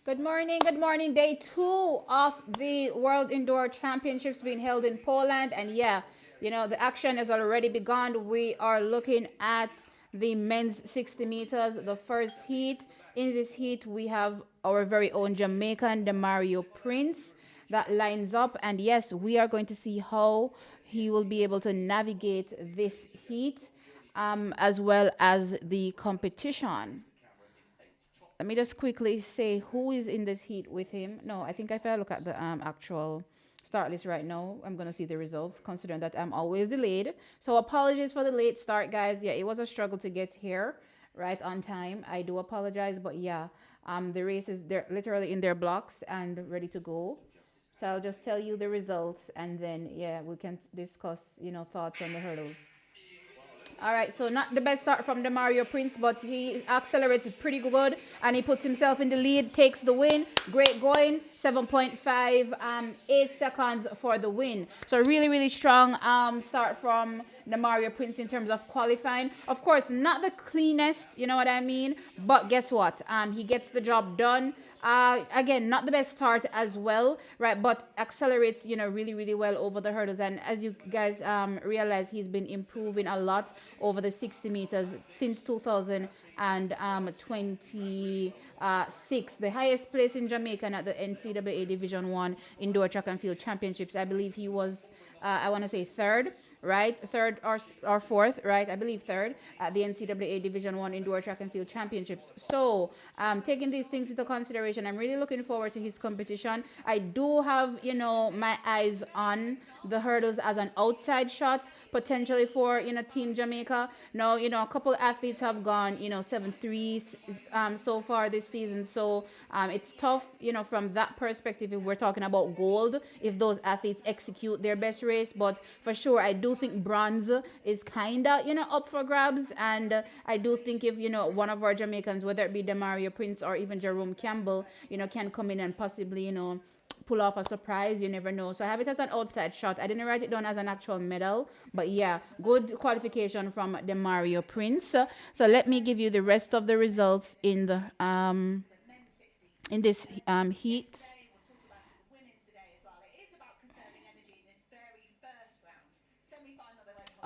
Good morning. Good morning. Day two of the World Indoor Championships being held in Poland. And yeah, the action has already begun. We are looking at the men's 60 meters, the first heat. In this heat, we have our very own Jamaican, Demario Prince, that lines up. And yes, we are going to see how he will be able to navigate this heat as well as the competition. Let me just quickly say who is in this heat with him. No, I think if I look at the actual start list right now, I'm going to see the results, considering that I'm always delayed. So apologies for the late start, guys. Yeah, it was a struggle to get here right on time. I do apologize, but yeah, the race is they're literally in their blocks and ready to go. So I'll just tell you the results, and then yeah, we can discuss, thoughts on the hurdles. All right, so not the best start from the Mario Prince, but he accelerates pretty good and he puts himself in the lead, takes the win. Great going, 7.5, 8 seconds for the win. So really, really strong start from the Mario Prince in terms of qualifying. Of course, not the cleanest, you know what I mean? But guess what? He gets the job done. Again, not the best start as well, right? But accelerates, really, really well over the hurdles. And as you guys realize, he's been improving a lot over the 60 meters since 2026. The highest place in Jamaica at the NCAA Division One Indoor Track and Field Championships. I believe he was, I want to say third, right? Third or fourth, right? I believe third at the NCAA Division One Indoor Track and Field Championships. So, taking these things into consideration, I'm really looking forward to his competition. I do have, my eyes on the hurdles as an outside shot, potentially for, Team Jamaica. Now, a couple athletes have gone, 7-3 so far this season. So, it's tough, from that perspective if we're talking about gold, if those athletes execute their best race. But for sure, I do think bronze is kind of, up for grabs. And I do think if, one of our Jamaicans, whether it be Demario Prince or even Jerome Campbell, can come in and possibly, pull off a surprise. You never know. So I have it as an outside shot. I didn't write it down as an actual medal, but yeah, good qualification from the Mario Prince. So let me give you the rest of the results in this heat.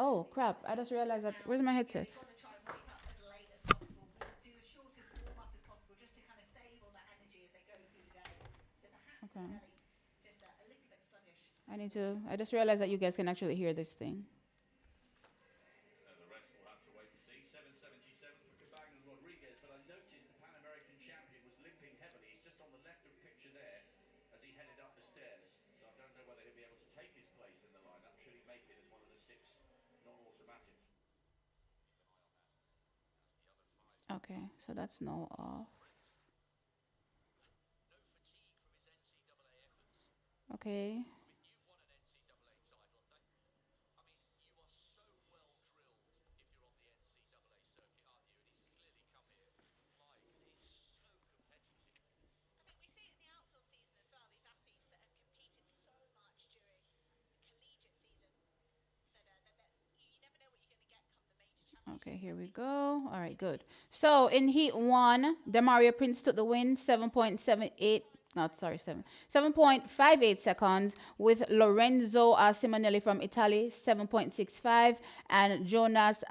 Oh crap! I just realized that. Where's my headset? Okay. I need to. I just realized that you guys can actually hear this thing. Okay, so that's no off. Okay. Okay, here we go. All right, good. So in heat one, Demario Prince took the win, 7.78. Not sorry, 7.58 seconds with Lorenzo Simonelli from Italy, 7.65, and Jonas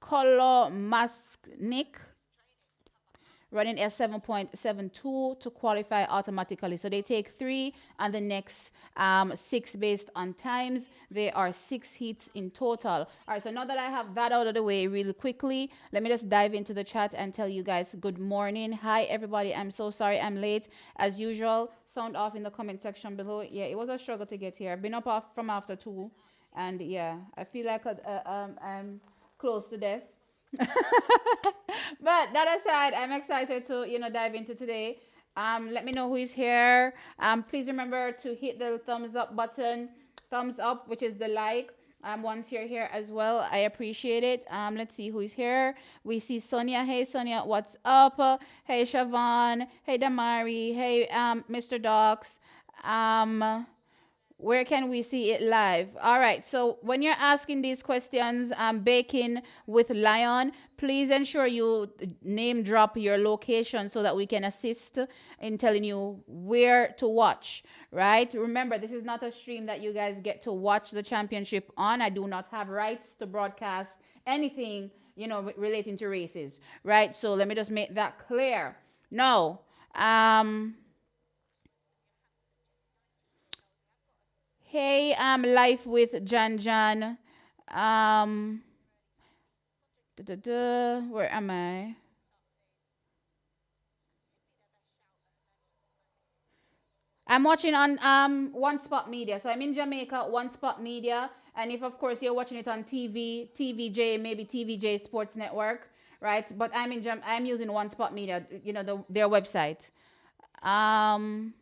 Kolomasnik running at 7.72 to qualify automatically. So they take three and the next six based on times. There are six heats in total. All right, so now that I have that out of the way really quickly, let me just dive into the chat and tell you guys good morning. Hi, everybody. I'm so sorry I'm late. As usual, sound off in the comment section below. Yeah, it was a struggle to get here. I've been up from after 2. And yeah, I feel like I'm close to death. But that aside, I'm excited to dive into today. Let me know who is here. Please remember to hit the thumbs up button, thumbs up, which is the like. Once you're here as well, I appreciate it. Let's see who is here. We see Sonia. Hey Sonia, what's up? Hey Siobhan. Hey Damari. Hey Mr. Docs. Um, Where can we see it live? All right. So when you're asking these questions, baking with Lion, please ensure you name drop your location so that we can assist in telling you where to watch. Right. Remember, this is not a stream that you guys get to watch the championship on. I do not have rights to broadcast anything, relating to races. Right. So let me just make that clear. No. Um, Hey, Life with Jan Jan. Um, where am I? I'm watching on One Spot Media. So I'm in Jamaica, One Spot Media, and if of course you're watching it on TV, TVJ, maybe TVJ Sports Network, right? But I'm using One Spot Media, their website. Um,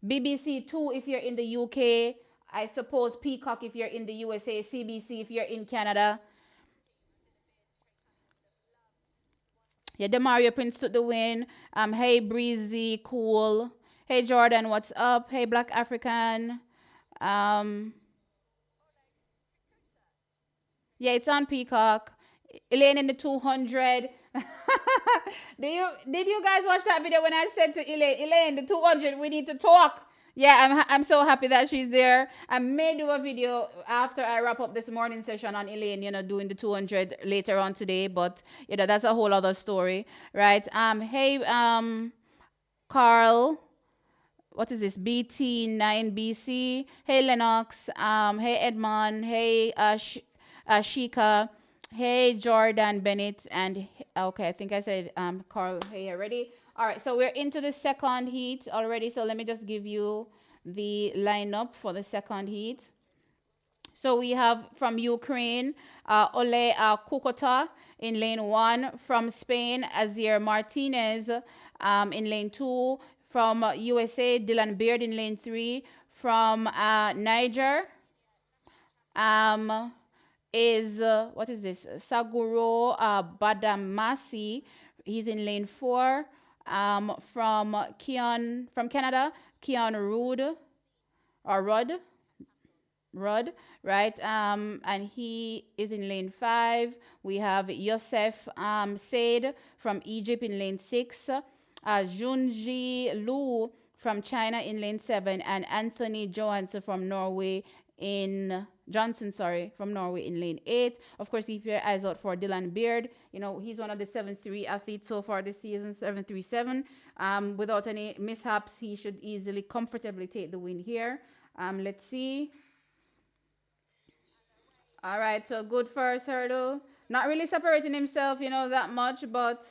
BBC Two if you're in the UK. I suppose Peacock if you're in the USA, CBC if you're in Canada. Yeah, Demario Prince took the win. Hey Breezy, cool. Hey Jordan, what's up? Hey Black African. Um, yeah, it's on Peacock. Elaine in the 200. Did you guys watch that video when I said to Elaine, the 200, we need to talk. Yeah, I'm so happy that she's there. I may do a video after I wrap up this morning session on Elaine, doing the 200 later on today, but that's a whole other story, right? Hey, Carl, what is this? BT9BC. Hey, Lennox. Hey, Edmond. Hey, Shika. Hey, Jordan Bennett. And okay, I think I said Carl. Hey, already. All right, so we're into the second heat already. So let me just give you the lineup for the second heat. So we have from Ukraine, Ole Kukota in lane one. From Spain, Azir Martinez in lane two. From USA, Dylan Beard in lane three. From Niger, um, is what is this? Saguro Badamasi. He's in lane four. From Canada, Keon Rudd or Rudd, right? And he is in lane five. We have Yosef Said from Egypt in lane six. Junji Lu from China in lane seven, and Anthony Johansson from Norway in Johnson, sorry, from Norway in lane eight. Of course, keep your eyes out for Dylan Beard. He's one of the 7-3 athletes so far this season, 737. Without any mishaps, he should easily, comfortably take the win here. Let's see. All right, so good first hurdle. Not really separating himself, that much, but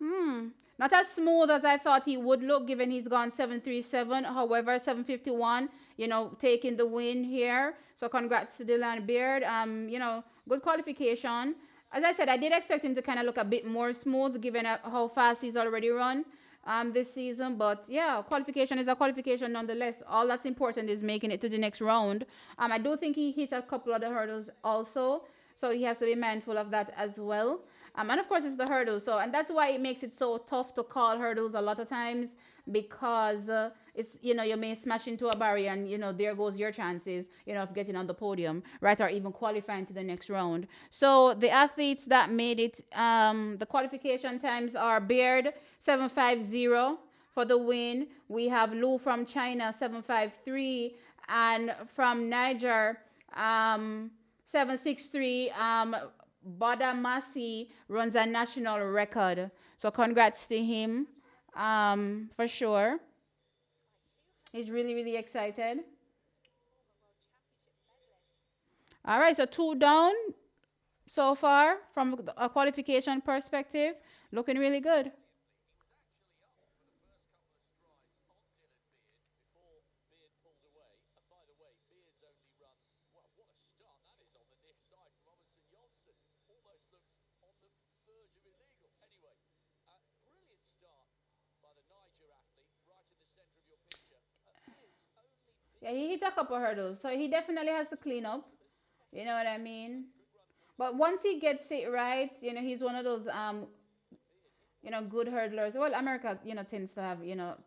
not as smooth as I thought he would look, given he's gone 737. However, 751, taking the win here. So congrats to Dylan Beard. Good qualification. As I said, I did expect him to kind of look a bit more smooth, given how fast he's already run this season. But yeah, qualification is a qualification nonetheless. All that's important is making it to the next round. I do think he hit a couple of the hurdles also, so he has to be mindful of that as well. And of course, it's the hurdles. So, and that's why it makes it so tough to call hurdles a lot of times, because it's, you may smash into a barrier and, there goes your chances, of getting on the podium, right? Or even qualifying to the next round. So the athletes that made it, the qualification times are Beard 750 for the win. We have Lu from China 753, and from Niger 763. Badamasi runs a national record. So congrats to him, for sure. He's really, really excited. All right, so two down so far from a qualification perspective. Looking really good. Yeah, he hit a couple hurdles, so he definitely has to clean up. You know what I mean? But once he gets it right, he's one of those good hurdlers. Well, America, tends to have,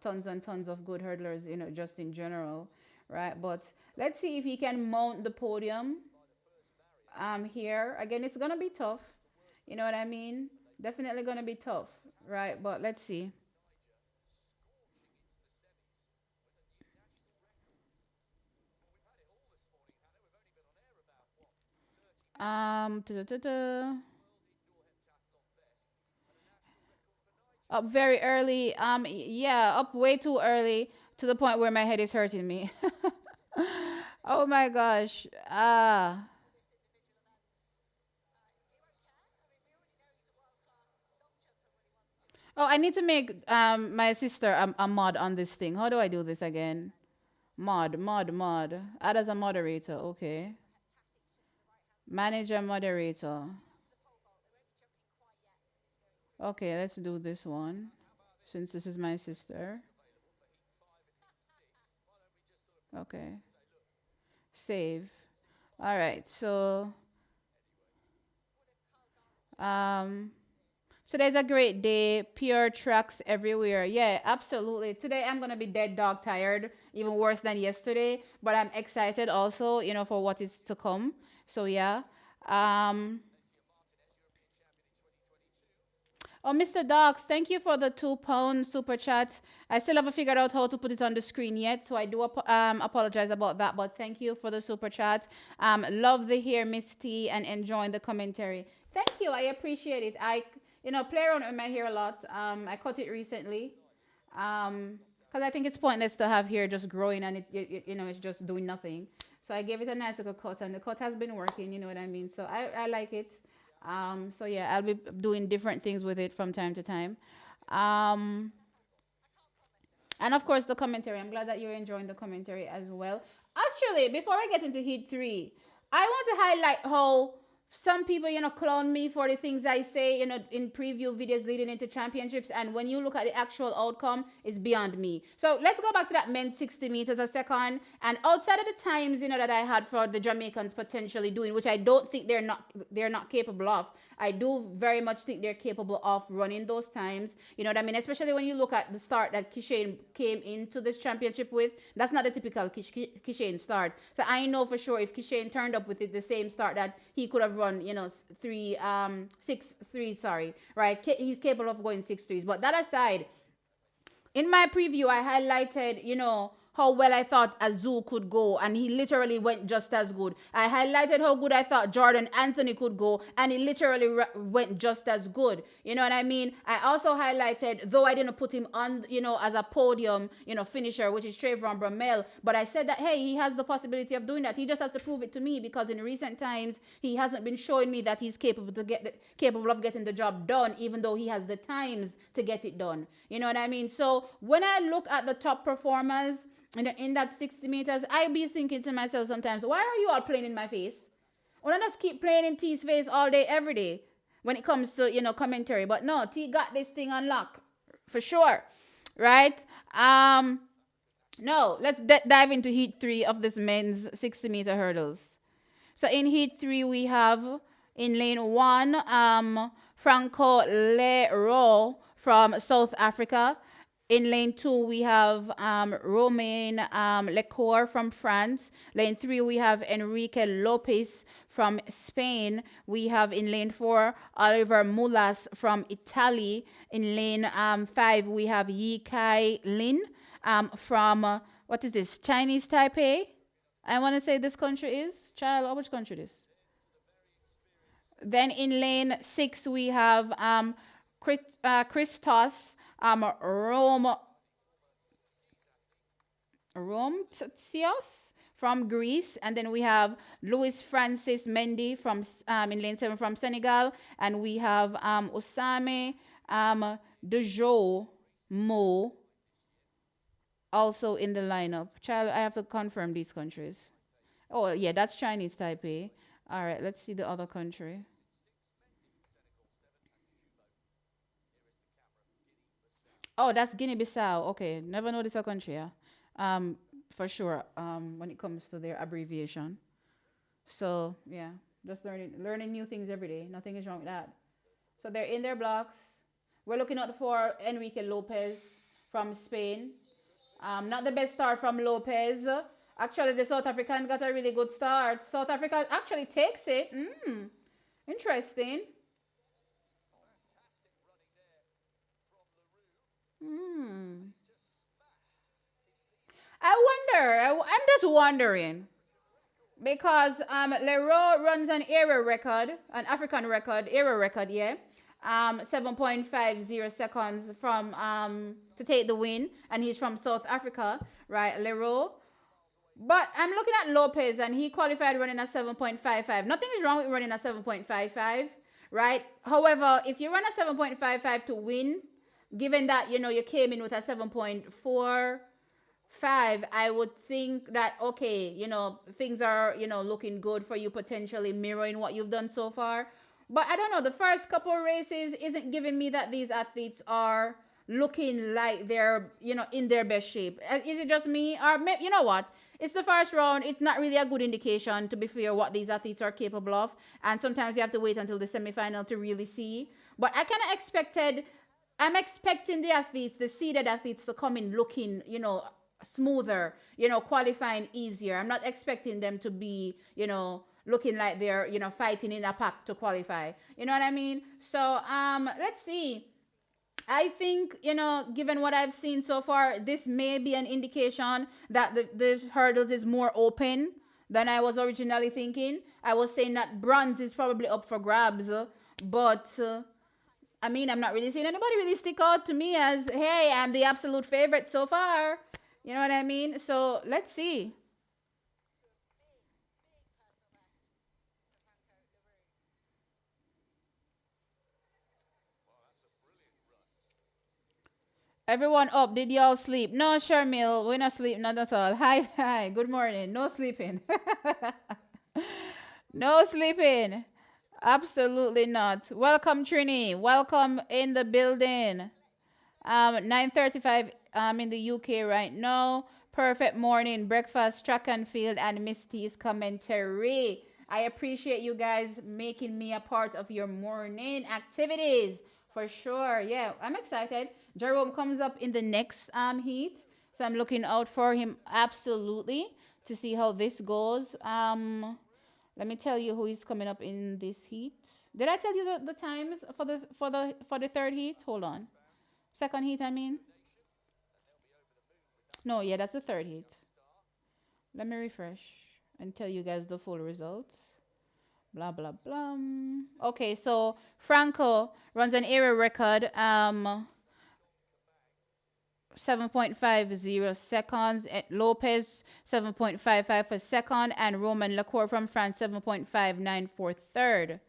tons and tons of good hurdlers, just in general, right? But let's see if he can mount the podium here. Again, it's gonna be tough. You know what I mean? Definitely gonna be tough, right? But let's see. Da-da-da-da. Up very early. Yeah, up way too early to the point where my head is hurting me. Oh my gosh. Oh, I need to make my sister a mod on this thing. How do I do this again? Mod. Add as a moderator. Okay. Manager moderator. Okay, let's do this one since this is my sister. Okay. Save. All right. Um today's a great day. Pure tracks everywhere. Yeah, absolutely. Today I'm gonna be dead dog tired, even worse than yesterday. But I'm excited also, for what is to come. So yeah. Um Oh, Mr. Docs, thank you for the £2 super chat. I still haven't figured out how to put it on the screen yet, so I do apologize about that. But thank you for the super chat. Love the hear Miss T and enjoying the commentary. Thank you, I appreciate it. I play around with my hair a lot. I cut it recently. Because I think it's pointless to have hair just growing and it's just doing nothing. So I gave it a nice little cut, and the cut has been working. You know what I mean? So I like it. So yeah, I'll be doing different things with it from time to time. Um, and of course, the commentary. I'm glad that you're enjoying the commentary as well. Actually, before I get into Heat 3, I want to highlight how some people, clown me for the things I say, in preview videos leading into championships. And when you look at the actual outcome, it's beyond me. So let's go back to that men's 60 meters a second. And outside of the times, that I had for the Jamaicans potentially doing, which I don't think they're not capable of. I do very much think they're capable of running those times. You know what I mean? Especially when you look at the start that Kishane came into this championship with. That's not a typical Kishane start. So I know for sure if Kishane turned up with it the same start that he could have run, 6 3, sorry, right? He's capable of going 6 3s. But that aside, in my preview, I highlighted, how well I thought Azul could go, and he literally went just as good. I highlighted how good I thought Jordan Anthony could go, and he literally went just as good. You know what I mean? I also highlighted, though I didn't put him on, as a podium, finisher, which is Trayvon Bromell, but I said that, hey, he has the possibility of doing that. He just has to prove it to me, because in recent times, he hasn't been showing me that he's capable of getting the job done, even though he has the times to get it done. You know what I mean? So when I look at the top performers in that 60 meters, I be thinking to myself sometimes, why are you all playing in my face? Why not just keep playing in T's face all day, every day when it comes to, commentary? But no, T got this thing on lock for sure, right? Um, no, let's dive into heat 3 of this men's 60-meter hurdles. So in heat 3, we have in lane 1, Franco Leroux from South Africa. In lane 2, we have Romain Lecour from France. Lane 3, we have Enrique Lopez from Spain. We have in lane 4, Oliver Mulas from Italy. In lane 5, we have Yi Kai Lin from, what is this, Chinese Taipei? I want to say this country is. Child, or which country is? Then in lane 6, we have Christos Romtsios from Greece. And then we have Luis Francis Mendy from in lane 7 from Senegal. And we have Osame Dejo Mo also in the lineup. Child, I have to confirm these countries. Oh, yeah, that's Chinese Taipei. All right, let's see the other country. Oh, that's Guinea-Bissau. Okay, never know this a country, yeah. Um, for sure. When it comes to their abbreviation. So yeah, just learning new things every day. Nothing is wrong with that. So they're in their blocks. We're looking out for Enrique Lopez from Spain. Not the best start from Lopez. Actually, the South African got a really good start. South Africa actually takes it. Interesting. Hmm. I'm just wondering because Leroy runs an era record, an African record, era record, yeah. 7.50 seconds from to take the win, and he's from South Africa, right, Leroy. But I'm looking at Lopez, and he qualified running a 7.55. Nothing is wrong with running a 7.55, right? However, if you run a 7.55 to win, given that you came in with a 7.45, I would think that okay, things are looking good for you, potentially mirroring what you've done so far. But I don't know, the first couple of races isn't giving me that these athletes are looking like they're in their best shape. Is it just me, or you know what? It's the first round. It's not really a good indication, to be fair, what these athletes are capable of. And sometimes you have to wait until the semifinal to really see. But I kind of expected I'm expecting the athletes, the seeded athletes, to come in looking, smoother, qualifying easier. I'm not expecting them to be, looking like they're, fighting in a pack to qualify. You know what I mean? So, let's see. I think, given what I've seen so far, this may be an indication that the hurdles is more open than I was originally thinking. I was saying that bronze is probably up for grabs, but I mean, I'm not really seeing anybody really stick out to me as, hey, I'm the absolute favorite so far. You know what I mean? So let's see. Everyone up. Did y'all sleep? No, Sharmil, we're not sleep. Not at all. Hi, hi. Good morning. No sleeping. No sleeping. Absolutely not. Welcome, Trini. Welcome in the building. 9:35 in the UK right now. Perfect morning breakfast, track and field, and Misty's commentary. I appreciate you guys making me a part of your morning activities for sure. Yeah, I'm excited. Jerome comes up in the next heat, so I'm looking out for him absolutely to see how this goes. Let me tell you who is coming up in this heat. Did I tell you the times for the third heat? Hold on. Second heat, I mean. No, yeah, that's the third heat. Let me refresh and tell you guys the full results. Blah blah blah. Okay, so Franco runs an area record, 7.50 seconds. Lopez 7.55 for second, and Roman Lacour from France 7.59 for third.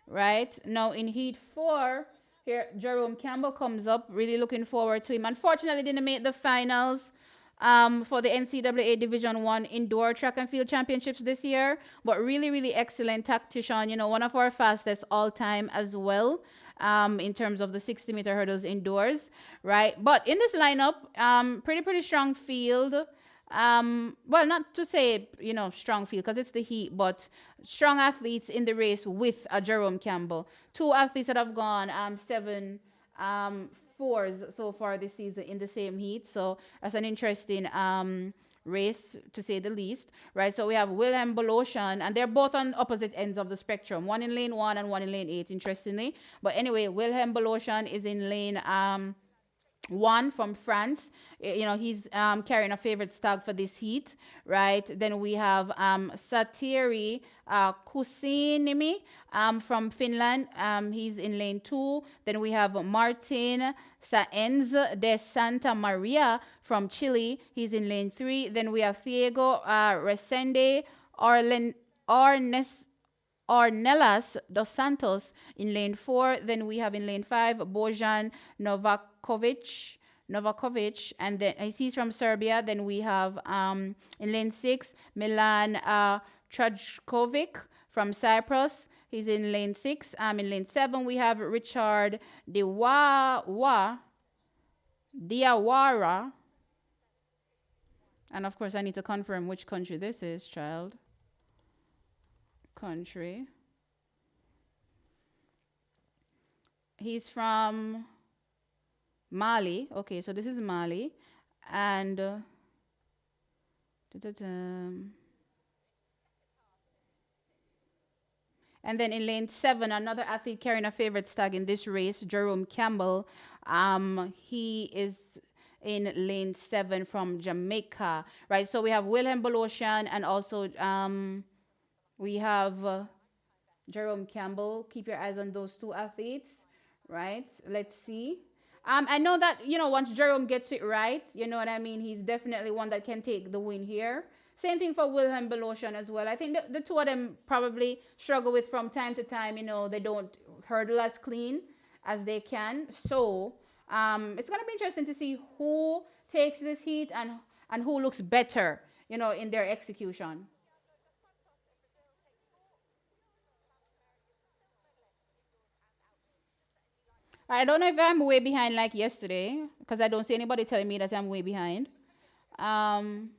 Right now in heat four, here Jerome Campbell comes up. Really looking forward to him. Unfortunately, didn't make the finals for the NCAA Division One Indoor Track and Field Championships this year, but really, really excellent tactician. One of our fastest all time as well. In terms of the 60-meter hurdles indoors, right? But in this lineup, pretty strong field. Well, not to say strong field because it's the heat, but strong athletes in the race with Jerome Campbell. Two athletes that have gone seven fours so far this season in the same heat. So that's an interesting race to say the least, right? So we have Wilhelm Boloshan, and they're both on opposite ends of the spectrum. One in lane 1 and one in lane 8, interestingly. But anyway, Wilhelm Boloshan is in lane one from France. He's carrying a favorite stag for this heat, right? Then we have Satiri Kusinimi from Finland. He's in lane 2. Then we have Martin Saenz de Santa Maria from Chile. He's in lane 3. Then we have Diego Resende Arnes Ornelas dos Santos in lane 4. Then we have in lane 5 Bojan Novakovic, and then he's from Serbia. Then we have in lane 6 Milan Trajkovic from Cyprus. He's in lane 6. In lane 7 we have Richard Diawara. And of course I need to confirm which country this is, child. Country. He's from Mali. Okay, so this is Mali. And da-da-dum. And then in lane seven, another athlete carrying a favorite stag in this race, Jerome Campbell. He is in lane seven from Jamaica, right? So we have Wilhelm Bolosian and also we have Jerome Campbell. Keep your eyes on those two athletes, right? Let's see. I know that, once Jerome gets it right, you know what I mean? He's definitely one that can take the win here. Same thing for Wilhelm Belosian as well. I think the two of them probably struggle with from time to time, they don't hurdle as clean as they can. So it's going to be interesting to see who takes this heat and who looks better, in their execution. I don't know if I'm way behind like yesterday because I don't see anybody telling me that I'm way behind. Um,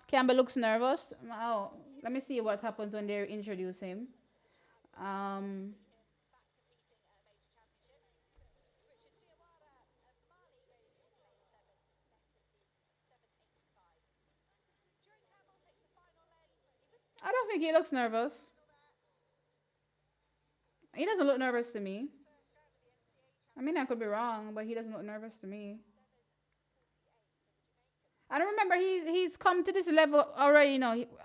Campbell looks nervous. Oh, let me see what happens when they introduce him. Um, I don't think he looks nervous. He doesn't look nervous to me. I mean, I could be wrong, but he doesn't look nervous to me. I don't remember he's come to this level already.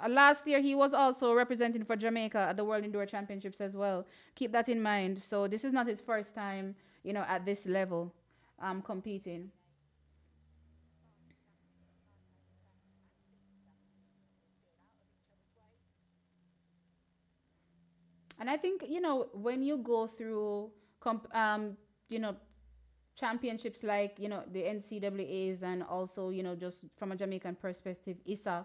Last year he was also representing for Jamaica at the World Indoor Championships as well. Keep that in mind. So this is not his first time, at this level, competing. And I think, when you go through, you know, championships like, the NCAAs and also, just from a Jamaican perspective, ISA,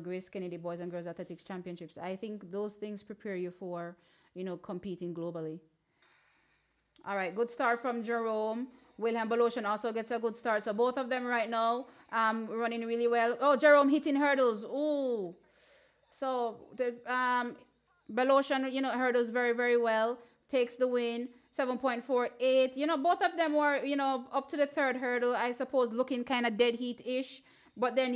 Grace Kennedy Boys and Girls Athletics Championships, I think those things prepare you for, competing globally. All right, good start from Jerome. William Boloshan also gets a good start. So both of them right now running really well. Oh, Jerome hitting hurdles. Ooh. So the Beloshan, hurdles very, very well, takes the win, 7.48. Both of them were, up to the third hurdle, I suppose, looking kind of dead heat ish. But then,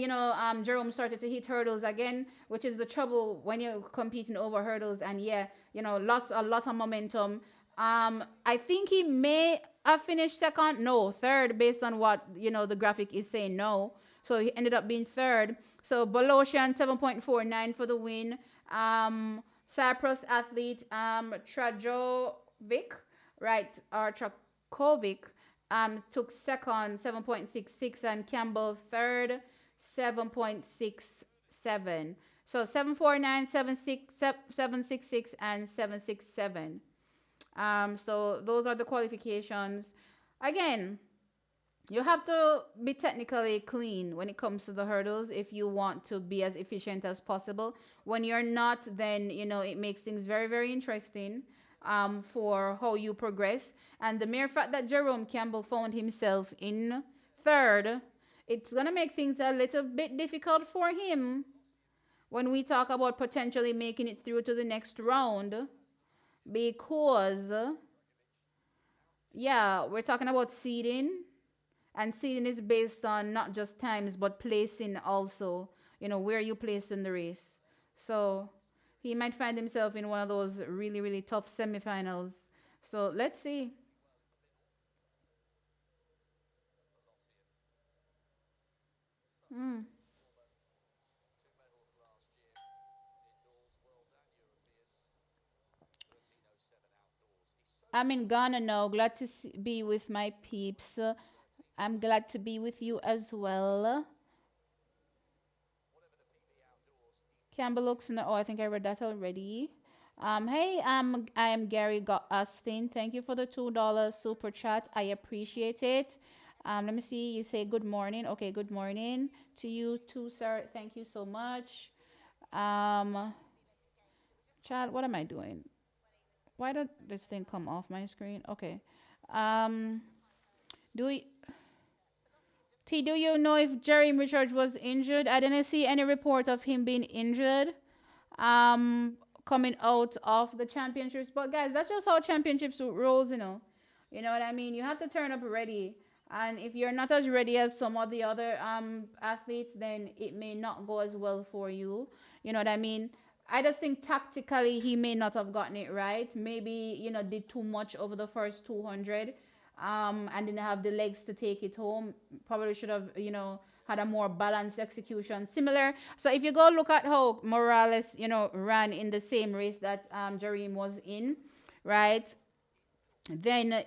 Jerome started to hit hurdles again, which is the trouble when you're competing over hurdles. And yeah, lost a lot of momentum. I think he may have finished second. No, third, based on what, the graphic is saying. No. So he ended up being third. So Bolosian 7.49 for the win. Cyprus athlete Trajovic, right, or Trakovic, took second 7.66 and Campbell third 7.67. So 749, 766, and 767. So those are the qualifications. Again, you have to be technically clean when it comes to the hurdles if you want to be as efficient as possible. When you're not, then it makes things very, very interesting for how you progress. And the mere fact that Jerome Campbell found himself in third, it's gonna make things a little bit difficult for him when we talk about potentially making it through to the next round because yeah, we're talking about seeding, and seeding is based on not just times but placing also, where you place in the race. So he might find himself in one of those really, really tough semifinals. So let's see. Mm. I'm in Ghana now. Glad to be with my peeps. I'm glad to be with you as well. Campbell looks no. Oh, I think I read that already. Hey, I am Gary Austin. Thank you for the $2 super chat. I appreciate it. Let me see. You say good morning. Okay, good morning to you too, sir. Thank you so much. Um, chat. What am I doing? Why did this thing come off my screen? Okay. Um, do we? T, do you know if Jerry Richards was injured? I didn't see any report of him being injured. um coming out of the championships. But guys, that's just how championships rolls. You know what I mean? You have to turn up ready. And if you're not as ready as some of the other athletes, then it may not go as well for you. You know what I mean? I just think tactically he may not have gotten it right. Maybe, did too much over the first 200 and didn't have the legs to take it home. Probably should have, had a more balanced execution. Similar. So if you go look at how Morales, ran in the same race that Jareem was in, right? Then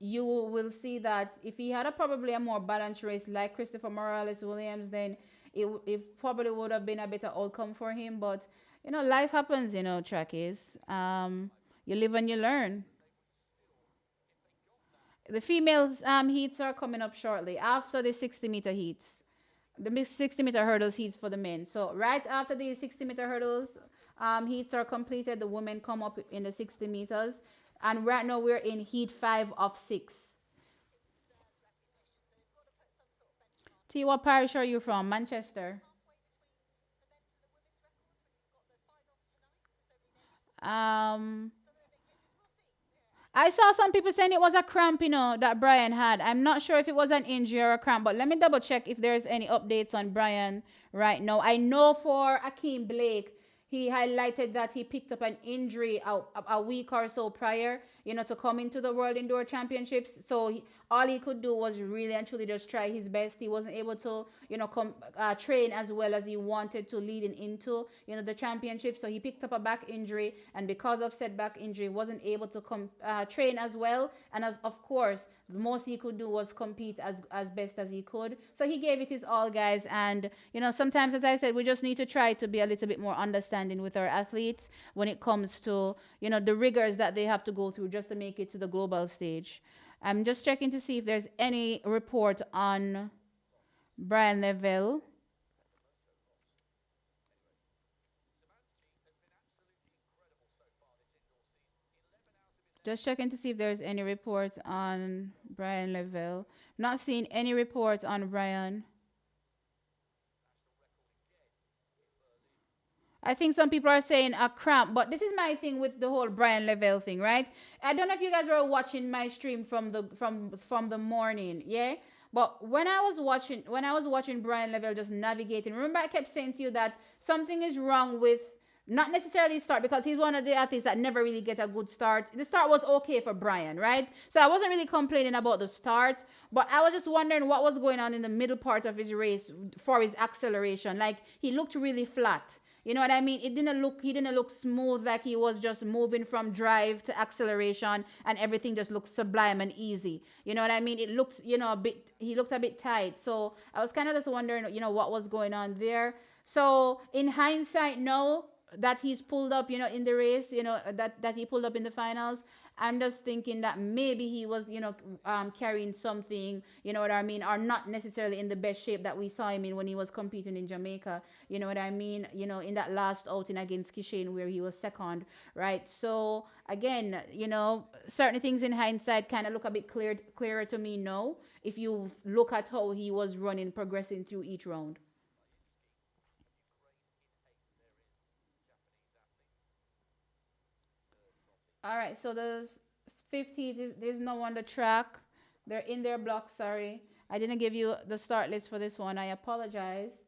you will see that if he had probably a more balanced race like Christopher Morales Williams, then it probably would have been a better outcome for him. But life happens. Track is you live and you learn. The females heats are coming up shortly after the 60-meter heats. The 60-meter hurdles heats for the men. So right after the 60-meter hurdles heats are completed, the women come up in the 60 meters. And right now we're in heat 5 of 6. T, what parish are you from? Manchester. Um, I saw some people saying it was a cramp, that Brian had. I'm not sure if it was an injury or a cramp, but let me double check if there's any updates on Brian right now. I know for Akeem Blake, he highlighted that he picked up an injury a week or so prior, to come into the World Indoor Championships. So all he could do was really and truly just try his best. He wasn't able to, train as well as he wanted to leading into, the championship. So he picked up a back injury, and because of said back injury, wasn't able to train as well. And of course, the most he could do was compete as best as he could. So he gave it his all, guys. And sometimes, as I said, we just need to try to be a little bit more understanding with our athletes when it comes to the rigors that they have to go through just to make it to the global stage. I'm just checking to see if there's any report on Brian Level. Just checking to see if there's any reports on Brian Level. Not seeing any reports on Brian. I think some people are saying a cramp, but this is my thing with the whole Brian Level thing, right? I don't know if you guys were watching my stream from the morning, yeah. But when I was watching Brian Level just navigating, remember I kept saying to you that something is wrong with not necessarily start because he's one of the athletes that never really get a good start. The start was okay for Brian, right? So I wasn't really complaining about the start, but I was just wondering what was going on in the middle part of his race for his acceleration. Like he looked really flat. You know what I mean? He didn't look smooth, like he was just moving from drive to acceleration and everything just looked sublime and easy. You know what I mean? It looked, he looked a bit tight. So I was kind of just wondering, what was going on there. So in hindsight, no, that he's pulled up, in the race, that he pulled up in the finals. I'm just thinking that maybe he was, carrying something, you know what I mean, or not necessarily in the best shape that we saw him in when he was competing in Jamaica. You know what I mean? In that last outing against Kishane where he was second, right? So again, certain things in hindsight kind of look a bit clearer to me now. If you look at how he was running, progressing through each round. All right, so the 50, there's no one to track. They're in their block, sorry. I didn't give you the start list for this one. I apologize.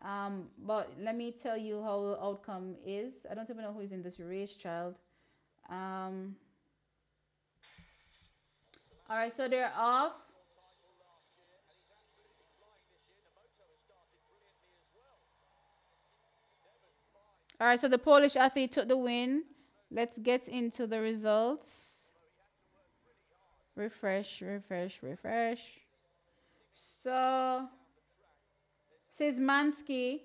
But let me tell you how the outcome is. I don't even know who is in this race, child. Um, all right, so they're off. All right, so the Polish athlete took the win. Let's get into the results. Refresh, refresh, refresh. So Szymanski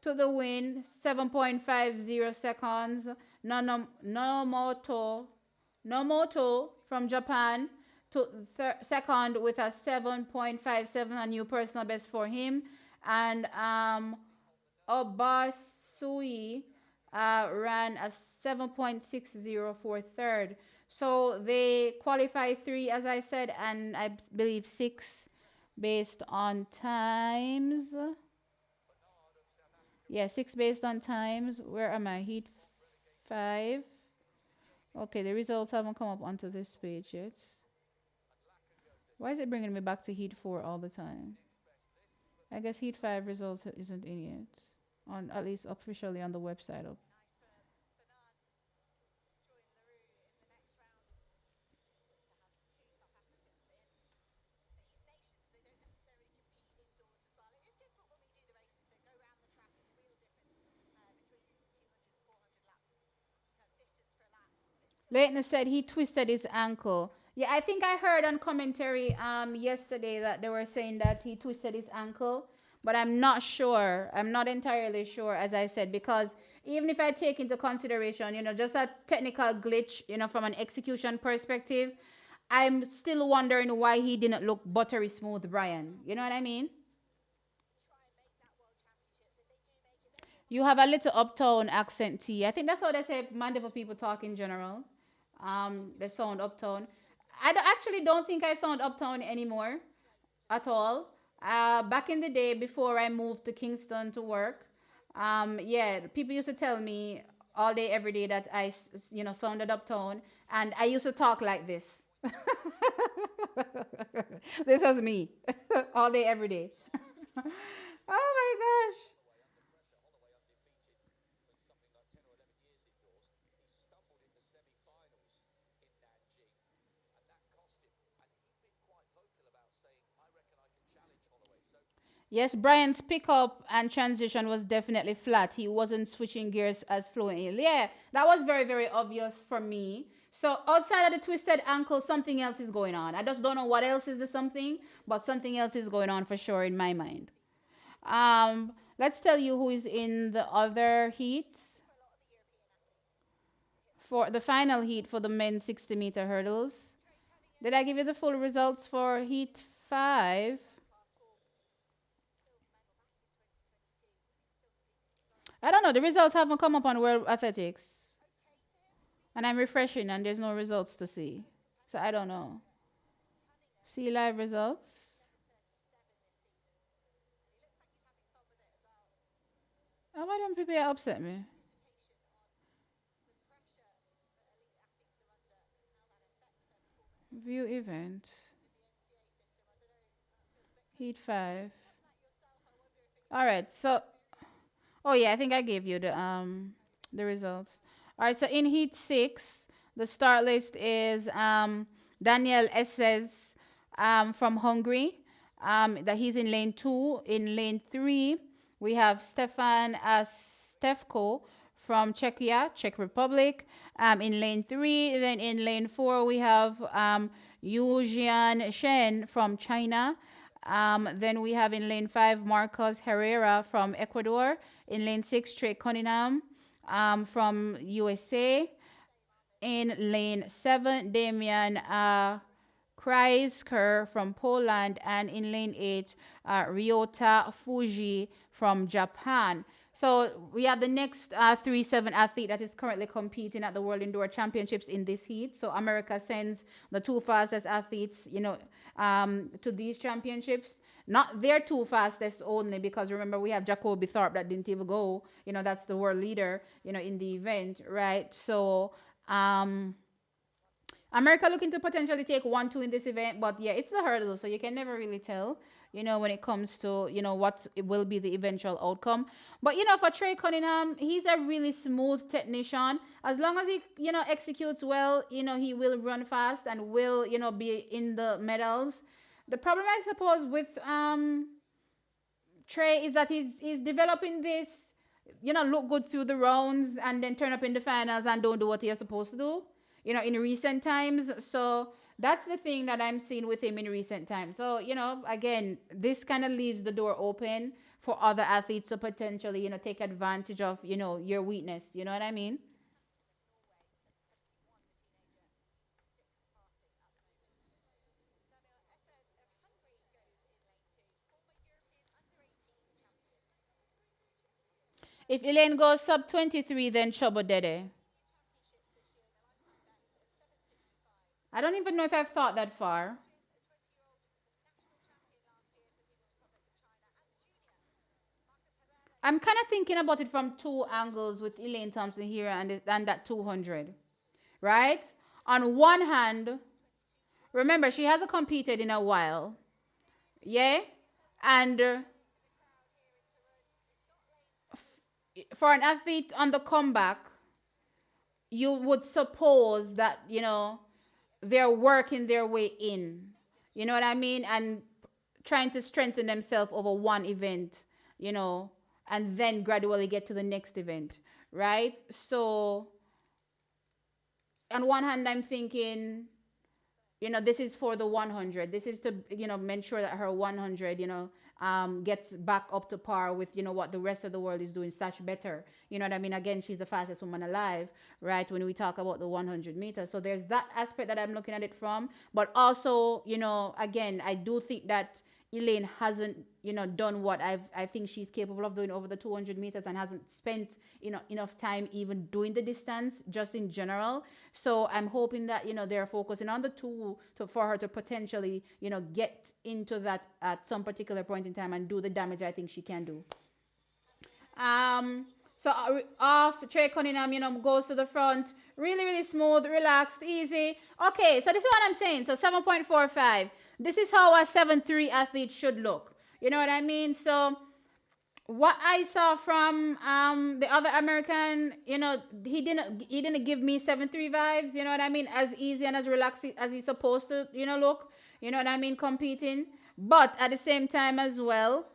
to the win, 7.50 seconds. Nomoto from Japan to second with a 7.57, a new personal best for him. And Obasui ran a 7.60 for third. So they qualify three, as I said, and I believe six based on times. Yeah, six based on times. Where am I? Heat five. Okay, the results haven't come up onto this page yet. Why is it bringing me back to Heat 4 all the time? I guess Heat 5 results isn't in yet. On at least officially on the website. Leighton said he twisted his ankle. Yeah, I think I heard on commentary yesterday that they were saying that he twisted his ankle, but I'm not sure. I'm not entirely sure, as I said, because even if I take into consideration, just a technical glitch, from an execution perspective, I'm still wondering why he didn't look buttery smooth, Brian. You know what I mean? You have a little uptown accent, T. I think that's how they say Mandeville people talk in general. They sound uptown. Actually don't think I sound uptown anymore at all. Back in the day before I moved to Kingston to work, yeah, people used to tell me all day, every day that sounded uptown, and I used to talk like this. This was me, all day, every day. Oh my gosh. Yes, Brian's pickup and transition was definitely flat. He wasn't switching gears as fluently. Yeah, that was very, very obvious for me. So outside of the twisted ankle, something else is going on. I just don't know what else is the something, but something else is going on for sure in my mind. Let's tell you who is in the other heats for the final heat for the men's 60-meter hurdles. Did I give you the full results for heat 5? I don't know. The results haven't come up on World Athletics. And I'm refreshing and there's no results to see. So I don't know. See live results. Oh, why them people upset me? View event. Heat 5. All right. So, oh yeah, I think I gave you the results. All right. So in heat 6, the start list is Daniel Esses from Hungary. That he's in lane 2. In lane 3, we have Stefan Stefko from Czechia, Czech Republic. In lane 3, then in lane 4, we have Yu Jian Shen from China. Then we have in lane 5, Marcos Herrera from Ecuador. In lane 6, Trey Cunningham from USA. In lane 7, Damian Kreisker from Poland, and in lane 8, Ryota Fuji from Japan. So we have the next 3-7 athlete that is currently competing at the World Indoor Championships in this heat. So America sends the two fastest athletes, to these championships. Not their two fastest only, because remember we have Jacoby Thorpe that didn't even go. That's the world leader, in the event, right? So America looking to potentially take 1-2 in this event, but yeah, it's the hurdle, so you can never really tell, when it comes to, what will be the eventual outcome. But for Trey Cunningham, he's a really smooth technician. As long as he, executes well, he will run fast and will, be in the medals. The problem, I suppose, with Trey is that he's developing this, look good through the rounds and then turn up in the finals and don't do what you're supposed to do, in recent times. So that's the thing that I'm seeing with him in recent times. So, again, this kind of leaves the door open for other athletes to potentially, take advantage of, your weakness. You know what I mean? If Elaine goes sub 23, then Chobo Dede. I don't even know if I've thought that far. I'm kind of thinking about it from two angles with Elaine Thompson here and that 200, right? On one hand, Remember, she hasn't competed in a while. Yeah? And for an athlete on the comeback, you would suppose that, they're working their way in. You know what I mean? And trying to strengthen themselves over one event, you know, and then gradually get to the next event, right? So, on one hand, I'm thinking, this is for the 100. This is to, make sure that her 100, gets back up to par with, what the rest of the world is doing, slash better. You know what I mean? Again, she's the fastest woman alive, right? When we talk about the 100 meters. So there's that aspect that I'm looking at it from. But also, again, I do think that Elaine hasn't, done what I think she's capable of doing over the 200 meters and hasn't spent, enough time even doing the distance just in general. So I'm hoping that, they're focusing on the two for her to potentially, get into that at some particular point in time and do the damage I think she can do. Um, so off Trey Cunningham, goes to the front. Really, really smooth, relaxed, easy. Okay, so this is what I'm saying. So 7.45. This is how a 7.3 athlete should look. You know what I mean? So what I saw from the other American, he didn't give me 7.3 vibes, you know what I mean? As easy and as relaxed as he's supposed to, look. You know what I mean, competing. But at the same time as well,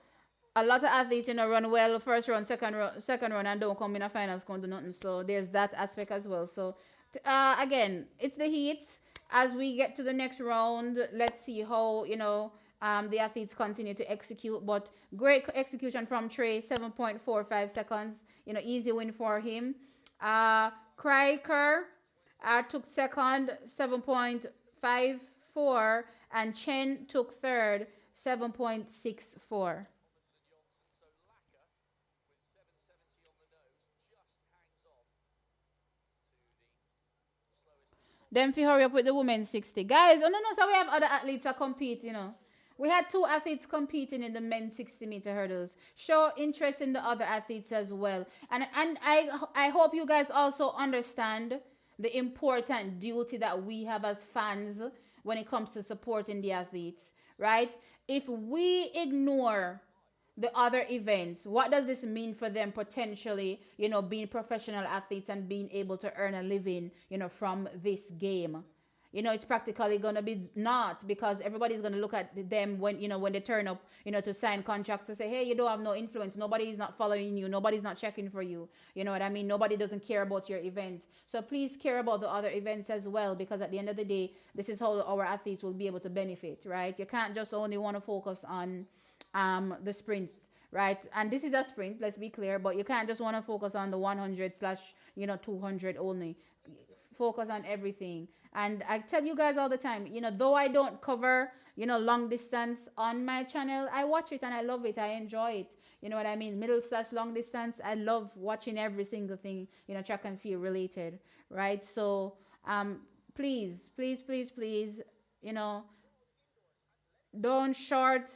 a lot of athletes, run well first run, second run, and don't come in a finals, can't do nothing. So there's that aspect as well. So again, it's the heats. As we get to the next round, let's see how the athletes continue to execute. But great execution from Trey, 7.45 seconds. Easy win for him. Kryker took second, 7.54, and Chen took third, 7.64. Then if you hurry up with the women's 60. Guys, oh no, no, so we have other athletes that compete. We had two athletes competing in the men's 60-meter hurdles. Show interest in the other athletes as well. And I hope you guys also understand the important duty that we have as fans when it comes to supporting the athletes, right? If we ignore the other events, what does this mean for them potentially, being professional athletes and being able to earn a living, from this game? It's practically going to be not, because everybody's going to look at them when they turn up, to sign contracts to say, hey, you don't have no influence. Nobody is not following you. Nobody's not checking for you. You know what I mean? Nobody doesn't care about your event. So please care about the other events as well, because at the end of the day, this is how our athletes will be able to benefit, right? You can't just only want to focus on the sprints, right? And this is a sprint, let's be clear, but you can't just want to focus on the 100 slash 200 only. Focus on everything. And I tell you guys all the time, though I don't cover long distance on my channel, I watch it and I love it. I enjoy it. You know what I mean? Middle slash long distance, I love watching every single thing, track and field related, right? So please, please, please, please, you know don't short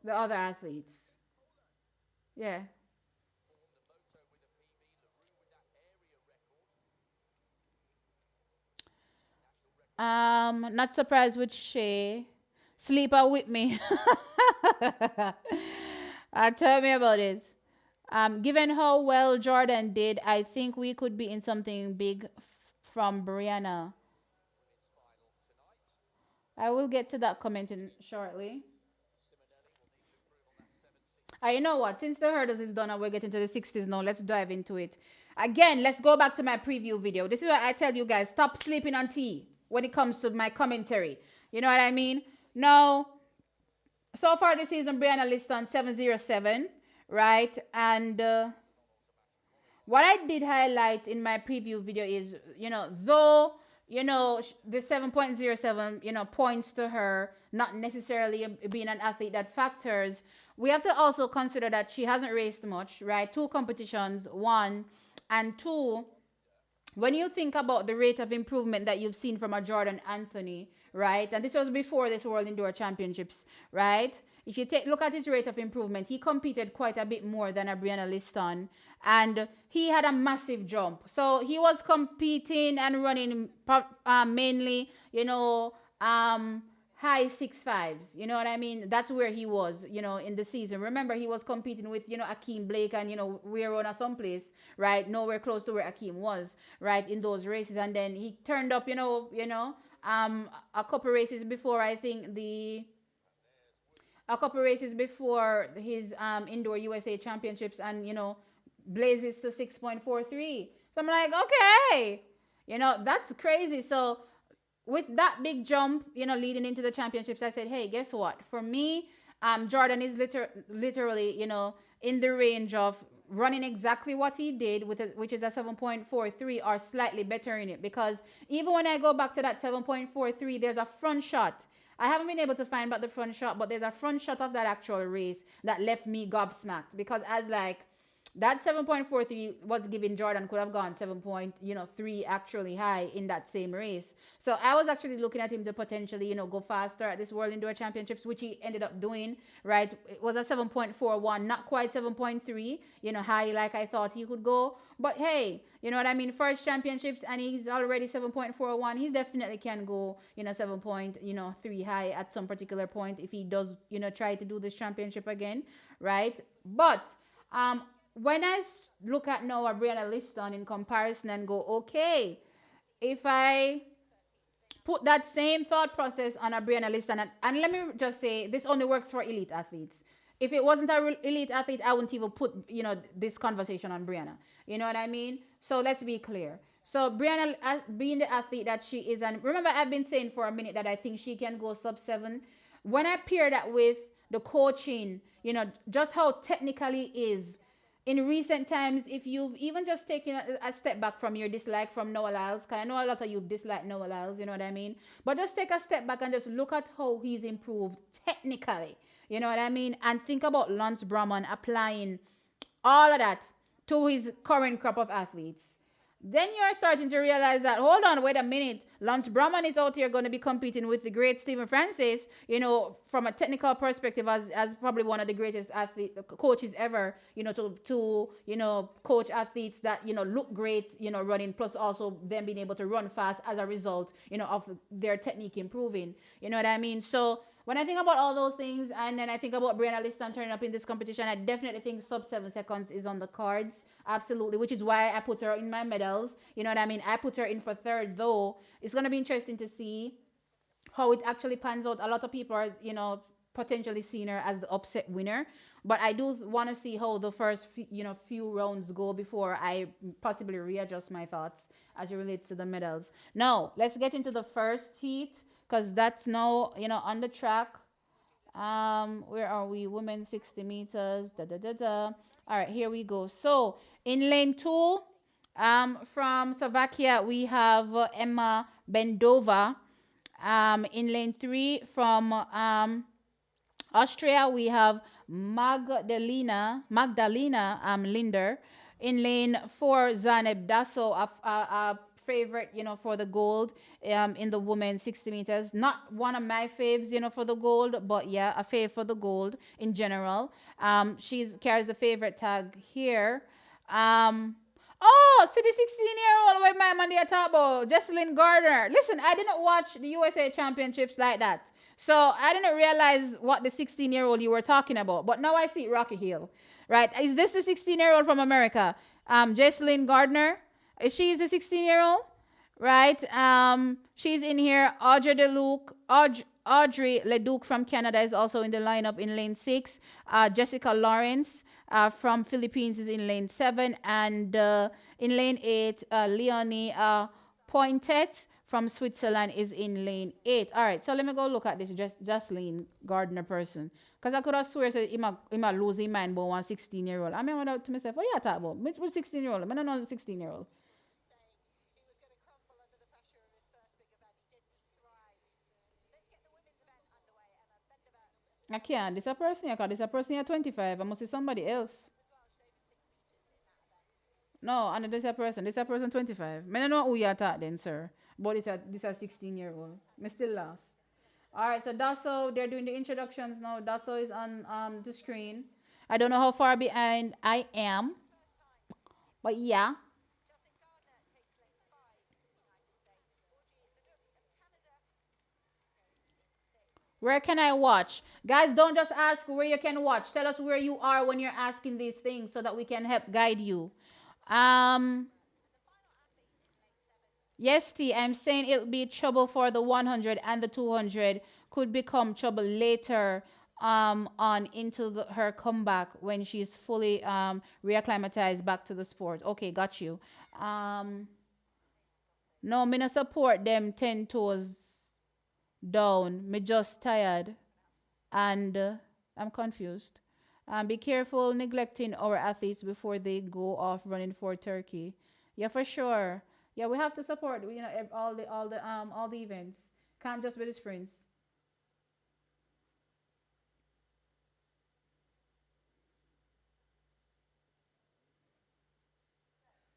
the other athletes. Yeah. Not surprised with Shay. Sleeper with me. Tell me about it. Given how well Jordan did, I think we could be in something big from Brianna. I will get to that comment in shortly. You know what? Since the hurdles is done and we're getting to the 60s now, let's dive into it. Again, let's go back to my preview video. This is what I tell you guys. Stop sleeping on tea when it comes to my commentary. You know what I mean? Now, so far this season, Brianna lists on 707, right? And what I did highlight in my preview video is, though, the 7.07, points to her not necessarily being an athlete that factors, we have to also consider that she hasn't raced much, right? Two competitions, one, and two, when you think about the rate of improvement that you've seen from a Jordan Anthony, right? And this was before this World Indoor Championships, right? if you take look at his rate of improvement, he competed quite a bit more than a Brianna Liston, and he had a massive jump. So he was competing and running mainly, high 6.5s. You know what I mean? That's where he was, in the season. Remember, he was competing with, Akeem Blake, and we're on a someplace, right? Nowhere close to where Akeem was, right, in those races. And then he turned up, a couple races before, I think a couple races before his indoor USA championships, and blazes to 6.43. So I'm like, okay, that's crazy. So with that big jump, leading into the championships, I said, hey, guess what? For me, Jordan is literally, in the range of running exactly what he did, which is a 7.43 or slightly better in it. Because even when I go back to that 7.43, there's a front shot. I haven't been able to find but the front shot, but there's a front shot of that actual race that left me gobsmacked, because as like that 7.43 was given, Jordan could have gone 7.3 actually high in that same race. So I was actually looking at him to potentially, go faster at this World Indoor Championships, which he ended up doing, right? It was a 7.41, not quite 7.3, high like I thought he could go. But hey, you know what I mean? First championships, and he's already 7.41. He definitely can go, 7.3 high at some particular point if he does, try to do this championship again, right? But um, when I look at Noah, Brianna Liston in comparison and go, okay, if I put that same thought process on a Brianna Liston, and let me just say, this only works for elite athletes. If it wasn't a elite athlete, I wouldn't even put, this conversation on Brianna. You know what I mean? So let's be clear. So Brianna, being the athlete that she is, and remember, I've been saying for a minute that I think she can go sub 7. When I pair that with the coaching, just how technically is in recent times, if you've even just taken a step back from your dislike from Noah Lyles, because I know a lot of you dislike Noah Lyles, you know what I mean? But just take a step back and just look at how he's improved technically, you know what I mean? And think about Lance Brahman applying all of that to his current crop of athletes. Then you're starting to realize that, hold on, wait a minute. Lance Brahman is out here going to be competing with the great Stephen Francis, from a technical perspective, as probably one of the greatest coaches ever, coach athletes that, look great, running, plus also them being able to run fast as a result, of their technique improving. You know what I mean? So when I think about all those things, and then I think about Brianna Liston turning up in this competition, I definitely think sub 7 seconds is on the cards. Absolutely, which is why I put her in my medals. You know what I mean? I put her in for third, though. It's going to be interesting to see how it actually pans out. A lot of people are, potentially seeing her as the upset winner. But I do want to see how the first, few rounds go before I possibly readjust my thoughts as it relates to the medals. Now, let's get into the first heat, because that's now, on the track. Where are we? Women 60 meters. Da da da da. All right, here we go. So in lane 2, from Slovakia, we have Emma Bendova. In lane 3, from Austria, we have Magdalena Linder. In lane 4, Zaneb Dasso, a favorite, for the gold, in the women's 60 meters. Not one of my faves, for the gold, but yeah, a fave for the gold in general. She's carries the favorite tag here. Um, Oh, see the 16-year-old with my man they talk about, Jesselyn Gardner. Listen, I didn't watch the USA Championships like that. So I didn't realize what the 16-year-old you were talking about. But now I see Rocky Hill. Right? Is this the 16-year-old from America? Jesselyn Gardner? Is she the 16-year-old? Right? She's in here. Audrey Leduc from Canada is also in the lineup in lane 6. Jessica Lawrence from Philippines is in lane 7. And in lane 8, Leonie Pointet from Switzerland is in lane 8. All right, so let me go look at this Jocelyn Gardner person. Because I could have swear that he might lose his mind about one 16-year-old. I remember to myself, what you talk about? Which 16-year-old? I don't know the 16-year-old. I can't. This a person here, 'cause this a person here 25. I must see somebody else. No, and this a person. This a person 25. I don't know who you are talking then, sir. But this a 16-year-old. Me still lost. All right, so Dasso, they're doing the introductions now. Dasso is on the screen. I don't know how far behind I am, but yeah. Where can I watch? Guys, don't just ask where you can watch. Tell us where you are when you're asking these things so that we can help guide you. Um, yes, T, I'm saying it'll be trouble for the 100 and the 200 could become trouble later on into her comeback when she's fully reacclimatized back to the sport. Okay, got you. Um, no, me not support them 10 toes down. Me just tired and I'm confused. Be careful neglecting our athletes before they go off running for Turkey. Yeah, for sure. Yeah, we have to support. You know, all the events. Can't just be the sprints.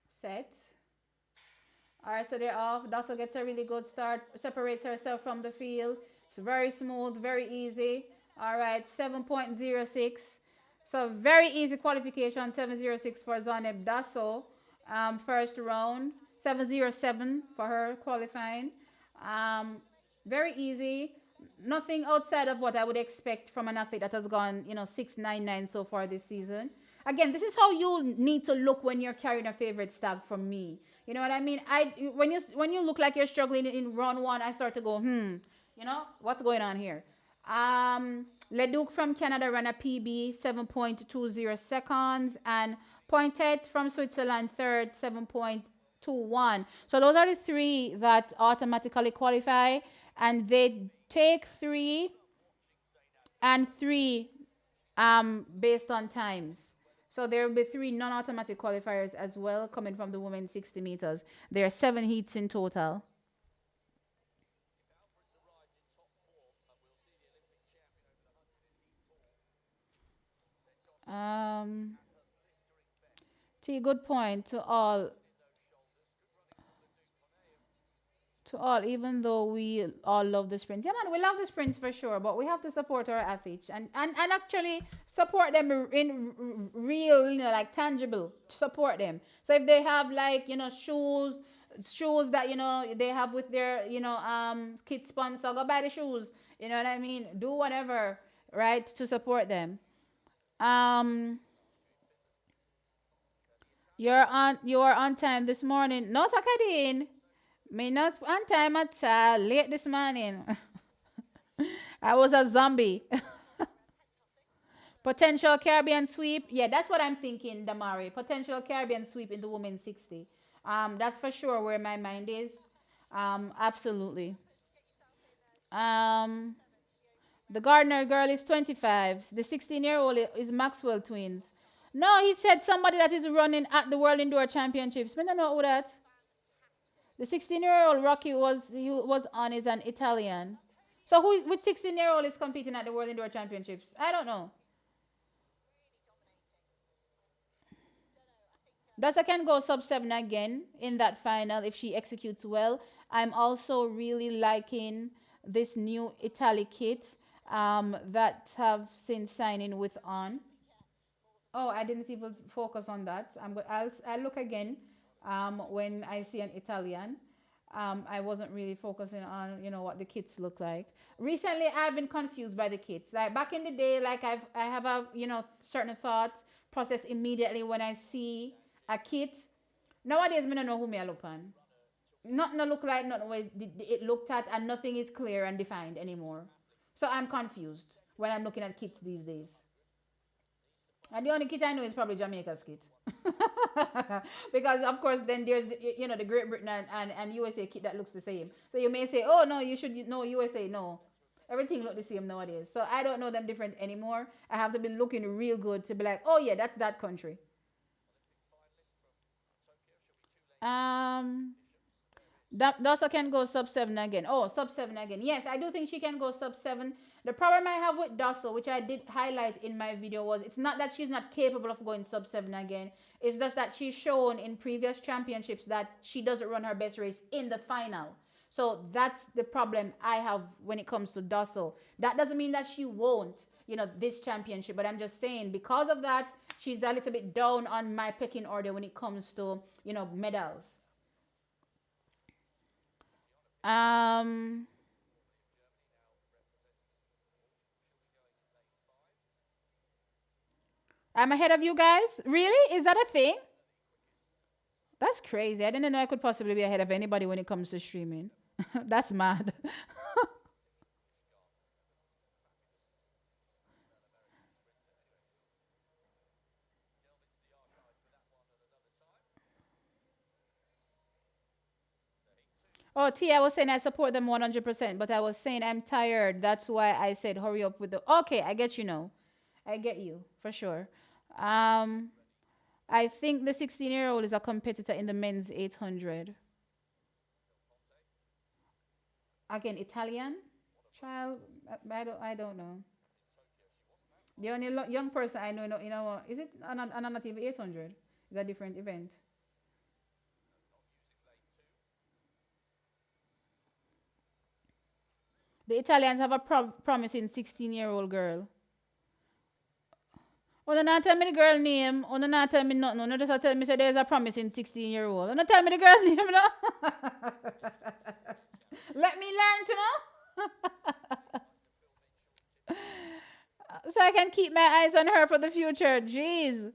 Set. All right, so they're off. Dasso gets a really good start, separates herself from the field. It's very smooth, very easy. All right, 7.06. So very easy qualification, 7.06 for Zaneb Dasso. First round, 7.07 for her qualifying. Um, very easy. Nothing outside of what I would expect from an athlete that has gone, 6.99 so far this season. Again, this is how you need to look when you're carrying a favorite stag from me. You know what I mean? When you look like you're struggling in round one, I start to go, what's going on here? Leduc from Canada ran a PB 7.20 seconds, and Pointet from Switzerland third 7.21. So those are the three that automatically qualify, and they take three and three based on times. So there will be three non-automatic qualifiers as well coming from the women's 60 meters. There are 7 heats in total. Um, T, good point to all, even though we all love the sprints. Yeah, man, we love the sprints for sure, but we have to support our athletes and actually support them in real, like tangible, support them. So if they have like, shoes that, they have with their, kit sponsor, go buy the shoes. You know what I mean? Do whatever, right, to support them. Um, you are on time this morning. No, Sakadin. Me not on time at all. Late this morning. I was a zombie. Potential Caribbean sweep. Yeah, that's what I'm thinking, Damari. Potential Caribbean sweep in the women's 60. That's for sure where my mind is. Absolutely. Um, the Gardner girl is 25. The 16-year-old is Maxwell twins. No, he said somebody that is running at the World Indoor Championships. I don't know who that. The 16-year-old Rocky was on is an Italian. So which 16-year-old is competing at the World Indoor Championships? I don't know. Dasa can go sub 7 again in that final if she executes well. I'm also really liking this new Italy kit that have since signing with on. Oh, I didn't even focus on that. I'll look again when I see an Italian. I wasn't really focusing on what the kits look like. Recently, I've been confused by the kits. Like back in the day, like I have a certain thought process immediately when I see a kit. Nowadays, I don't know who me I look on. Nothing no look like nothing way it looked at, and nothing is clear and defined anymore. So I'm confused when I'm looking at kits these days. And the only kit I know is probably Jamaica's kit. Because of course then there's the Great Britain and USA kit that looks the same. So you may say, oh no, you should know USA. No. Everything look the same nowadays. So I don't know them different anymore. I have to be looking real good to be like, oh yeah, that's that country. Um Dawson can go sub 7 again. Oh, sub 7 again. Yes, I do think she can go sub 7. The problem I have with Dawson, which I did highlight in my video, was it's not that she's not capable of going sub 7 again. It's just that she's shown in previous championships that she doesn't run her best race in the final. So that's the problem I have when it comes to Dosso. That doesn't mean that she won't, this championship, but I'm just saying because of that, she's a little bit down on my pecking order when it comes to, medals. Um, I'm ahead of you guys. Really? Is that a thing? That's crazy. I didn't know I could possibly be ahead of anybody when it comes to streaming. That's mad. Oh, T, I was saying I support them 100%, but I was saying I'm tired. That's why I said hurry up with the. Okay, I get you now. I get you for sure. Um, I think the 16-year-old is a competitor in the men's 800. Again, Italian child. I don't know. The only young person I know, is it an native 800? Is a different event. The Italians have a promising 16-year-old girl. Oh, no, not tell me the girl name. Oh, no, not tell me nothing. No, just tell me say there's a promising 16-year-old. Oh, no, tell me the girl name, no. Let me learn to know. So I can keep my eyes on her for the future. Jeez.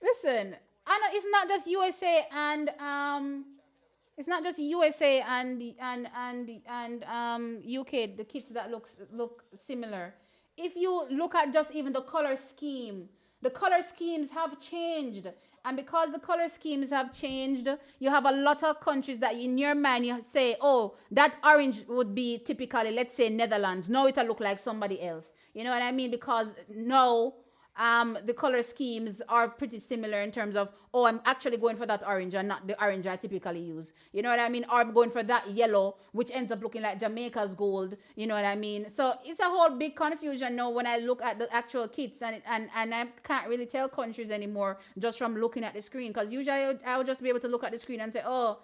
Listen, I know it's not just USA and it's not just USA and UK. The kits that look similar. If you look at just even the color schemes have changed, and because the color schemes have changed, you have a lot of countries that in your mind you say, oh, that orange would be typically, let's say, Netherlands. Now it'll look like somebody else. You know what I mean? Because no, the color schemes are pretty similar in terms of, oh, I'm actually going for that orange and not the orange I typically use. You know what I mean? Or I'm going for that yellow, which ends up looking like Jamaica's gold. You know what I mean? So it's a whole big confusion now when I look at the actual kits, and I can't really tell countries anymore just from looking at the screen, because usually I would just be able to look at the screen and say, oh,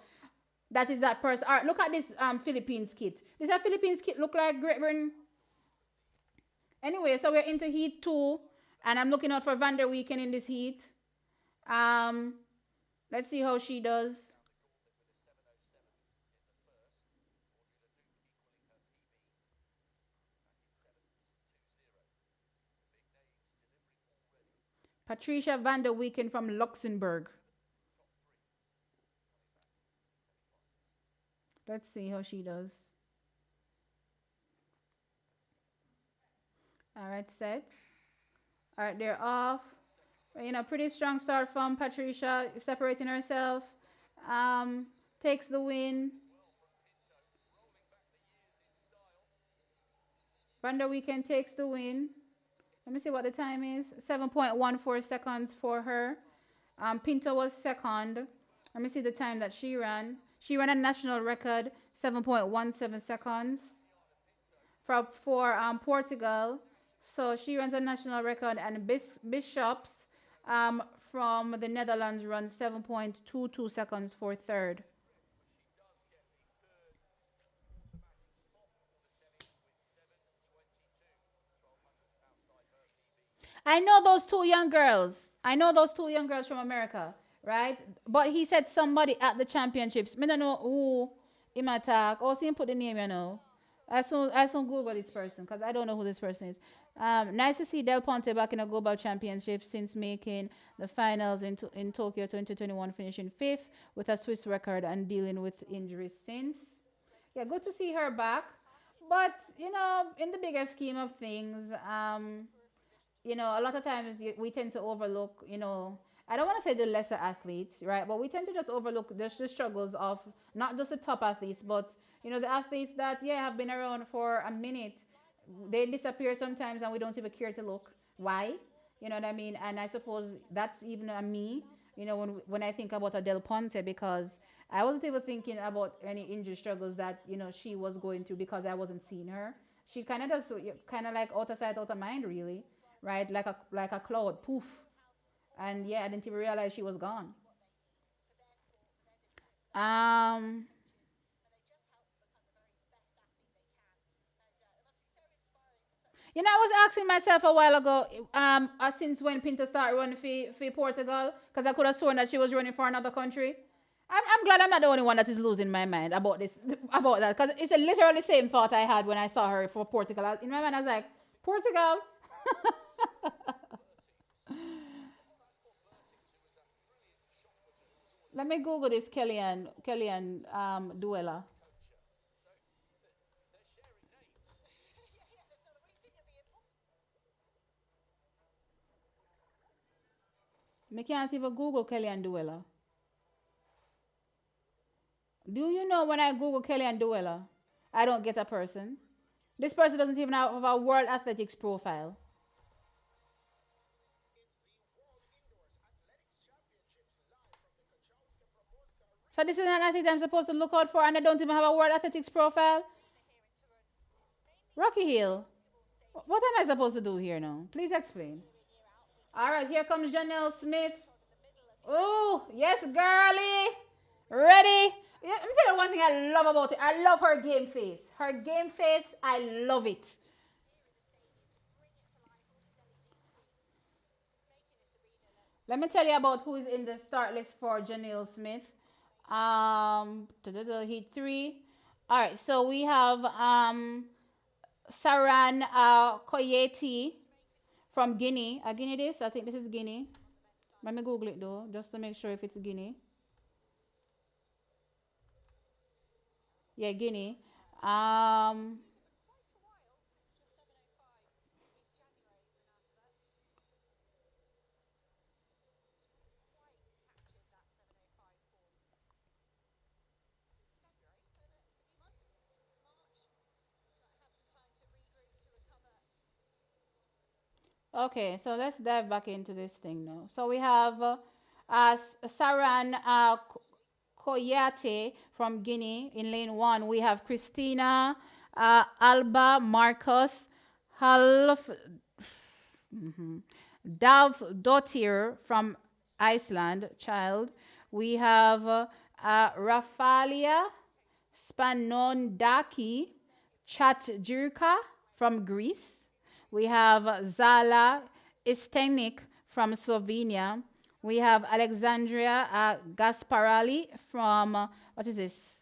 that is that person. All right, look at this Philippines kit. Does that Philippines kit look like Great Britain? Anyway, so we're into heat two, and I'm looking out for Van der Weekend in this heat. Um, let's see how she does. Patricia Van der Weekend from Luxembourg. Let's see how she does. All right, set. All right, they're off. Pretty strong start from Patricia, separating herself. Um, takes the win. Van der Weekend takes the win. Let me see what the time is. 7.14 seconds for her. Pinto was second. Let me see the time that she ran. She ran a national record, 7.17 seconds for Portugal. So she runs a national record, and Bishops um, from the Netherlands runs 7.22 seconds for third. I know those two young girls. I know those two young girls from America, right? But he said somebody at the championships. Me don't know who him attack. Or see him put the name, you know. I soon Google this person because I don't know who this person is. Nice to see Del Ponte back in a global championship since making the finals in Tokyo 2021, finishing fifth with a Swiss record and dealing with injuries since. Yeah, good to see her back. But in the bigger scheme of things, a lot of times we tend to overlook, I don't want to say the lesser athletes, right? But we tend to just overlook the struggles of not just the top athletes, but, the athletes that, yeah, have been around for a minute. They disappear sometimes and we don't even care to look. Why? You know what I mean? And I suppose that's even a me, when I think about Adele Ponte, because I wasn't even thinking about any injury struggles that, she was going through because I wasn't seeing her. She kind of does, kind of like out of sight, out of mind, really, right? Like a cloud, poof. And yeah, I didn't even realize she was gone. Um, I was asking myself a while ago, since when Pinto started running for Portugal, because I could have sworn that she was running for another country. I'm glad I'm not the only one that is losing my mind about this, about that, because it's a literally same thought I had when I saw her for Portugal. In my mind, I was like, Portugal. Let me Google this Kellyanne Duella. I can't even Google Kellyanne Duella. Do you know when I Google Kellyanne Duella, I don't get a person. This person doesn't even have a World Athletics profile. So this is an athlete I'm supposed to look out for, and I don't even have a World Athletics profile. Rocky Hill. What am I supposed to do here now? Please explain. All right, here comes Janelle Smith. Oh, yes, girly. Ready? Yeah, let me tell you one thing I love about it. I love her game face. Her game face, I love it. Let me tell you about who is in the start list for Janelle Smith. Heat three. All right, so we have Saran Koyeti from Guinea. Guinea this? I think this is Guinea. Let me Google it though, just to make sure if it's Guinea. Yeah, Guinea. Um, okay, so let's dive back into this thing now. So we have Saran Koyate from Guinea in lane one. We have Christina Alba Marcos Half Dav Dottir from Iceland, child. We have Rafalia Spanondaki Chatjurka from Greece. We have Zala Istenik from Slovenia. We have Alexandria Gasparali from, what is this?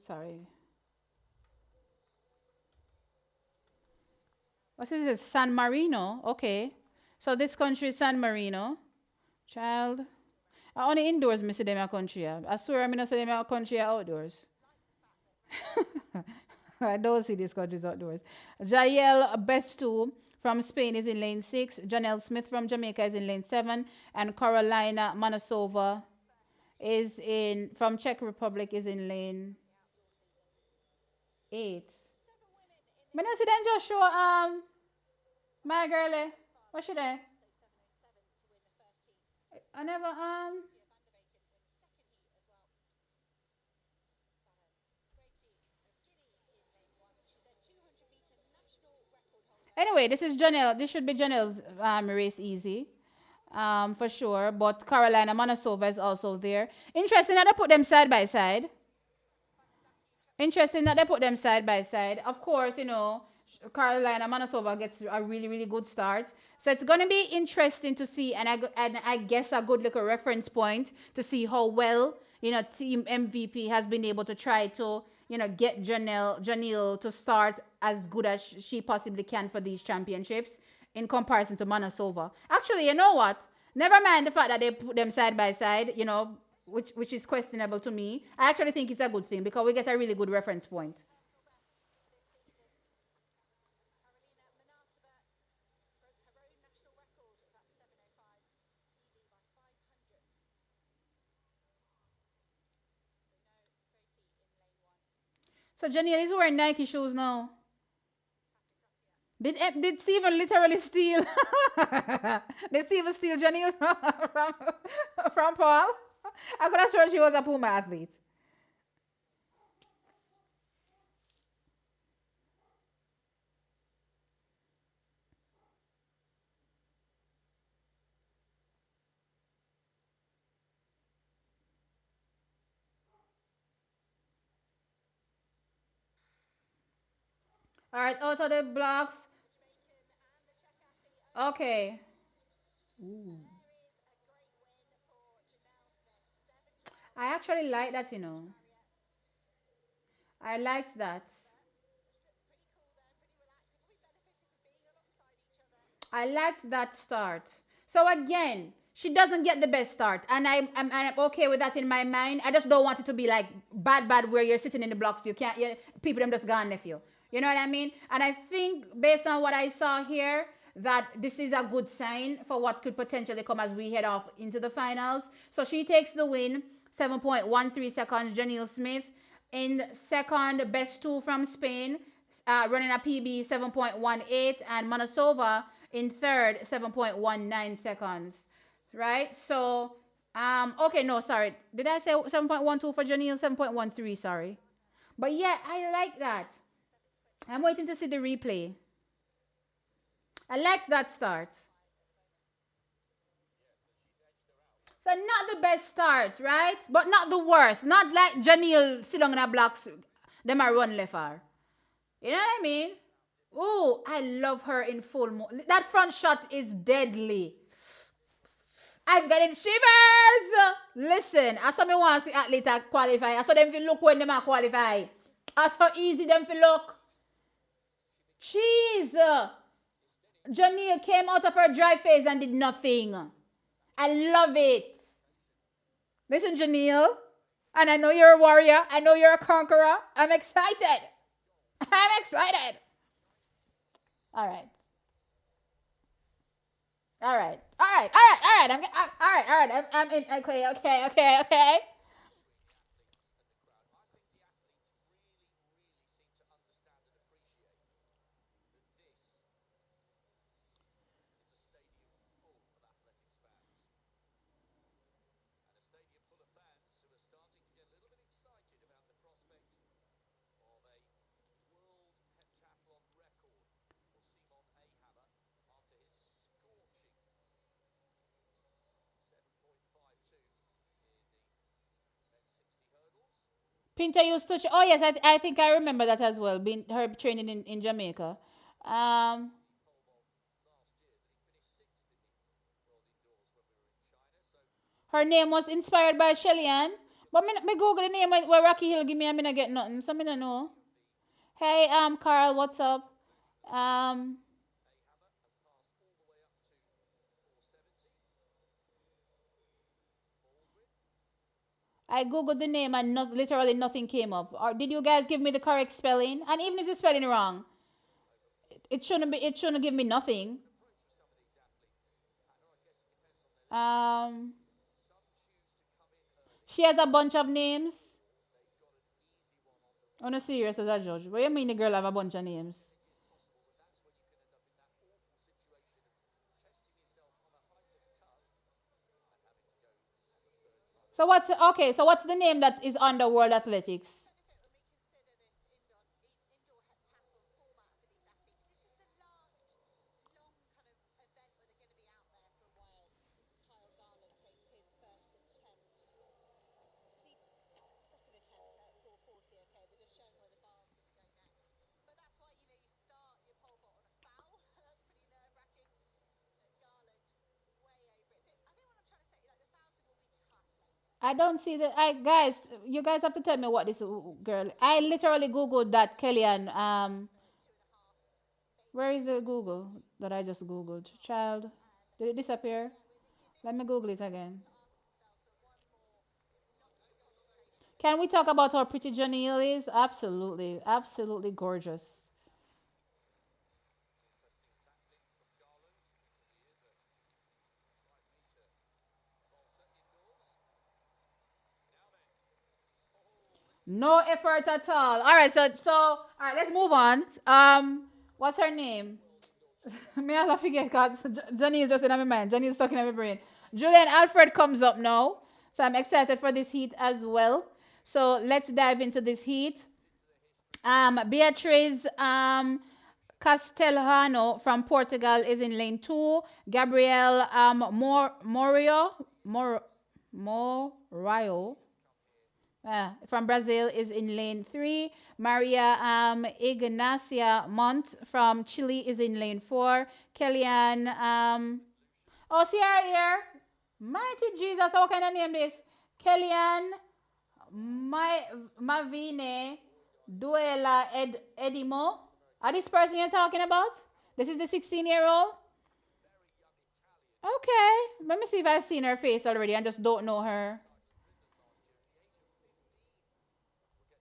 Sorry. What is this? San Marino. Okay. So this country is San Marino. Child. Only indoors, me see them a country. I swear I mean not see them a country outdoors. I don't see these countries outdoors. Jael Bestu from Spain is in lane 6. Janelle Smith from Jamaica is in lane 7. And Carolina Manasova is in, from Czech Republic, is in lane 8. But I see them just show, my girlie. What should I never, anyway, this is Janelle. This should be Janelle's race easy. For sure. But Carolina Manasova is also there. Interesting that they put them side by side. Interesting that they put them side by side. Of course, Carolina Manasova gets a really, really good start. So it's going to be interesting to see, and I guess a good little reference point to see how well, Team MVP has been able to try to, get Janelle to start as good as she possibly can for these championships in comparison to Manasova. Actually, you know what? Never mind the fact that they put them side by side, which is questionable to me. I actually think it's a good thing because we get a really good reference point. So Janelle is wearing Nike shoes now. Did Steven literally steal? Did Steven steal Janelle from Paul? I could have sworn she was a Puma athlete. All right, out of the blocks. Okay. Ooh. I actually like that, you know. I liked that. I liked that start. So again, she doesn't get the best start, and I'm okay with that in my mind. I just don't want it to be like bad where you're sitting in the blocks. You can't. People them just gone nephew. You know what I mean? And I think based on what I saw here, that this is a good sign for what could potentially come as we head off into the finals. So she takes the win, 7.13 seconds. Janelle Smith in second, best two from Spain, running a PB 7.18, and Manasova in third, 7.19 seconds. Right? So, okay, no, sorry. Did I say 7.12 for Janelle? 7.13, sorry. But yeah, I like that. I'm waiting to see the replay. I liked that start. So not the best start, right? But not the worst. Not like Janelle sit down in a blocks, them are run left her. You know what I mean? Oh, I love her in full. That front shot is deadly. I'm getting shivers. Listen, I saw me want to see athlete qualify. I saw them feel look when them are qualify. I saw easy them feel look. Jeez. Janelle came out of her dry phase and did nothing. I love it. Listen, Janelle, and I know you're a warrior. I know you're a conqueror. I'm excited. I'm excited. All right. All right. All right. All right. All right. All right. All right. I'm in. Okay. Okay. Okay. Okay. Pinta used to. Oh yes, I think I remember that as well. Being her training in Jamaica. Um, her name was inspired by Shelly Ann. But me Google the name where Rocky Hill give me. I mean I get nothing. So me don't know. Hey Carl, what's up? Um, I googled the name and literally nothing came up. Or did you guys give me the correct spelling? And even if the spelling wrong, it shouldn't be. It shouldn't give me nothing. Um, she has a bunch of names. On a serious as a judge. What do you mean the girl have a bunch of names? So what's okay? So what's the name that is under World Athletics? I don't see the. I guys, you guys have to tell me what this girl. I literally googled that Kellyanne. Where is the Google that I just googled? Child, did it disappear? Let me Google it again. Can we talk about how pretty Janelle is? Absolutely, absolutely gorgeous. No effort at all. All right, all right, let's move on. What's her name? Me I love forget because Johnny is just in my mind. Johnny is stuck in my brain. Julian Alfred comes up now. So I'm excited for this heat as well. So let's dive into this heat. Beatriz Castelhano from Portugal is in lane two. Gabriel Morio, Morio, from Brazil is in lane 3. Maria Ignacia Mont from Chile is in lane 4. Kellyanne, oh, see her here. Mighty Jesus, how can I name this? Kellyanne My, Mavine Duela Edimo. Are this person you're talking about? This is the 16-year-old? Okay. Let me see if I've seen her face already and just don't know her.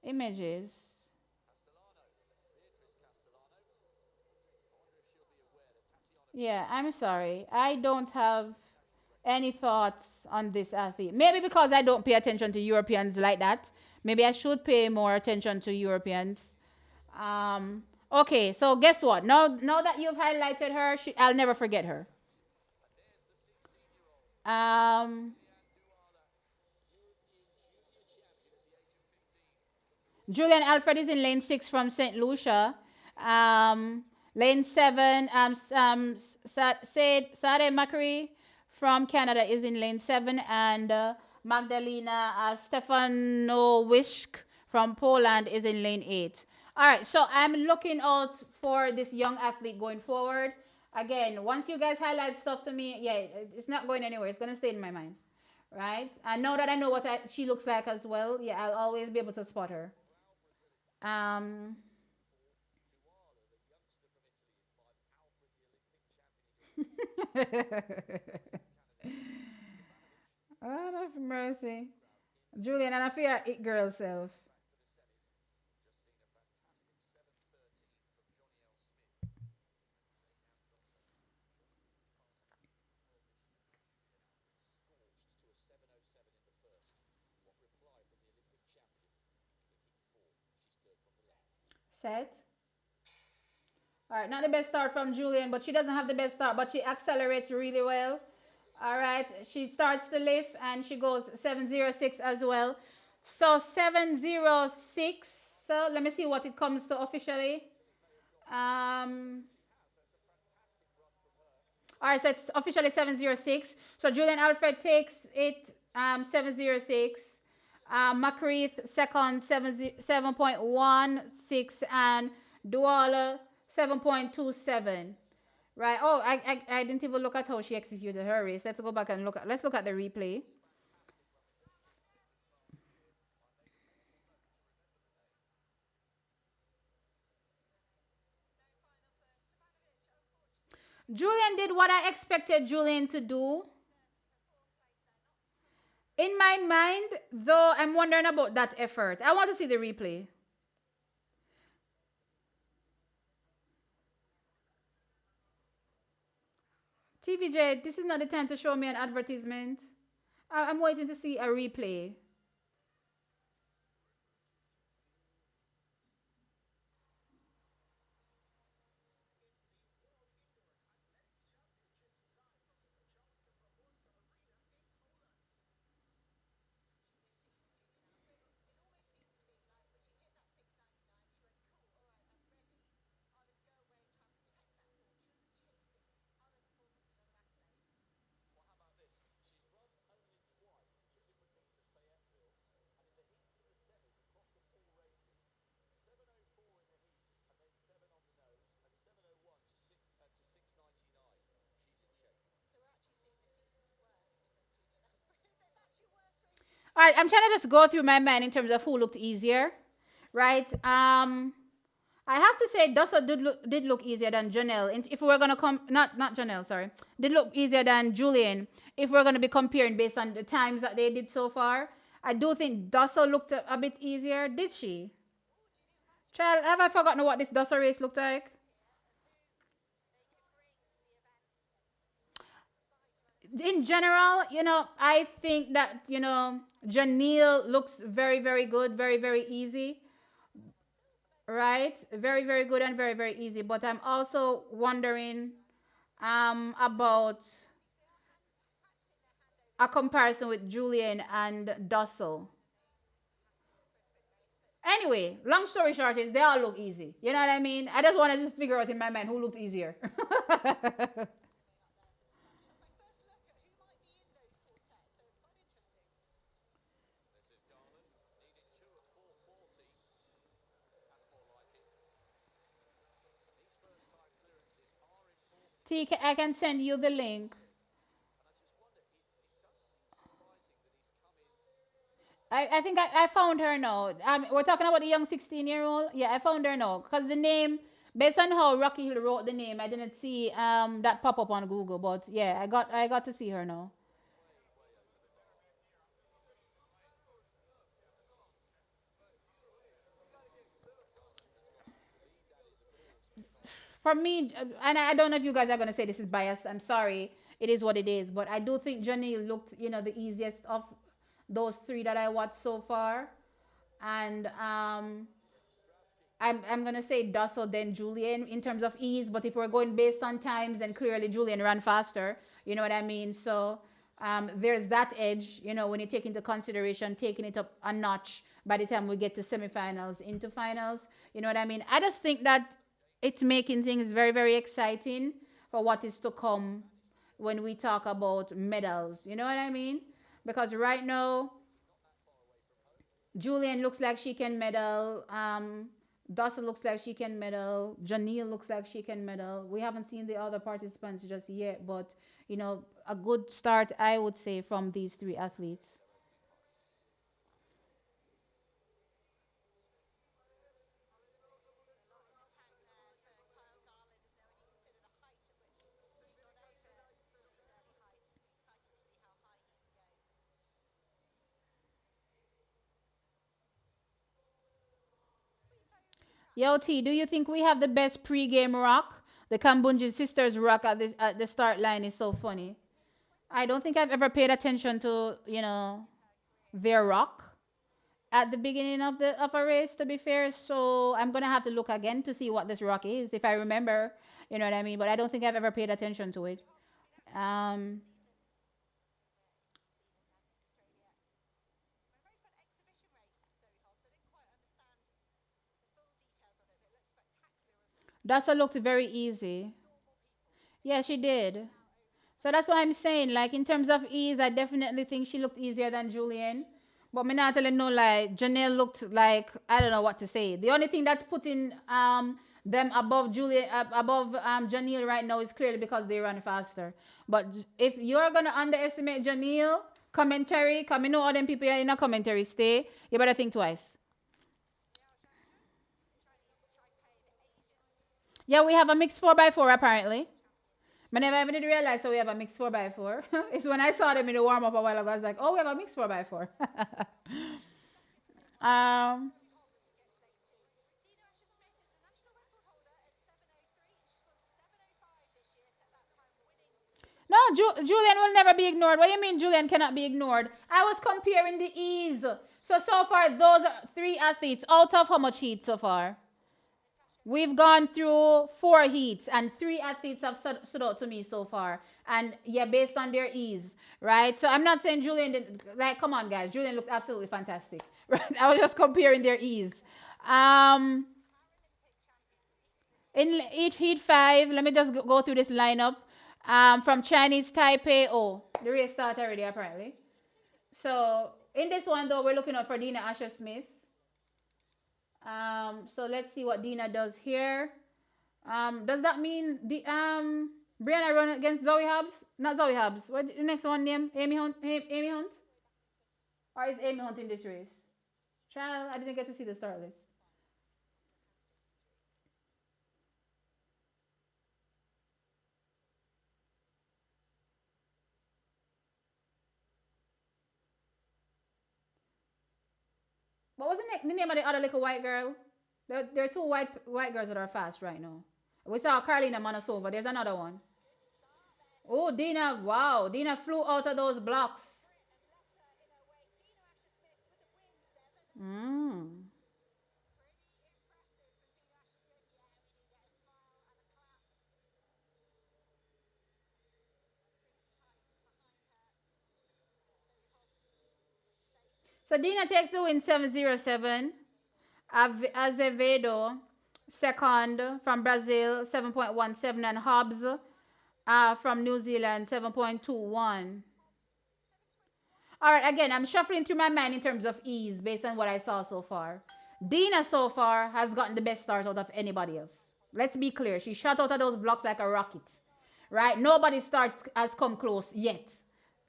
Images. Yeah, I'm sorry. I don't have any thoughts on this athlete. Maybe because I don't pay attention to Europeans like that. Maybe I should pay more attention to Europeans. Okay, so guess what? Now that you've highlighted her, I'll never forget her. Um, Julian Alfred is in lane 6 from St. Lucia. Lane 7, Sade Macri from Canada is in lane 7. And Magdalena Stefanowisk from Poland is in lane 8. All right, so I'm looking out for this young athlete going forward. Again, once you guys highlight stuff to me, yeah, it's not going anywhere. It's going to stay in my mind, right? And now that I know what she looks like as well, yeah, I'll always be able to spot her. Um, oh, have mercy. Julian, and I fear it girl self. Set. All right, not the best start from Julian, but she doesn't have the best start, but she accelerates really well. All right, she starts to lift and she goes 706 as well. So 706. So let me see what it comes to officially. Um, all right, so it's officially 706. So Julian Alfred takes it 706. Macreath second 7.16 and Duala 7.27. Right. Oh, I didn't even look at how she executed her race. Let's go back and let's look at the replay. Julian did what I expected Julian to do. In my mind, though, I'm wondering about that effort. I want to see the replay. TVJ, this is not the time to show me an advertisement. I'm waiting to see a replay. All right, I'm trying to just go through my mind in terms of who looked easier, right? I have to say Dosso did look easier than Janelle. If we were gonna come, not Janelle, sorry, did look easier than Julian. If we're gonna be comparing based on the times that they did so far, I do think Dosso looked a bit easier. Did she? Child, have I forgotten what this Dosso race looked like? In general, I think that Janelle looks very, very good, very, very easy, right? Very, very good and very, very easy. But I'm also wondering about a comparison with Julian and Dussel. Anyway, long story short is they all look easy. You know what I mean? I just wanted to figure out in my mind who looked easier. T, I can send you the link. I think I found her now. We're talking about the young 16-year-old. Yeah, I found her now. Because the name, based on how Rocky Hill wrote the name, I didn't see that pop up on Google. But yeah, I got to see her now. For me, and I don't know if you guys are going to say this is biased. I'm sorry. It is what it is. But I do think Johnny looked, the easiest of those three that I watched so far. And I'm gonna say Dussel then Julian in terms of ease, but if we're going based on times, then clearly Julian ran faster. You know what I mean? So there's that edge. When you take into consideration taking it up a notch by the time we get to semifinals into finals. You know what I mean? I just think that it's making things very very exciting for what is to come when we talk about medals. You know what I mean? Because right now Julian looks like she can medal. Dawson looks like she can medal. Janelle looks like she can medal. We haven't seen the other participants just yet, but a good start, I would say, from these three athletes. Yo, T, do you think we have the best pre-game rock? The Kambunji sisters rock at the start line is so funny. I don't think I've ever paid attention to their rock at the beginning of a race, to be fair. So I'm gonna have to look again to see what this rock is if I remember. You know what I mean? But I don't think I've ever paid attention to it. Um, Dasa looked very easy. Yeah, she did. So that's why I'm saying, like, in terms of ease, I definitely think she looked easier than Julian. But me not telling no lie, Janelle looked like I don't know what to say. The only thing that's putting them above Julian, above Janelle right now is clearly because they run faster. But if you're gonna underestimate Janelle, commentary, come you know all them people are in a commentary stay, you better think twice. Yeah, we have a mixed 4x4 apparently. I never even did realize that we have a mixed 4x4. It's when I saw them in the warm up a while ago, I was like, oh, we have a mixed 4x4. um, no, Julian will never be ignored. What do you mean Julian cannot be ignored? I was comparing the ease. So far, those are three athletes out of how much heat so far? We've gone through four heats, and three athletes have stood out to me so far. And yeah, based on their ease, right? So I'm not saying Julian didn't, like, come on, guys. Julian looked absolutely fantastic, right? I was just comparing their ease. Um, in each heat five, let me just go through this lineup. From Chinese Taipei. Oh, the race started already, apparently. So in this one, though, we're looking out for Dina Asher Smith. So let's see what Dina does here. Does that mean the Brianna run against Zoe Hobbs? Not Zoe Hobbs. What the next one name? Amy Hunt. Amy Hunt. Or is Amy Hunt in this race? Child, I didn't get to see the start list. What was the name of the other little white girl? There are two white girls that are fast right now. We saw Carolina Manasova. There's another one. Oh, Dina! Wow, Dina flew out of those blocks. Mm. So Dina takes the win 707. Azevedo second from Brazil 7.17 and Hobbs from New Zealand 7.21. All right, again, I'm shuffling through my mind in terms of ease based on what I saw so far. Dina so far has gotten the best start out of anybody else. Let's be clear. She shot out of those blocks like a rocket. right? Nobody starts has come close yet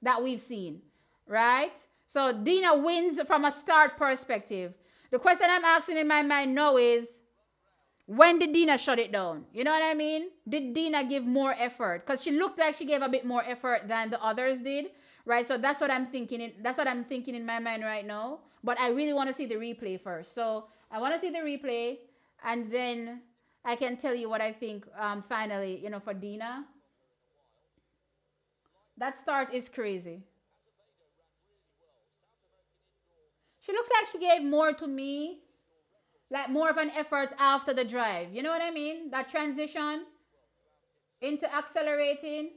that we've seen, right? So Dina wins from a start perspective. The question I'm asking in my mind now is, when did Dina shut it down? You know what I mean? Did Dina give more effort? Because she looked like she gave a bit more effort than the others did, right? So that's what I'm thinking. That's what I'm thinking in my mind right now. But I really want to see the replay first. So I want to see the replay, and then I can tell you what I think. Finally, for Dina, that start is crazy. She looks like she gave more to me, like more of an effort after the drive. You know what I mean? That transition into accelerating.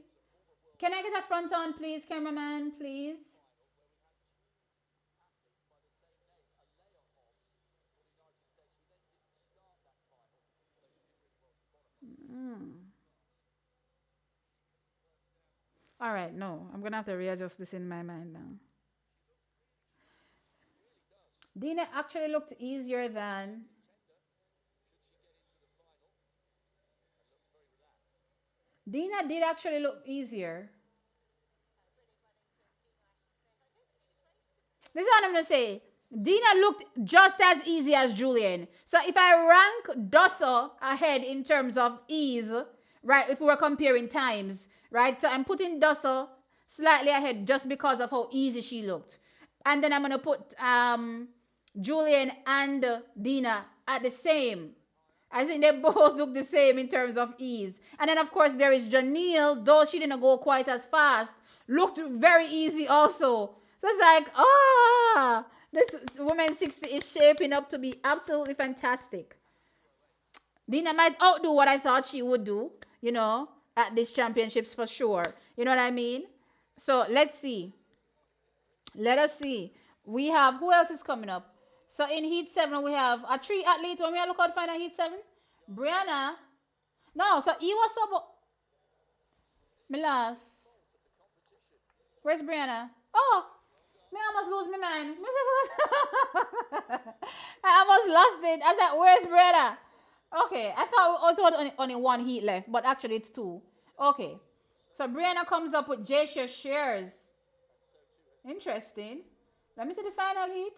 Can I get a front on, please, cameraman, please? Mm. All right, no, I'm gonna have to readjust this in my mind now. Dina actually looked easier than. Dina did actually look easier. This is what I'm gonna say. Dina looked just as easy as Julian. So if I rank Dossa ahead in terms of ease, right? If we were comparing times, right? So I'm putting Dossa slightly ahead just because of how easy she looked, and then I'm gonna put Julian and Dina at the same. I think they both look the same in terms of ease. And then, of course, there is Janelle, though she didn't go quite as fast, looked very easy also. So it's like, this woman 60 is shaping up to be absolutely fantastic. Dina might outdo what I thought she would do, at these championships for sure. You know what I mean? So let's see. Let us see. We have, who else is coming up? So in Heat 7, we have a three athlete. When we are looking out for Heat 7, Brianna. No, so he was so. Milas. Where's Brianna? Oh, me almost lose my mind. I almost lost it. I said, where's Brianna? Okay, I thought it was only one heat left, but actually it's two. Okay, so Brianna comes up with Jasha shares. Interesting. Let me see the final heat.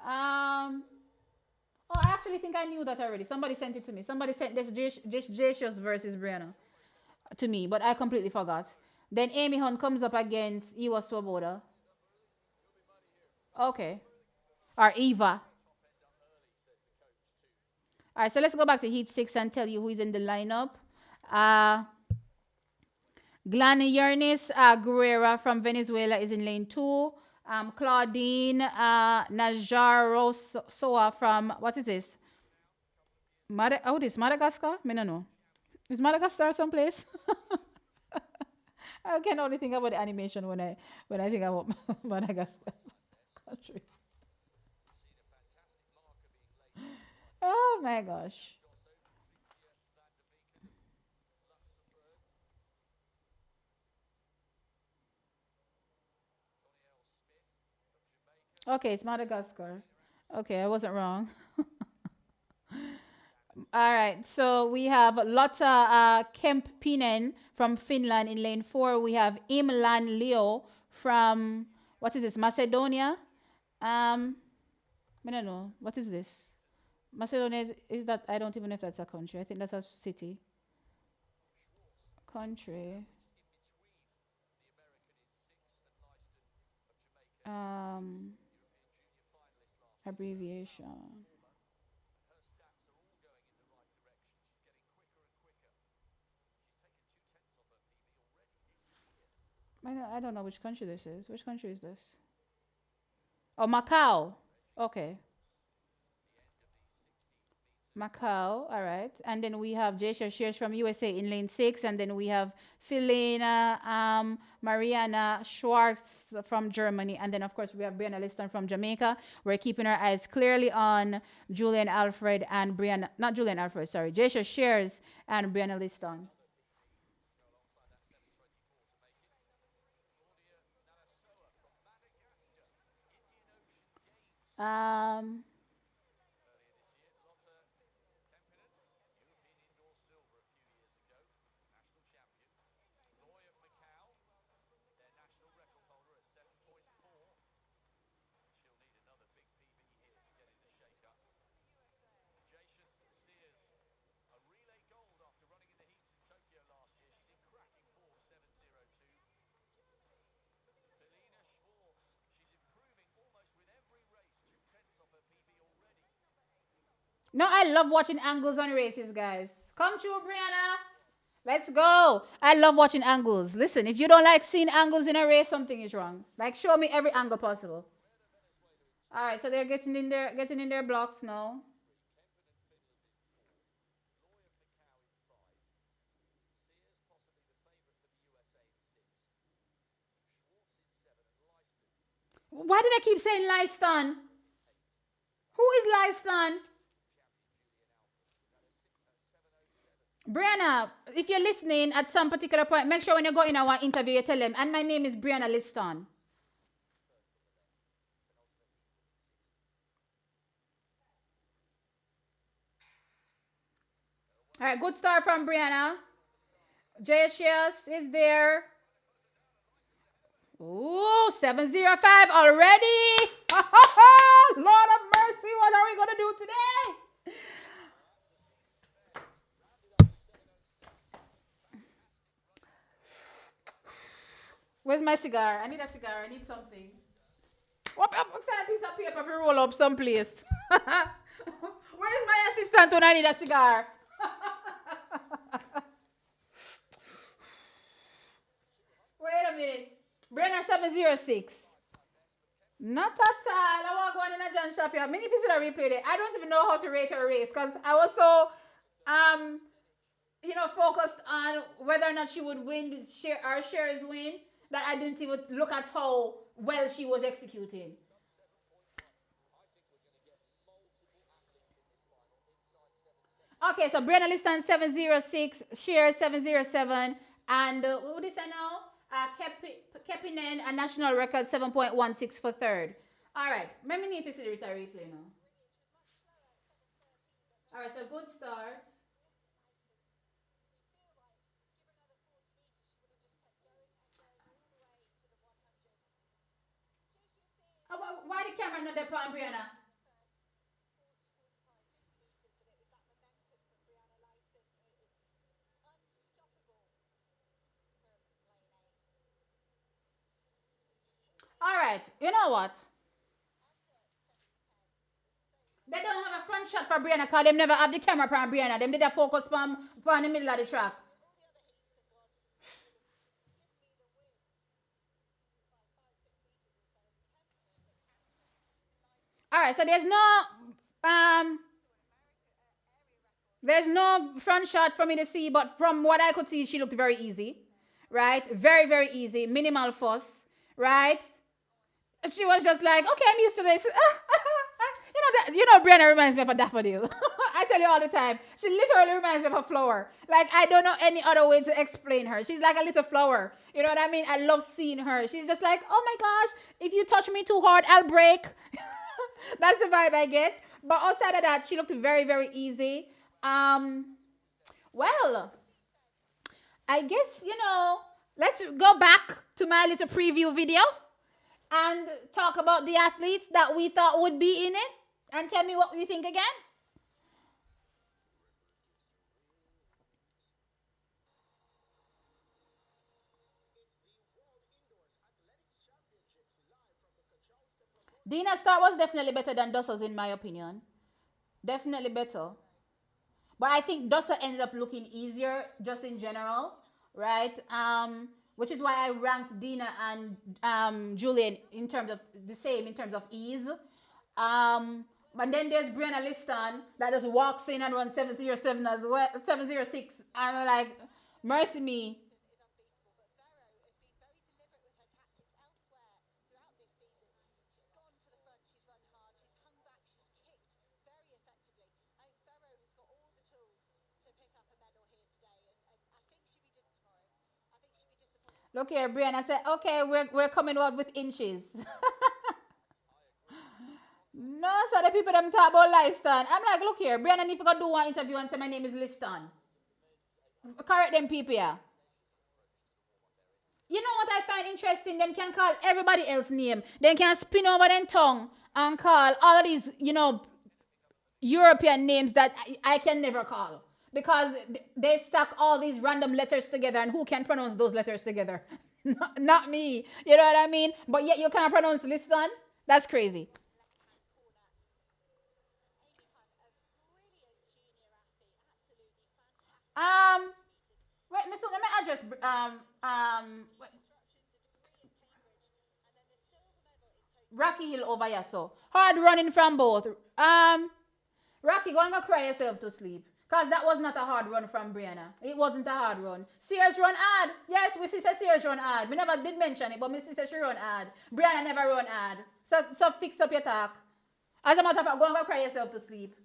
Um. Oh, I actually think I knew that already. Somebody sent it to me. Somebody sent this Jasha's versus Brianna to me, but I completely forgot. Then Amy Hunt comes up against Iwa Swoboda. Okay. Or Eva. All right, so let's go back to Heat 6 and tell you who is in the lineup. Uh, Glani Yernis Guerrera from Venezuela is in lane 2. Claudine Najaro Soa from, what is this? This Madagascar? I don't know. Is Madagascar someplace? I can only think about the animation when I think about Madagascar country. Oh my gosh. Okay, it's Madagascar. Okay, I wasn't wrong. All right, so we have Lotta Kemppinen from Finland in lane 4. We have Imlan Leo from, what is this, Macedonia? Um, I don't know. What is this? Macedonia is that, I don't even know if that's a country. I think that's a city. Country. Um, Abbreviation. I don't know which country this is. Which country is this? Oh, Macau. Okay. Macau, all right. And then we have Jasha Shears from USA in lane 6. And then we have Filena Mariana Schwartz from Germany. And then, of course, we have Brianna Liston from Jamaica. We're keeping our eyes clearly on Julian Alfred and Brianna, not Julian Alfred, sorry, Jasha Shears and Brianna Liston. Um, No, I love watching angles on races, guys. Come true, Brianna. Let's go. I love watching angles. Listen, if you don't like seeing angles in a race, something is wrong. Like, show me every angle possible. All right, so they're getting in their blocks now. Why did I keep saying Lyston? Who is Lyston? Brianna, if you're listening at some particular point, make sure when you go in our interview, you tell them, and my name is Brianna Liston. All right, good start from Brianna. JSS is there. Ooh, 705 already. Lord of mercy, what are we going to do today? Where's my cigar? I need a cigar. I need something. What kind of piece of paper for roll up someplace? Where's my assistant when I need a cigar? Wait a minute. Brenna 706. Not at all. I want to go on in a John shop here. Many pieces are replayed it. I don't even know how to rate a race because I was so um focused on whether or not she would win, share our shares win, that I didn't even look at how well she was executing. Okay, so Brenna Liston 706, share 707, and what would you say now? Kepinen, a national record 7.16 for third. All right, let me need to see the replay now. All right, so good start. Why the camera not there, on Brianna? All right, you know what? They don't have a front shot for Brianna because they never have the camera for Brianna. Them did a focus from the middle of the track. All right, so um there's no front shot for me to see, but from what I could see, she looked very easy, right? Very, very easy, minimal fuss, right? She was just like, okay, I'm used to this. Brianna reminds me of a daffodil. I tell you all the time. She literally reminds me of a flower. Like, I don't know any other way to explain her. She's like a little flower. You know what I mean? I love seeing her. She's just like, oh my gosh, if you touch me too hard, I'll break. That's the vibe I get. But outside of that, she looked very, very easy. Um, well, I guess, let's go back to my little preview video and talk about the athletes that we thought would be in it and tell me what you think again. Dina's start was definitely better than Dussel's in my opinion. Definitely better. But I think Dusser ended up looking easier just in general, right? Which is why I ranked Dina and Julian in terms of the same in terms of ease. But then there's Brianna Liston that just walks in and runs 707 as well, 706. I'm like, mercy me. Look here, Brianna said, okay, we're coming out with inches. No, so the people them talk about Liston. I'm like, look here, Brianna, if you gonna do one interview and say my name is Liston, correct them people, yeah. You know what I find interesting? Them can call everybody else name. They can spin over their tongue and call all of these, European names that I can never call. Because they stack all these random letters together, and who can pronounce those letters together? Not me. You know what I mean? But yet you can't pronounce Liston? That's crazy. just Rocky Hill over here. So hard running from both. Rocky, go and go cry yourself to sleep. Because that was not a hard run from Brianna. It wasn't a hard run. Sears run hard. Yes, we see Sears run hard. We never did mention it, but we see she run hard. Brianna never run hard. So fix up your talk. As a matter of fact, go and go cry yourself to sleep.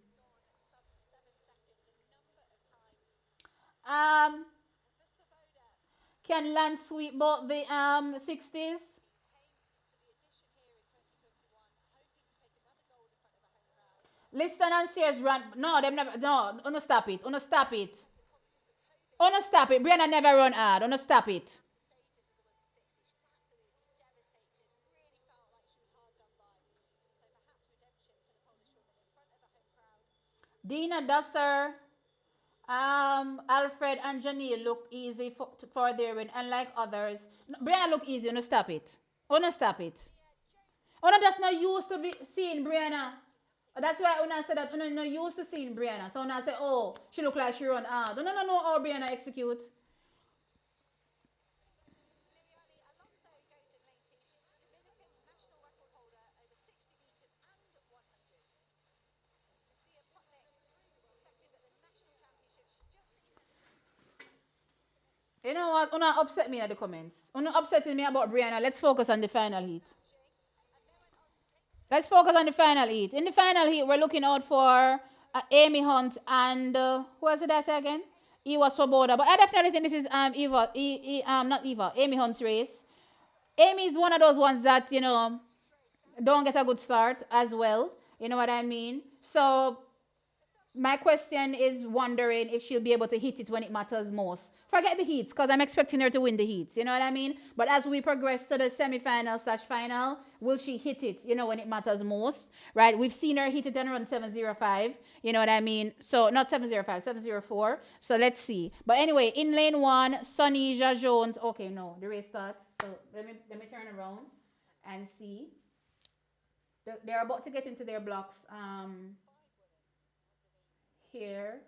Um, can Lance sweep both the 60s? Liston and Sears run. No, them never. No, uno stop it. Uno stop it. Uno stop it. Brianna never run hard. Uno stop it. Dina Dusser, Alfred and Janelle look easy for their win, unlike others. Brianna look easy. Uno stop it. Uno stop it. Uno just not used to be seeing Brianna. That's why Una said that Una not used to seeing Brianna. So Una said, oh, she look like she run hard. No, no, no, how Brianna execute. You know what? Una upset me in the comments. Una upsetting me about Brianna. Let's focus on the final heat. Let's focus on the final heat. In the final heat, we're looking out for Amy Hunt and who was it I say again? Eva Swoboda. But I definitely think this is not Eva, Amy Hunt's race. Amy is one of those ones that, don't get a good start as well. You know what I mean? So my question is wondering if she'll be able to hit it when it matters most. Forget the heats, because I'm expecting her to win the heats. You know what I mean? But as we progress to the semi-final slash final, will she hit it, when it matters most? Right? We've seen her hit it and run 705. You know what I mean? So not 705, 704. So let's see. But anyway, in lane one, Sonija Jones. Okay, no, the race starts. So let me turn around and see. They're about to get into their blocks. Here.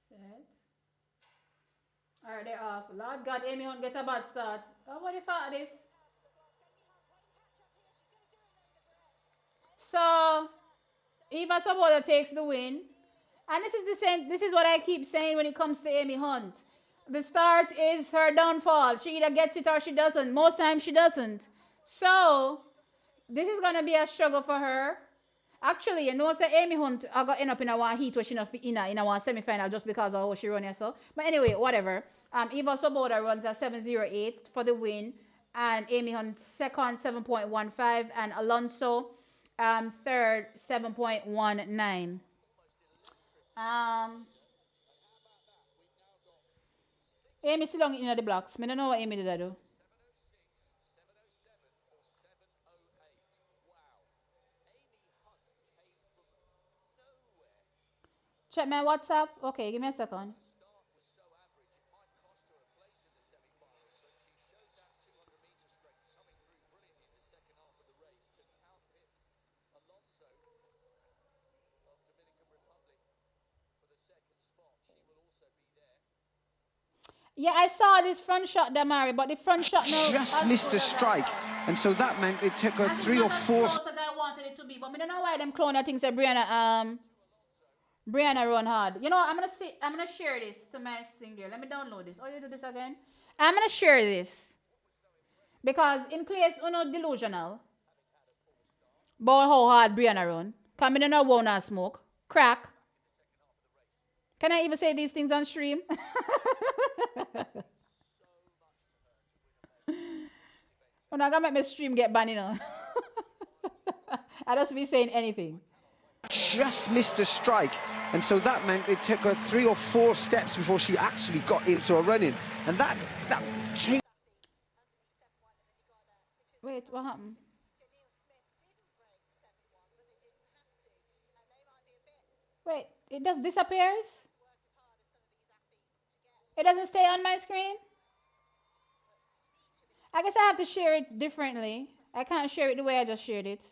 Set. Alright, they're off. Lord God, Amy won't get a bad start. Oh, what if I this? So Eva Saboda takes the win. And this is the same. This is what I keep saying when it comes to Amy Hunt. The start is her downfall. She either gets it or she doesn't. Most times she doesn't. So this is gonna be a struggle for her. Actually, say Amy Hunt I got end up in a one heat where she not in a one semi-final just because of how she run here. So, but anyway, whatever. Eva Soboda runs a 708 for the win, and Amy Hunt second 7.15, and Alonso third 7.19. Um, Amy still long in the blocks. I don't know what Amy did I do. Check my WhatsApp. Okay, give me a second. Yeah, I saw this front shot, Damari, but the front shot no. Just missed a strike, and so that meant it took her 3 or 4. As I wanted it to be, but I don't know why them cloner things that Brianna run hard. You know, I'm gonna see. I'm gonna share this to my thing there. Let me download this. Oh, you do this again? I'm gonna share this because in case you know delusional, boy, how hard Brianna run. Come in and won't smoke crack. Can I even say these things on stream? When I gonna make my stream get banned, I just be saying anything. just missed a strike. And so that meant it took her 3 or 4 steps before she actually got into a run-in. And that changed. Wait, what happened? Wait, it just disappears? It doesn't stay on my screen? I guess I have to share it differently. I can't share it the way I just shared it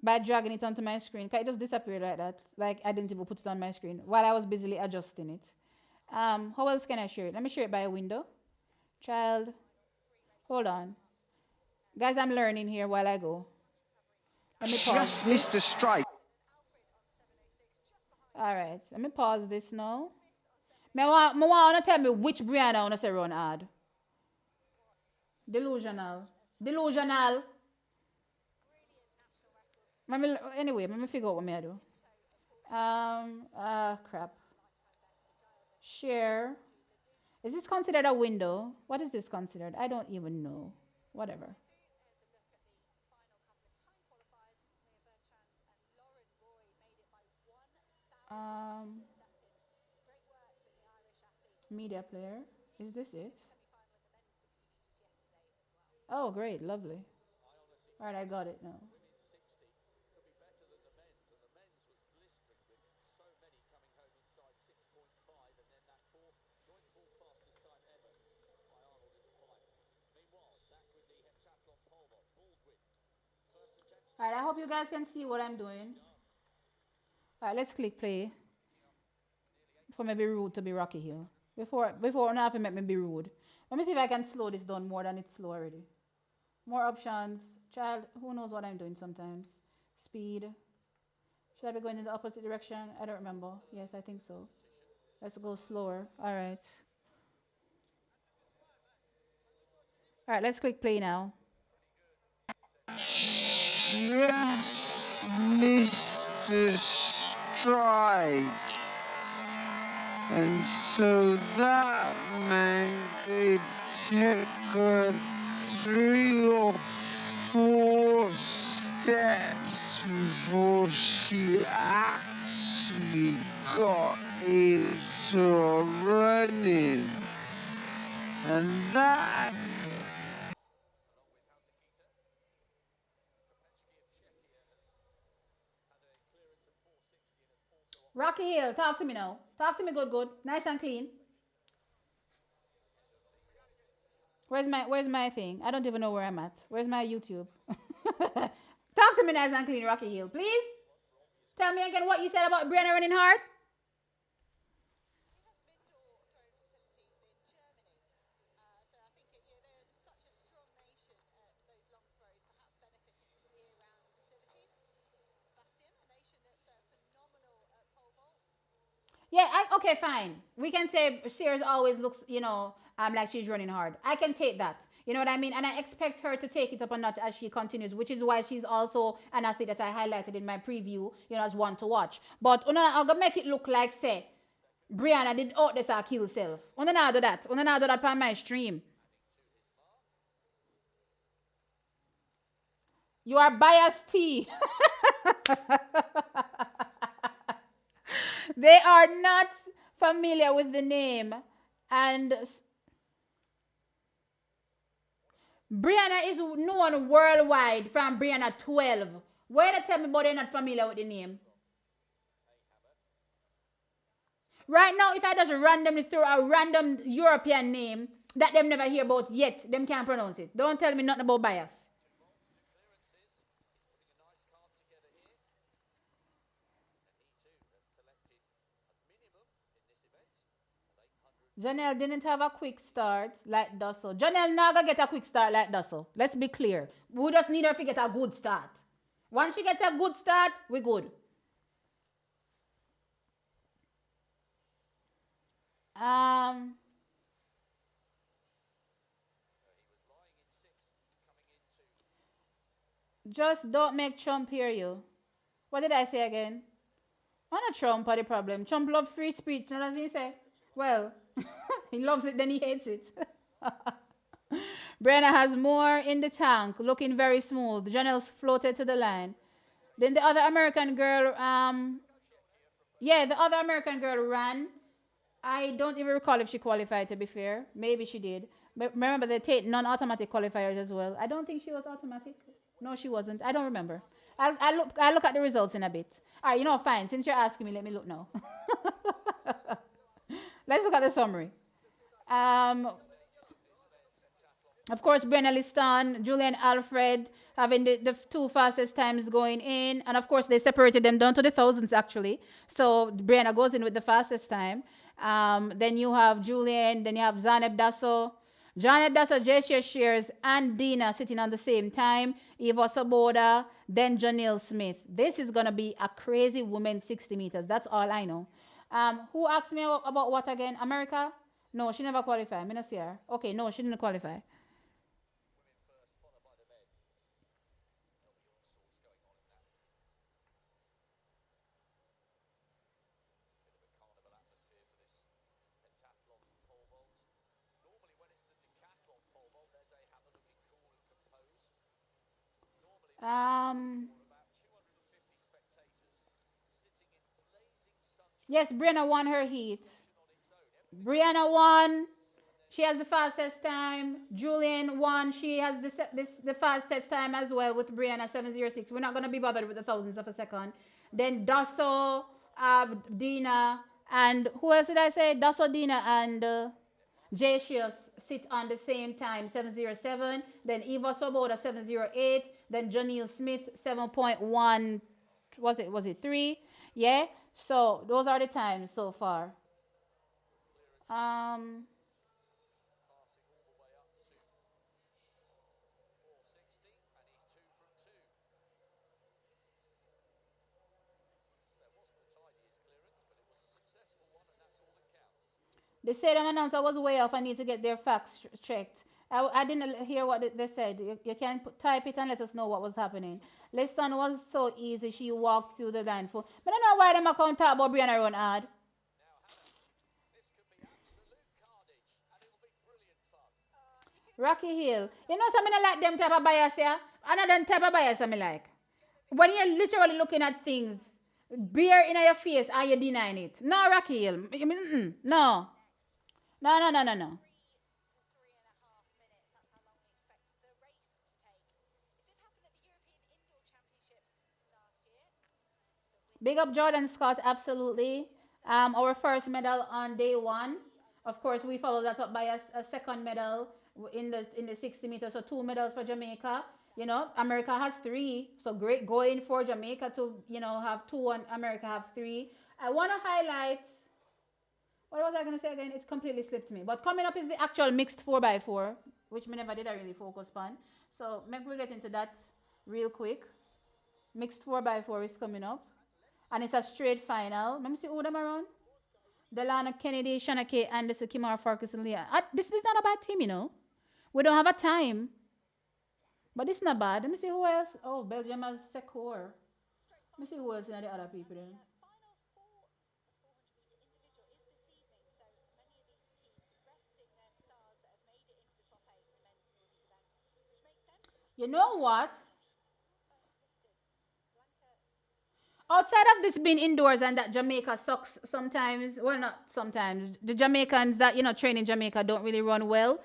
by dragging it onto my screen. 'Cause it just disappeared like that. Like I didn't even put it on my screen while I was busily adjusting it. How else can I share it? Let me share it by a window. Child, hold on. Guys, I'm learning here while I go. Let me pause Just this. missed a strike. All right, let me pause this now. Me want to tell me which Brianna I want to say run hard. Delusional. Delusional. Anyway, let me figure out what me I do. Crap. Share. Is this considered a window? What is this considered? I don't even know. Whatever. Um, media player. Is this it? Oh, great. Lovely. All right, I got it now. All right, I hope you guys can see what I'm doing. All right, let's click play. For me be rude to be Rocky Hill. Before now, if it make me be rude. Let me see if I can slow this down more than it's slow already. More options. Child, who knows what I'm doing sometimes. Speed. Should I be going in the opposite direction? I don't remember. Yes, I think so. Let's go slower. All right. All right, let's click play now. Just missed a strike. And so that meant it took her 3 or 4 steps before she actually got into a running. And that Rocky Hill, talk to me now. Talk to me good, good. Nice and clean. Where's my thing? I don't even know where I'm at. Where's my YouTube? Talk to me nice and clean, Rocky Hill, please. Tell me again what you said about Brianna running hard. Yeah, okay, fine. We can say Shears always looks, like she's running hard. I can take that. You know what I mean? And I expect her to take it up a notch as she continues, which is why she's also an athlete that I highlighted in my preview, as one to watch. But I'm gonna make it look like, say, Brianna did out this her kill self. Not do that. Not do that on my stream. You are biased T. They are not familiar with the name. And Brianna is known worldwide from Brianna 12. Why they tell me but they're not familiar with the name? Right now, if I just randomly throw a random European name that them never hear about yet, them can't pronounce it. Don't tell me nothing about bias. Janelle didn't have a quick start like Dussel. Janelle not gonna get a quick start like Dussel. Let's be clear. We just need her to get a good start. Once she gets a good start, we're good. Um, just don't make Trump hear you. What did I say again? I'm not Trump are the problem. Trump loves free speech. You know what he say? Well, he loves it, then he hates it. Brenna has more in the tank, looking very smooth. Janelle's floated to the line. Then the other American girl, yeah, the other American girl ran. I don't even recall if she qualified, to be fair. Maybe she did. But remember, they take non automatic qualifiers as well. I don't think she was automatic. No, she wasn't. I don't remember. I look at the results in a bit. All right, fine. Since you're asking me, let me look now. Let's look at the summary. Um, of course, Brenna Liston, Julian Alfred having the two fastest times going in. And of course, they separated them down to the thousands, actually. So Brenna goes in with the fastest time. Then you have Julian, then you have Zaneb Dasso. Janeb Dasso, Jessia Shears, and Dina sitting on the same time. Eva Saboda, then Janelle Smith. This is going to be a crazy women's 60 meters. That's all I know. Who asked me about what again? America? No, she never qualified. I not see her. Okay, no, she didn't qualify. Um, yes, Brianna won her heat. Brianna won. She has the fastest time. Julian won. She has the fastest time as well with Brianna 7:06. We're not going to be bothered with the thousands of a second. Then Dasso, Dina, and who else did I say? Dasso, Dina, and Jasius sit on the same time 7:07. Then Eva Soboda 7:08. Then Janelle Smith 7.1. Was it 3? Yeah. So those are the times so far. Um, The stadium announcer was way off. I need to get their facts checked. I didn't hear what they said. You can type it and let us know what was happening. Lesson was so easy. She walked through the line for. But I don't know why them account talk about Brianna run hard. Rocky Hill. You know something I like them type of bias here? Another type of bias I like. When you're literally looking at things, beer in your face and you're denying it. No, Rocky Hill. No. No, no, no, no, no. Big up Jordan Scott, absolutely. Our first medal on day one. Of course, we followed that up by a second medal in the 60 meters. So 2 medals for Jamaica. America has 3. So great going for Jamaica to have 2 and America have 3. I want to highlight. What was I going to say again? It's completely slipped me. But coming up is the actual mixed 4x4, which me never did I really focus on. So maybe we get into that real quick. Mixed 4x4 is coming up. And it's a straight final. Let me see who them around. Delana Kennedy, Shana K, Anderson, Kimara Farkas, and Leah. This is not a bad team. We don't have a time. But it's not bad. Let me see who else. Oh, Belgium has Secor. Let me see who else in the other people there. You know what? Outside of this being indoors and that Jamaica sucks sometimes, well, not sometimes, the Jamaicans that, train in Jamaica don't really run well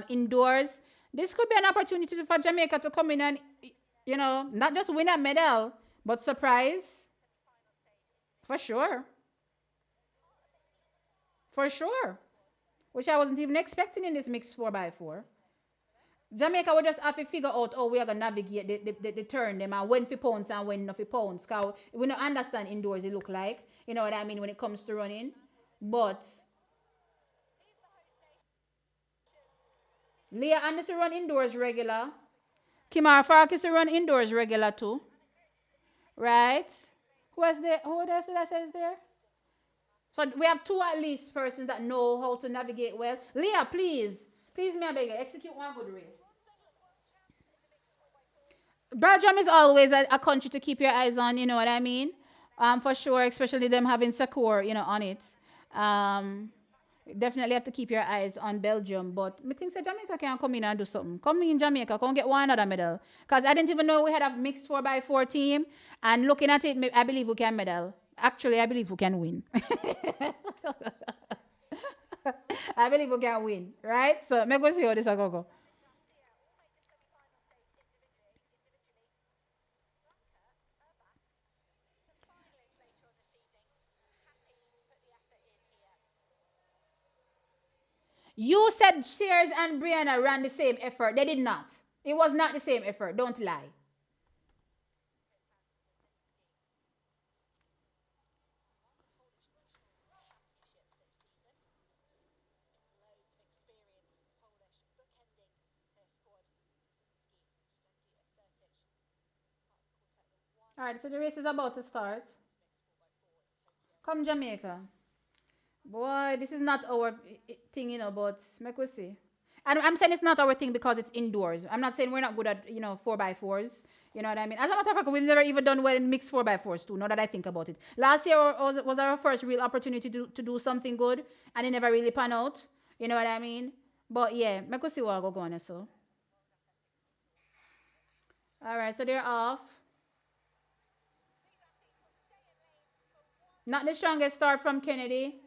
indoors. This could be an opportunity for Jamaica to come in and, not just win a medal, but surprise for sure. For sure. Which I wasn't even expecting in this mixed 4x4. Jamaica will just have to figure out how we are going to navigate the turn them and when for pounds and when not for pounds. Because we don't understand indoors it look like. You know what I mean when it comes to running. But Leah Anderson run indoors regular. Kimara Farkas run indoors regular too. Right? Who else did I say is there? So we have 2 at least persons that know how to navigate well. Leah, please. Please, may I beg you, execute one good race. Belgium is always a country to keep your eyes on, you know what I mean? For sure, especially them having Sakura, on it. Um, Definitely have to keep your eyes on Belgium. But I think that Jamaica can come in and do something. Come in Jamaica, come get one other medal. Because I didn't even know we had a mixed 4x4 team. And looking at it, I believe we can medal. Actually, I believe we can win. I believe we can win. Right? So, me go see how this will go. You said Sears and Brianna ran the same effort. They did not. It was not the same effort. Don't lie. All right, so the race is about to start. Come, Jamaica. Boy, this is not our thing, but make we see. And I'm saying it's not our thing because it's indoors. I'm not saying we're not good at, 4x4s. You know what I mean? As a matter of fact, we've never even done well in mixed 4x4s too, now that I think about it. Last year was our first real opportunity to do something good, and it never really pan out. You know what I mean? But yeah, make we see what I go on so. All right, so they're off. Not the strongest start from Kennedy.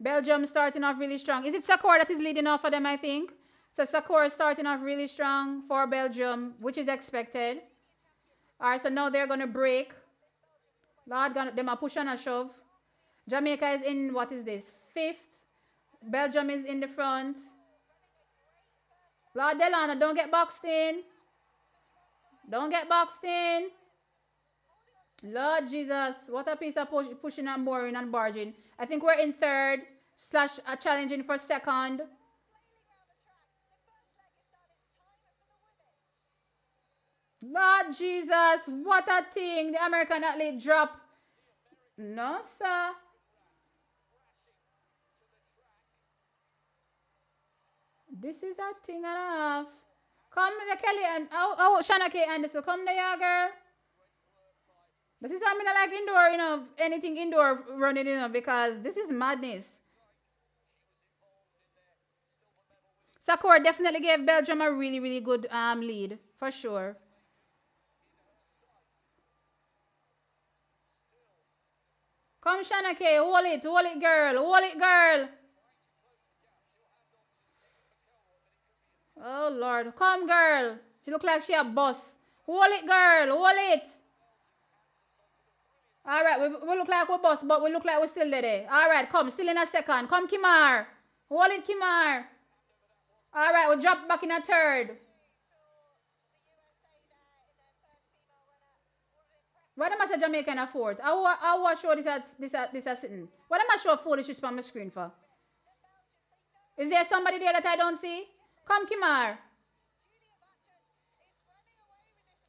Belgium starting off really strong. Is it Sakura that is leading off for them, I think? So Sakura is starting off really strong for Belgium, which is expected. All right, so now they're going to break. Lord, them are push and a shove. Jamaica is in, what is this, fifth. Belgium is in the front. Lord Delano, don't get boxed in. Don't get boxed in. Lord Jesus, what a piece of pushing and boring and barging. I think we're in third, slash challenging for second. Lord Jesus, what a thing. The American athlete drop. No, sir. This is a thing and a half. Come, the Kelly and Shanna K. Anderson, come there, girl. This is why I mean I like indoor, anything indoor running, because this is madness. Sakura definitely gave Belgium a really, really good lead, for sure. Come, Shanna K, hold it, girl, hold it, girl. Oh, Lord. Come, girl. She look like she a boss. Hold it, girl, hold it. All right, we look like we boss, but we look like we're still there. All right, come, still in a second. Come, Kimar. Hold it, Kimar. All right, we'll drop back in a third. What am I say Jamaica in a fourth? I will show this sitting. What am I show foolishness on my screen for? Is there somebody there that I don't see? Come, Kimar.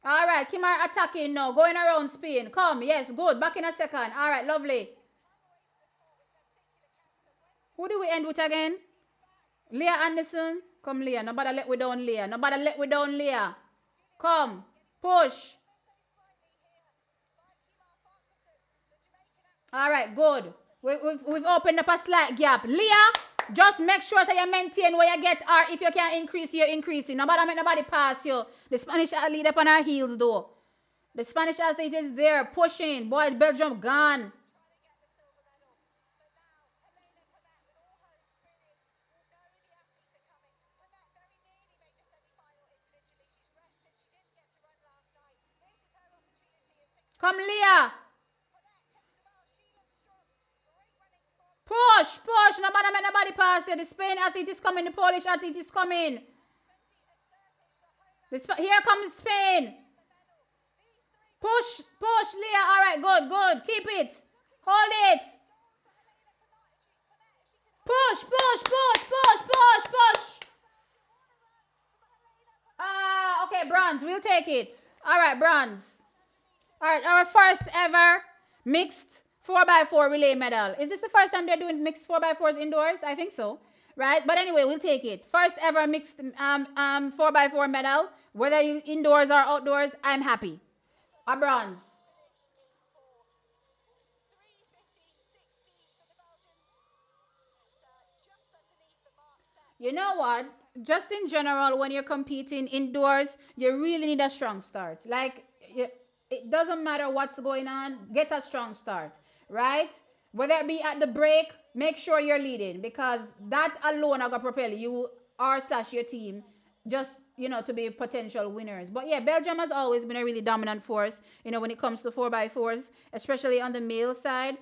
All right, Kimar attacking now, going around Spain. Come, yes, good. Back in a second. All right, lovely. Who do we end with again? Leah Anderson. Come, Leah. Nobody let we down, Leah. Nobody let we down, Leah. Come, push. All right, good. We've opened up a slight gap. Leah, just make sure that you maintain where you get, or if you can increase, you're increasing. Nobody make nobody pass you. The Spanish athlete up on our heels, though. The Spanish athlete is there, pushing. Boy, Belgium gone. Come, Leah. Push, push. Nobody make nobody pass you. The Spain athlete is coming. The Polish athlete is coming. Here comes Spain. Push, push, Leah. All right, good, good. Keep it. Hold it. Push, push, push, push, push, push. Okay, bronze. We'll take it. All right, bronze. All right, our first ever mixed 4x4 relay medal. Is this the first time they're doing mixed 4x4s indoors? I think so. Right? But anyway, we'll take it. First ever mixed 4x4 medal. Whether you indoors or outdoors, I'm happy. A bronze. You know what? Just in general, when you're competing indoors, you really need a strong start. Like, it doesn't matter what's going on, get a strong start, right? Whether it be at the break, make sure you're leading because that alone are gonna propel you or slash your team just to be potential winners. But yeah, Belgium has always been a really dominant force, when it comes to 4x4s, especially on the male side.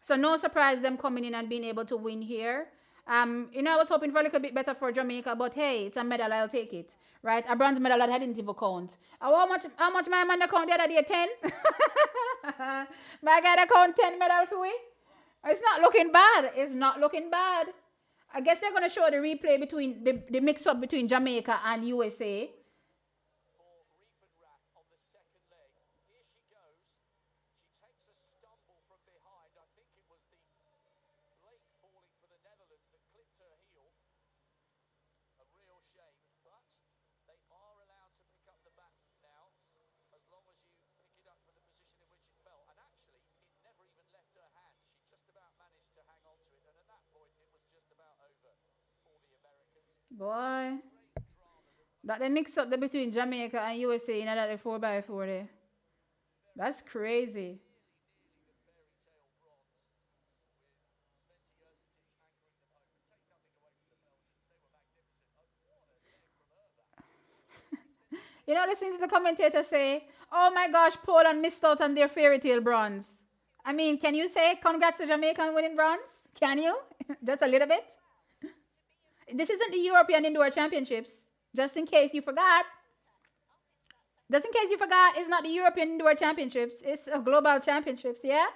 So no surprise them coming in and being able to win here. I was hoping for a little bit better for Jamaica, but hey, it's a medal, I'll take it. Right? A bronze medal that I didn't even count. How much my man count the other day? 10? My guy count 10 medal for we? It's not looking bad. It's not looking bad. I guess they're gonna show the replay between the mix up between Jamaica and USA. Boy. That they mix up the between Jamaica and USA in that 4x4 there. That's crazy. Listening to the commentator say, oh my gosh, Poland missed out on their fairy tale bronze. I mean, can you say congrats to Jamaica on winning bronze? Can you? Just a little bit? This isn't the European Indoor Championships. Just in case you forgot. Just in case you forgot, it's not the European Indoor Championships. It's a global championships, yeah?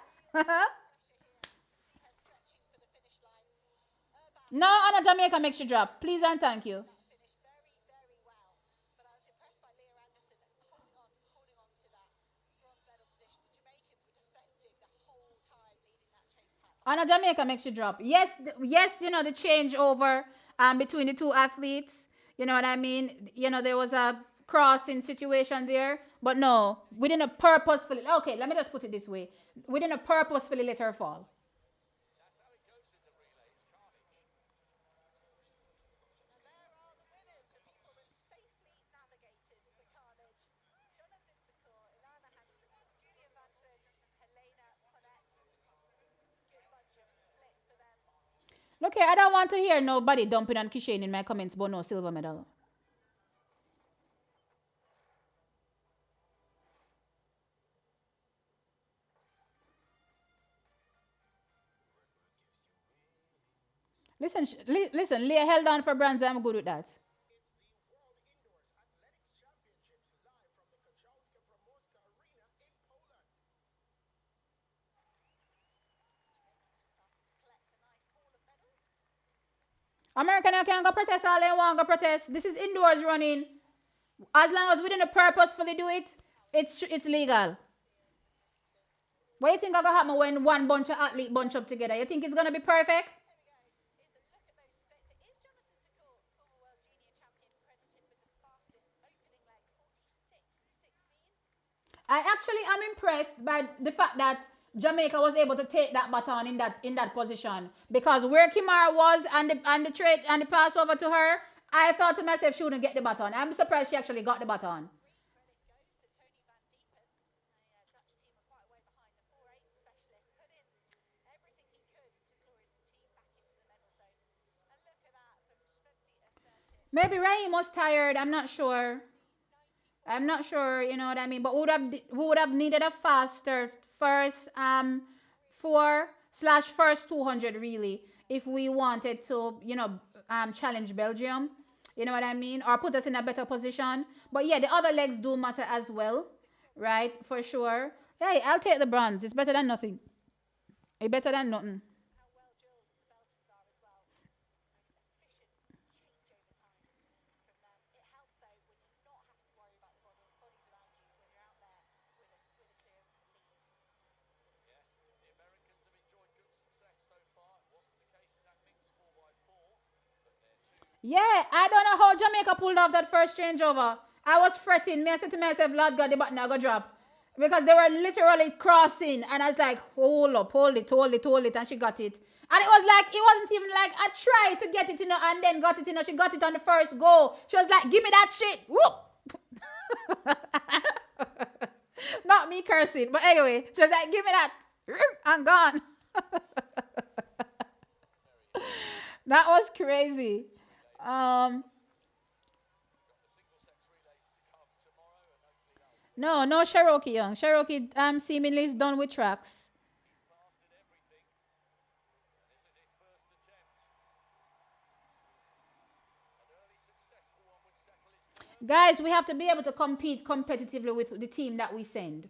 No, Anna Jamaica makes you drop. Please and thank you. Anna Jamaica makes you drop. Yes, yes, the changeover between the two athletes. You know what I mean? There was a crossing situation there, but no, we didn't purposefully. Okay, let me just put it this way: we didn't purposefully let her fall. Look here, I don't want to hear nobody dumping on Kishane in my comments, but no silver medal. Listen, listen, Leah held on for bronze. I'm good with that. American can go protest all they want go protest. This is indoors running. As long as we didn't purposefully do it, it's legal. What do you think are gonna happen when one bunch of athletes bunch up together? You think it's gonna be perfect? I actually am impressed by the fact that Jamaica was able to take that baton in that position because where Kimara was and the trade and the pass over to her, I thought to myself she wouldn't get the baton. I'm surprised she actually got the baton. Maybe Raheem was tired. I'm not sure. I'm not sure, you know what I mean. But we would have needed a faster first 4/first 200 really if we wanted to, challenge Belgium. You know what I mean, or put us in a better position. But yeah, the other legs do matter as well, right? For sure. Hey, I'll take the bronze. It's better than nothing. It's better than nothing. Yeah, I don't know how Jamaica pulled off that first changeover. I was fretting. Me, I said to myself, Lord God, the button I go drop. because they were literally crossing, and I was like, hold up, hold it, and she got it. And it was like, it wasn't even like I tried to get it, and then got it, she got it on the first go. She was like, give me that shit. Whoop. Not me cursing, but anyway, she was like, give me that. I'm gone. That was crazy. Um, no, no Cherokee Young. Cherokee seemingly is done with tracks. Guys, we have to be able to compete competitively with the team that we send.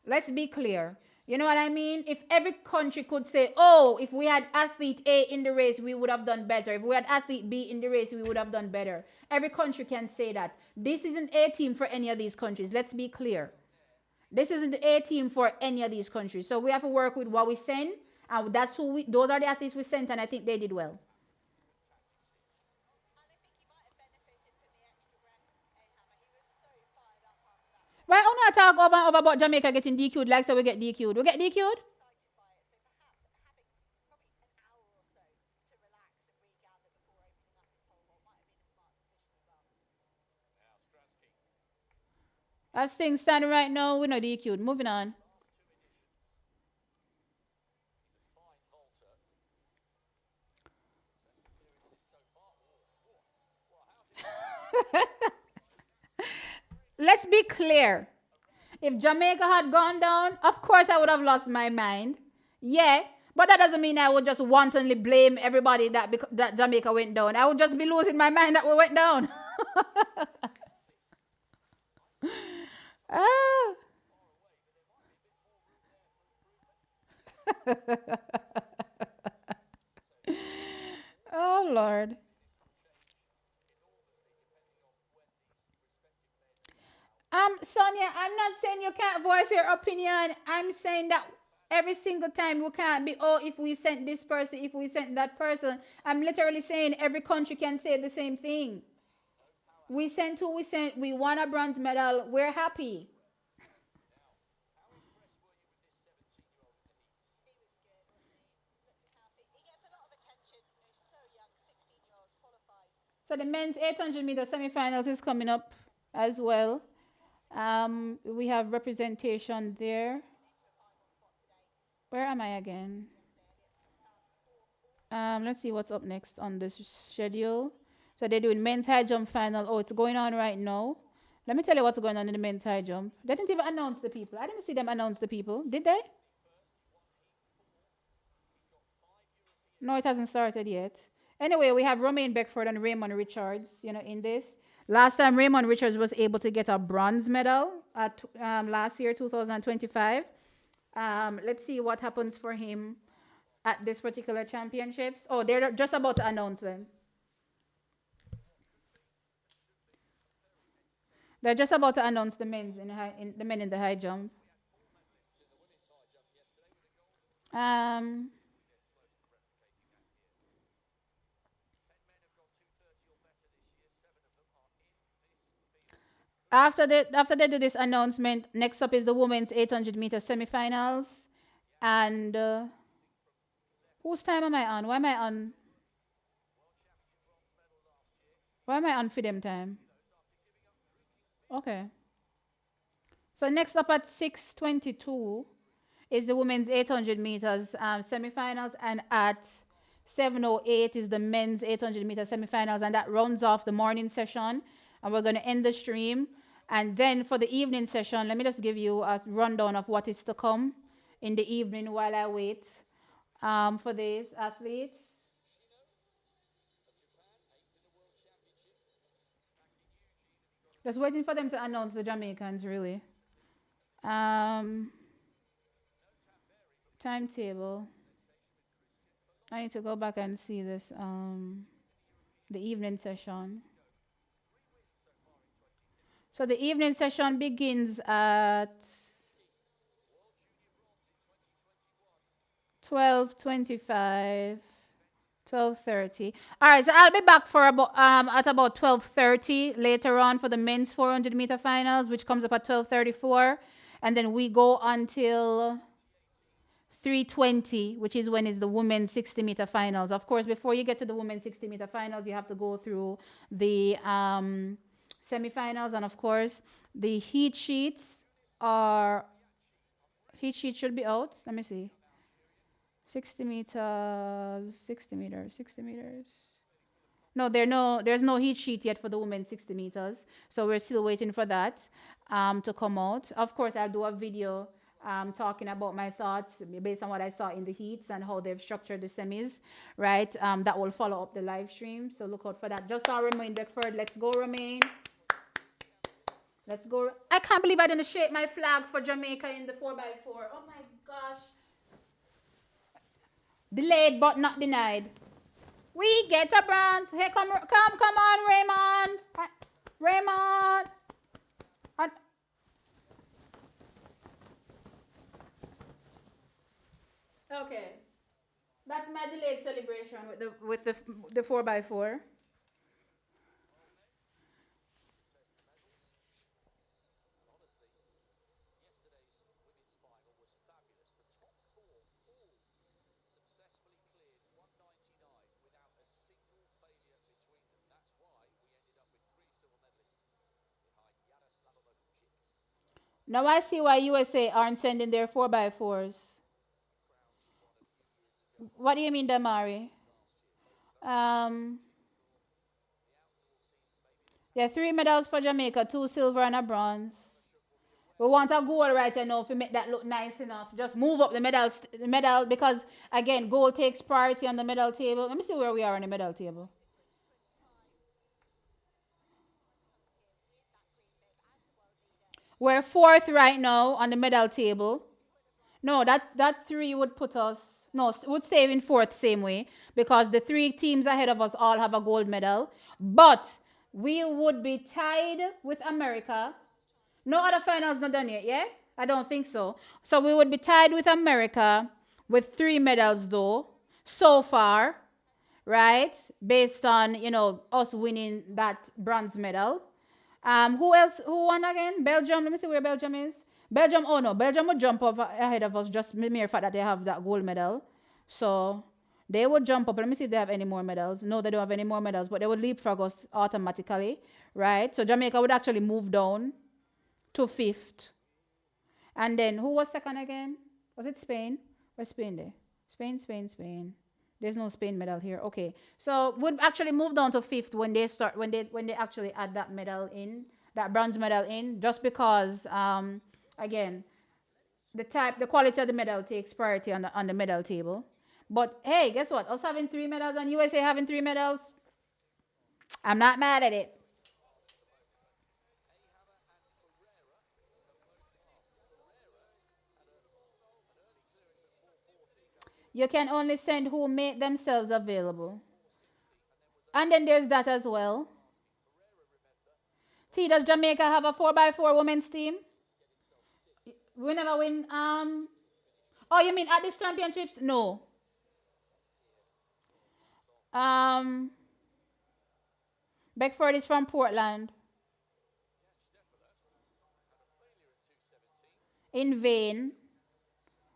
Let's be clear. You know what I mean? If every country could say, oh, if we had athlete A in the race, we would have done better. If we had athlete B in the race, we would have done better. Every country can say that. This isn't a team for any of these countries. Let's be clear. This isn't a team for any of these countries. So we have to work with what we send. And that's who those are the athletes we sent, and I think they did well. Why don't I talk over about Jamaica getting DQ'd like so we get DQ'd? We get DQ'd? As things stand right now, we're not DQ'd. Moving on. Let's be clear. If Jamaica had gone down, of course I would have lost my mind. Yeah, but that doesn't mean I would just wantonly blame everybody that Jamaica went down. I would just be losing my mind that we went down. Ah. Oh Lord. Sonia, I'm not saying you can't voice your opinion. I'm saying that every single time we can't be, oh, if we sent this person, if we sent that person. I'm literally saying every country can say the same thing. We sent who we sent. We won a bronze medal. We're happy. So the men's 800 meter semifinals is coming up as well. We have representation there. Where am I again? Let's see what's up next on this schedule. So they're doing men's high jump final. Oh, it's going on right now. Let me tell you what's going on in the men's high jump. They didn't even announce the people. I didn't see them announce the people. Did they? No, it hasn't started yet. Anyway, we have Romaine Beckford and Raymond Richards, in this. Last time Raymond Richards was able to get a bronze medal at last year, 2025. Let's see what happens for him at this particular championships. Oh, they're just about to announce them. They're just about to announce the the men in the high jump. Um, after they do this announcement, next up is the women's 800-meter semifinals, and whose time am I on? Why am I on? Why am I on for them time? Okay. So next up at 6:22 is the women's 800 meters semifinals, and at 7:08 is the men's 800 meter semifinals, and that rounds off the morning session. And we're going to end the stream. And then for the evening session, let me just give you a rundown of what is to come in the evening while I wait for these athletes. Just waiting for them to announce the Jamaicans, really. Um, Timetable. I need to go back and see this. The evening session. So the evening session begins at 12:25, 12:30. All right, so I'll be back for about at about 12:30 later on for the men's 400 meter finals, which comes up at 12:34. and then we go until 3:20, which is when is the women's 60-meter finals. Of course, before you get to the women's 60-meter finals, you have to go through the semifinals, and of course, the are heat sheets should be out. Let me see. 60 meters, 60 meters, 60 meters. No, there's no heat sheet yet for the women's 60 meters. So we're still waiting for that to come out. Of course, I'll do a video talking about my thoughts based on what I saw in the heats and how they've structured the semis, right? That will follow up the live stream. So look out for that. Just saw Romain Beckford. Let's go, Romain. Let's go. I can't believe I didn't shape my flag for Jamaica in the 4x4. Oh my gosh. Delayed but not denied. We get a bronze. Hey, come on, Raymond. Raymond. Okay. That's my delayed celebration with the 4x4. Now I see why USA aren't sending their 4x4s. What do you mean, Damari? Um, yeah, 3 medals for Jamaica, 2 silver and a bronze. We want a goal right now to make that look nice enough. Just move up the medal because again, gold takes priority on the medal table. Let me see where we are on the medal table. We're fourth right now on the medal table. No, that three would put us no would stay in fourth same way because the three teams ahead of us all have a gold medal, but we would be tied with America. No other finals not done yet, yeah? I don't think so. So we would be tied with America with 3 medals though so far, right? Based on us winning that bronze medal. Who else? Who won again? Belgium. Let me see where Belgium is. Belgium. Oh no, Belgium would jump up ahead of us just mere fact that they have that gold medal. So they would jump up. Let me see if they have any more medals. No, they don't have any more medals, but they would leapfrog us automatically, right? So Jamaica would actually move down to fifth. And then who was second again? Was it Spain? Where's Spain there? Spain, Spain, Spain. There's no Spain medal here. Okay. So would actually move down to fifth when they start when they actually add that medal in, that bronze medal in, just because again, the quality of the medal takes priority on the medal table. But hey, guess what? Us having 3 medals and USA having 3 medals, I'm not mad at it. You can only send who make themselves available. And then there's that as well. T, does Jamaica have a 4x4 women's team? We never win. Oh, you mean at these championships? No. Um, Beckford is from Portland. In vain.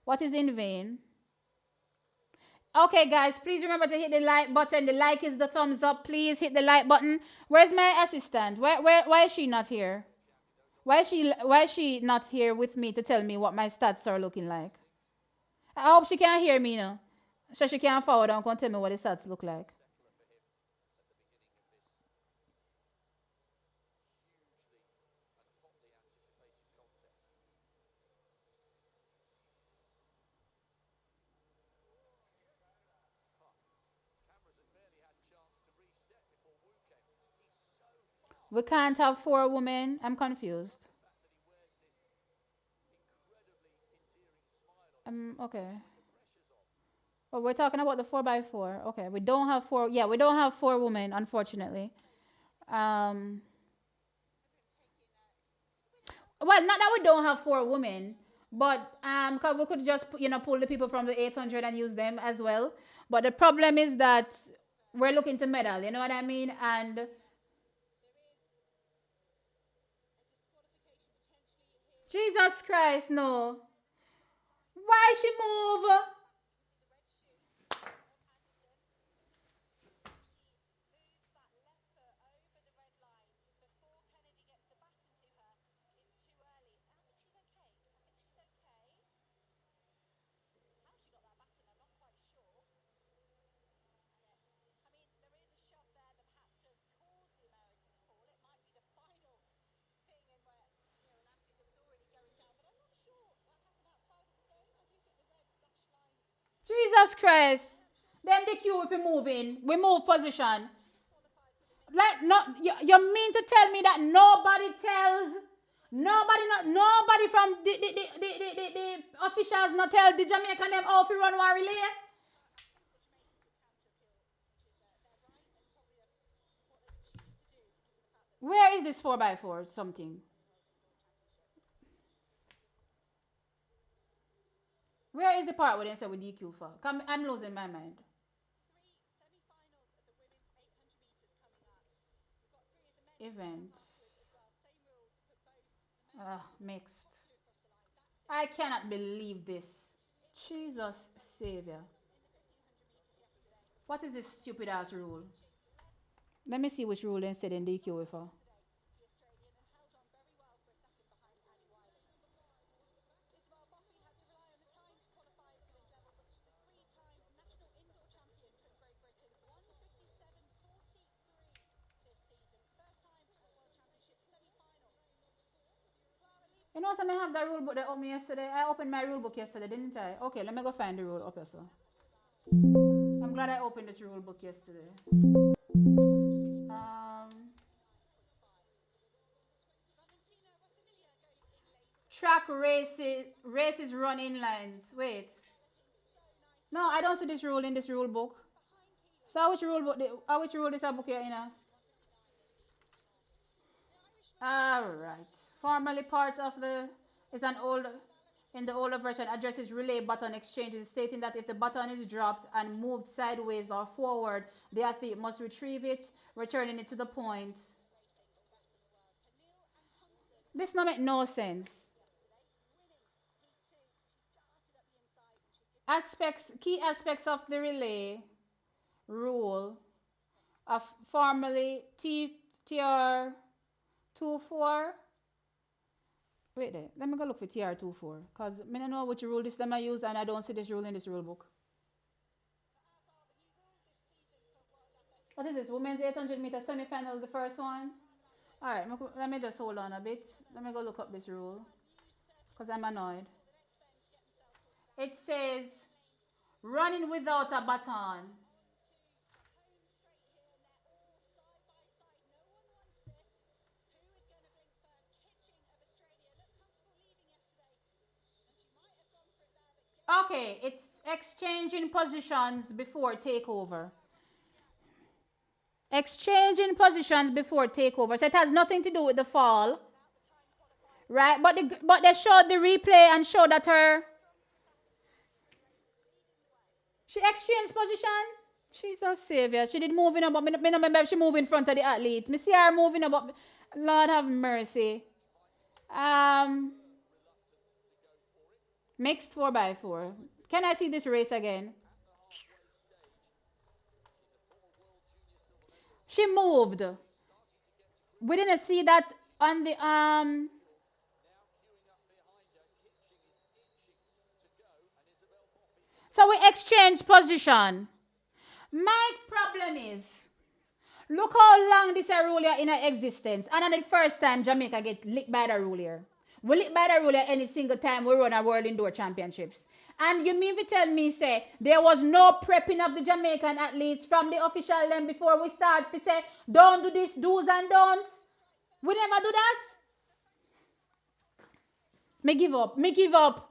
What is in vain? Okay, guys, please remember to hit the like button. The like is the thumbs up. Please hit the like button. Where's my assistant? Why is she not here? Why is she not here with me to tell me what my stats are looking like? I hope she can hear me now. So she can forward and can tell me what the stats look like. We can't have 4 women. I'm confused. Okay. Well, we're talking about the 4x4. Okay, we don't have four. Yeah, we don't have 4 women, unfortunately. Um, well, not that we don't have 4 women, but 'cause we could just pull the people from the 800 and use them as well. But the problem is that we're looking to medal. You know what I mean? And Jesus Christ, no. Why she move? Jesus Christ. Them the queue if we move in. We move position. Like no, you mean to tell me that nobody tells nobody from the officials not tell the Jamaican them how to run one relay? Where is this 4x4 something? Where is the part where they say with DQ for? Come, I'm losing my mind. Event. Mixed. I cannot believe this. Jesus Savior. What is this stupid ass rule? Let me see which rule they said in DQ for. You know, so I have the rule book they opened me yesterday. I opened my rule book yesterday, didn't I? Okay, let me go find the rule up here. So I'm glad I opened this rule book yesterday. Track races run in lines. Wait, no, I don't see this rule in this rule book. So which rule book? Which rule is that book here in? All right. Formerly part of the is an old in the older version addresses relay button exchanges, stating that if the button is dropped and moved sideways or forward, the athlete must retrieve it, returning it to the point. This no make no sense. Key aspects of the relay rule of formerly TR24. Wait there. Let me go look for TR24. Because I don't know which rule this them I use and I don't see this rule in this rule book. What is this? Women's 800-meter semi-final, the first one? Alright, let me just hold on a bit. Let me go look up this rule. Because I'm annoyed. It says running without a baton. Okay, it's exchanging positions before takeover. Exchanging positions before takeover. So it has nothing to do with the fall. Right? But they showed the replay and showed that she exchanged position. Jesus Savior. She did moving up, but me no remember if she moved in front of the athlete. Me see her moving up, but Lord have mercy. Um, Mixed 4x4. Can I see this race again? She moved. We didn't see that on the So we exchange position. My problem is, look how long this rule here in existence. And on the first time Jamaica get licked by the rule here. We lick by the rule here any single time we run a world indoor championships. And you mean to tell me, say, there was no prepping of the Jamaican athletes from the official them before we start to say, don't do this, do's and don'ts. We never do that. Me give up. Me give up.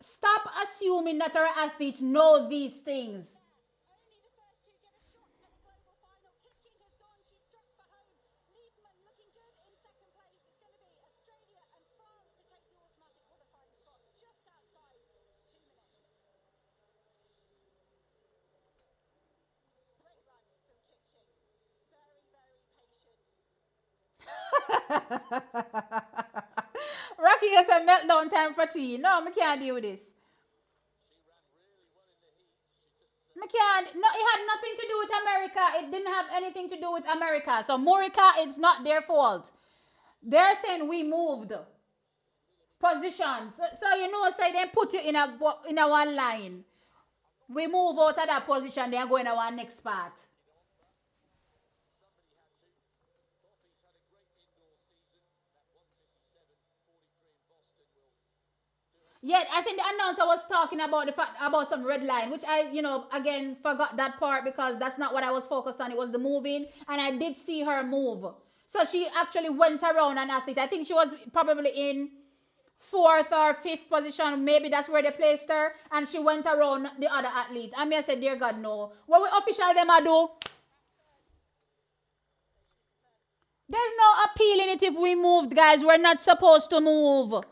Stop assuming that our athletes know these things. Rocky has a meltdown time for tea. No, I can't deal with this. I can't. No, it had nothing to do with America. It didn't have anything to do with America. So Morica, it's not their fault. They're saying we moved positions. So you know, say they put you in a one line. We move out of that position. They are going to our next part. Yet I think the announcer was talking about the fact about some red line, which I, again forgot that part because that's not what I was focused on. It was the moving, and I did see her move. So she actually went around an athlete. I think she was probably in fourth or fifth position. Maybe that's where they placed her, and she went around the other athlete. I mean, I said, dear God, no. What we official them a do? There's no appeal in it if we moved, guys. We're not supposed to move.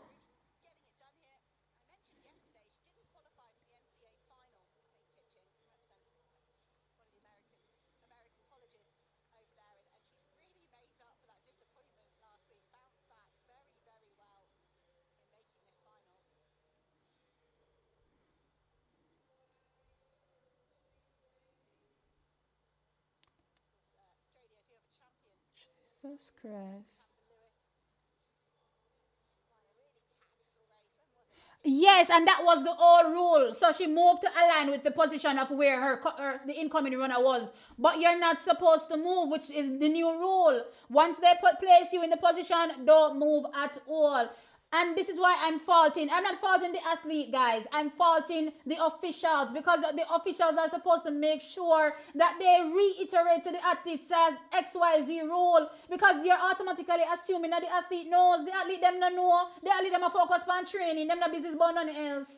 Jesus Christ. Yes, and that was the old rule. So she moved to align with the position of where the incoming runner was. But you're not supposed to move, which is the new rule. Once they place you in the position, don't move at all. And this is why I'm faulting. I'm not faulting the athlete, guys. I'm faulting the officials because the officials are supposed to make sure that they reiterate to the athlete says XYZ rule because they're automatically assuming that the athlete knows. The athlete them not know. The athlete them a focus on training. Them not business about nothing else.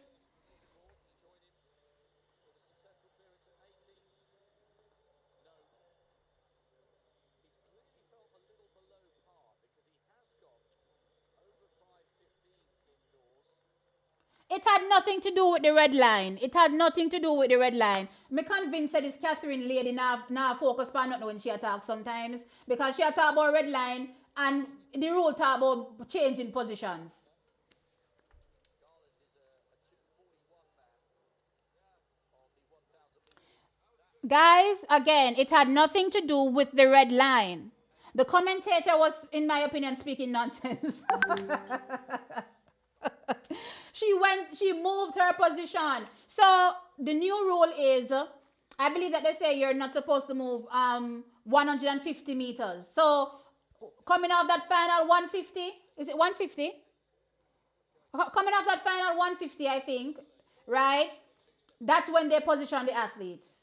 It had nothing to do with the red line. It had nothing to do with the red line. Me convinced that this Catherine lady now focus on nothing when she attack sometimes because she talk about red line and the rule talk about changing positions. Guys, again, it had nothing to do with the red line. The commentator was, in my opinion, speaking nonsense. She moved her position. So the new rule is, I believe that they say you're not supposed to move 150 meters. So coming off that final 150, is it 150? Coming off that final 150, I think, right? That's when they position the athletes.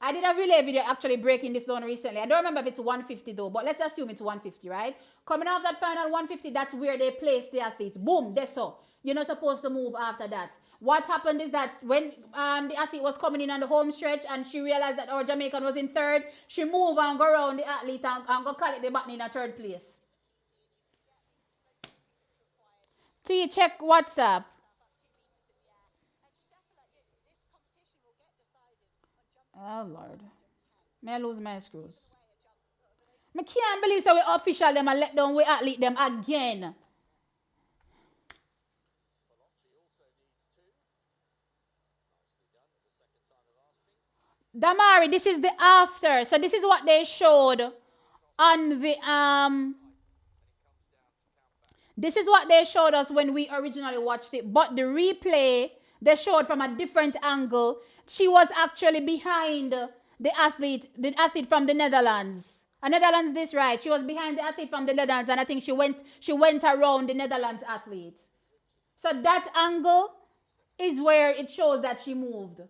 I did a relay video actually breaking this down recently. I don't remember if it's 150 though, but let's assume it's 150, right? Coming off that final 150, that's where they place the athletes. Boom, that's so. You're not supposed to move after that. What happened is that when the athlete was coming in on the home stretch and she realized that our Jamaican was in third, she moved and go around the athlete and go call it the button in a third place. T, check WhatsApp. Oh, Lord. May I lose my screws? I can't believe so we official them and let down we athlete them again. Damari, this is the after. So this is what they showed on the this is what they showed us when we originally watched it. But the replay they showed from a different angle. She was actually behind the athlete from the Netherlands. Netherlands this right. She was behind the athlete from the Netherlands, and I think she went around the Netherlands athlete. So that angle is where it shows that she moved.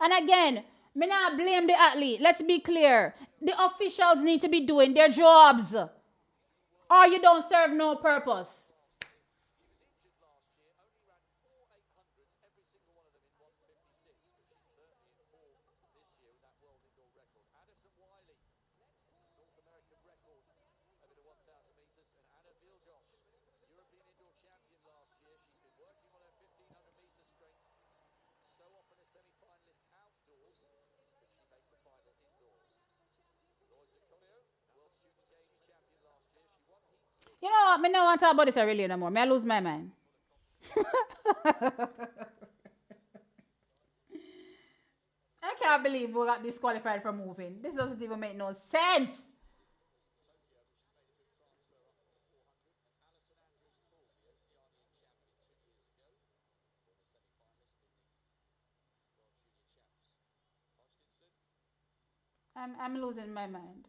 And again, me not blame the athlete. Let's be clear. The officials need to be doing their jobs. Or you don't serve no purpose. You know what? Me no want to talk about this really no more. Me I lose my mind. I can't believe we got disqualified from moving. This doesn't even make no sense. I'm losing my mind.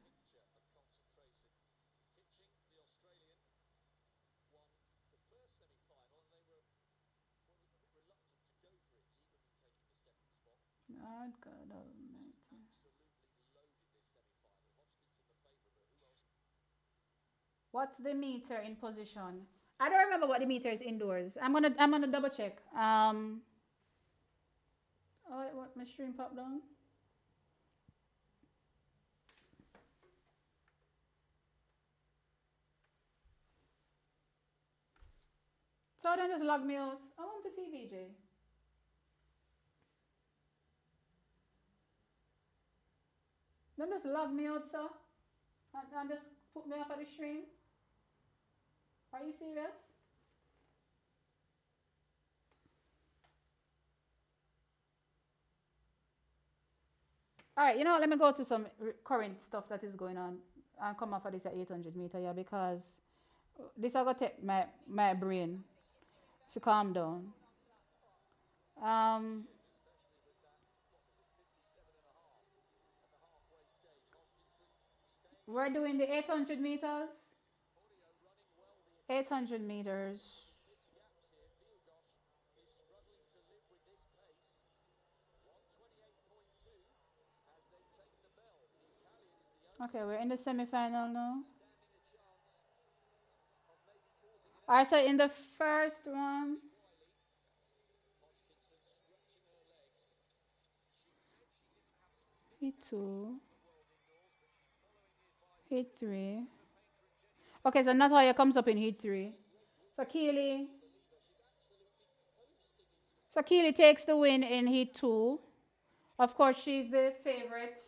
Oh God Almighty. What's the meter in position? I don't remember what the meter is indoors. I'm gonna double check. Oh, what my stream popped down? So then just log me out. I want the TVJ. Then just log me out, sir, and just put me off of the stream. Are you serious? All right, you know what? Let me go to some current stuff that is going on and come off of this at 800 meter, yeah, because this I gonna take my brain to calm down. Um, we're doing the 800 meters. 800 meters. Okay, we're in the semi-final now. All right, so in the first one, hit two, hit three. Okay, so Natalia comes up in heat three. So Keely, so Keely takes the win in heat two. Of course, she's the favorite,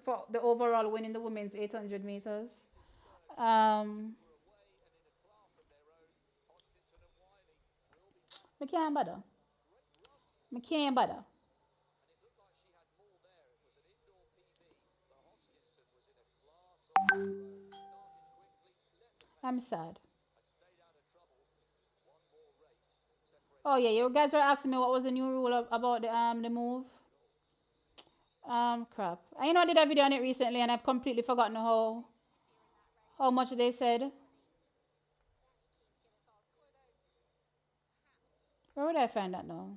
for the overall win in the women's 800 meters. Um, I can't bother. I can't bother. I'm sad. Oh yeah, you guys were asking me what was the new rule about the move. Crap. I I did a video on it recently, and I've completely forgotten how much they said. Where would I find that now?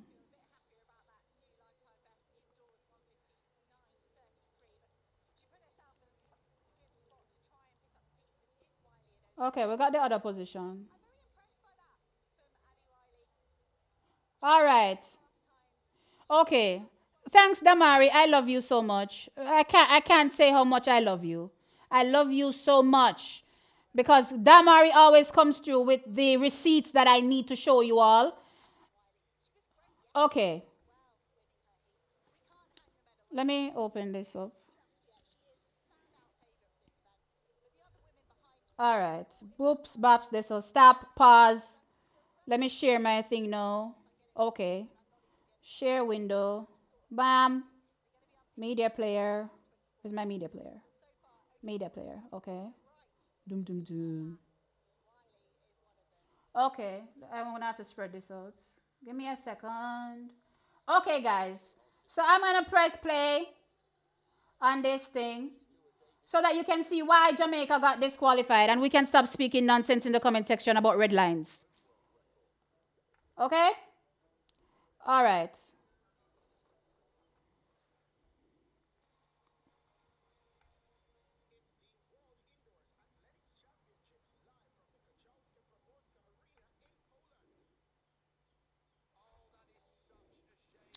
Okay, we got the other position. All right. Okay. Thanks, Damari. I love you so much. I can't say how much I love you. I love you so much. Because Damari always comes through with the receipts that I need to show you all. Okay. Let me open this up. All right. Whoops, bops, this will stop, pause. Let me share my thing now. Okay. Share window. Bam. Media player. Where's my media player? Media player. Okay. Doom, doom, doom. Okay. I'm going to have to spread this out. Give me a second. Okay, guys. So I'm going to press play on this thing so that you can see why Jamaica got disqualified and we can stop speaking nonsense in the comment section about red lines. Okay? All right.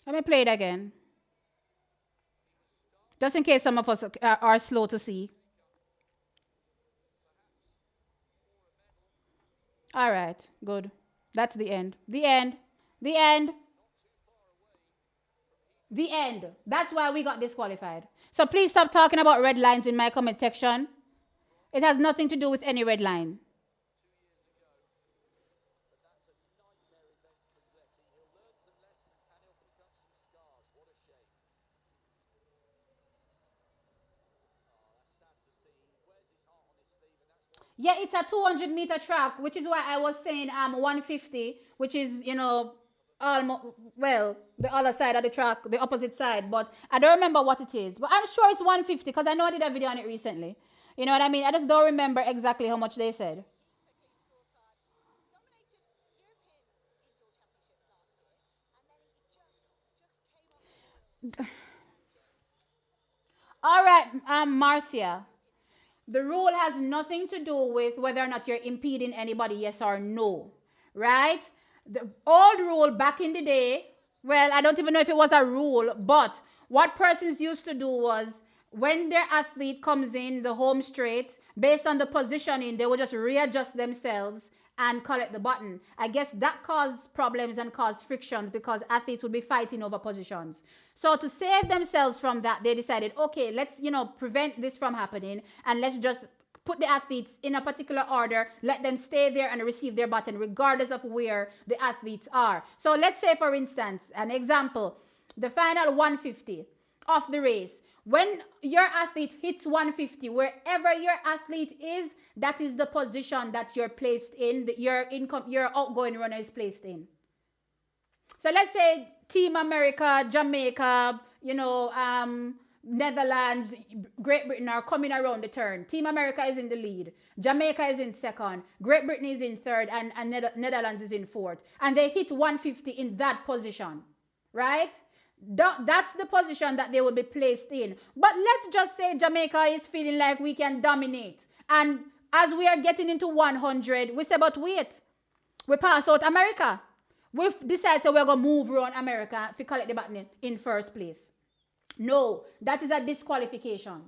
Let me play it again. Just in case some of us are slow to see. All right. Good. That's the end. The end. The end. The end. That's why we got disqualified. So please stop talking about red lines in my comment section. It has nothing to do with any red line. Yeah, it's a 200-meter track, which is why I was saying 150, which is, almost, well, the other side of the track, the opposite side, but I don't remember what it is. But I'm sure it's 150 because I know I did a video on it recently. You know what I mean? I just don't remember exactly how much they said. All right, Marcia. The rule has nothing to do with whether or not you're impeding anybody, yes or no, right? The old rule back in the day, well, I don't even know if it was a rule, but what persons used to do was when their athlete comes in the home straight, based on the positioning, they would just readjust themselves and collect the button. I guess that caused problems and caused frictions because athletes would be fighting over positions. So to save themselves from that, they decided, okay, let's, prevent this from happening and let's just put the athletes in a particular order, let them stay there and receive their button regardless of where the athletes are. So let's say, for instance, an example, the final 150 of the race. When your athlete hits 150, wherever your athlete is, that is the position that you're placed in, your outgoing runner is placed in. So let's say Team America, Jamaica, Netherlands, Great Britain are coming around the turn. Team America is in the lead. Jamaica is in second. Great Britain is in third, and Netherlands is in fourth. And they hit 150 in that position, right? That's the position that they will be placed in. But let's just say Jamaica is feeling like we can dominate. And as we are getting into 100, we say, but wait, we pass out America. We've decided we're going to move around America if we collect the button in first place. No, that is a disqualification.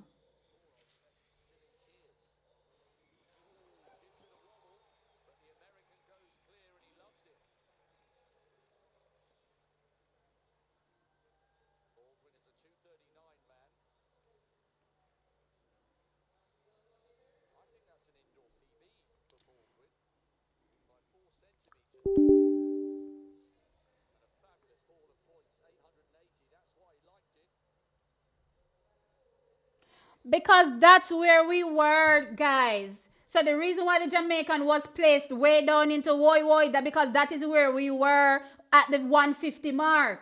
Because that's where we were, guys. So the reason why the Jamaican was placed way down into Woi Woi, that because that is where we were at the 150 mark.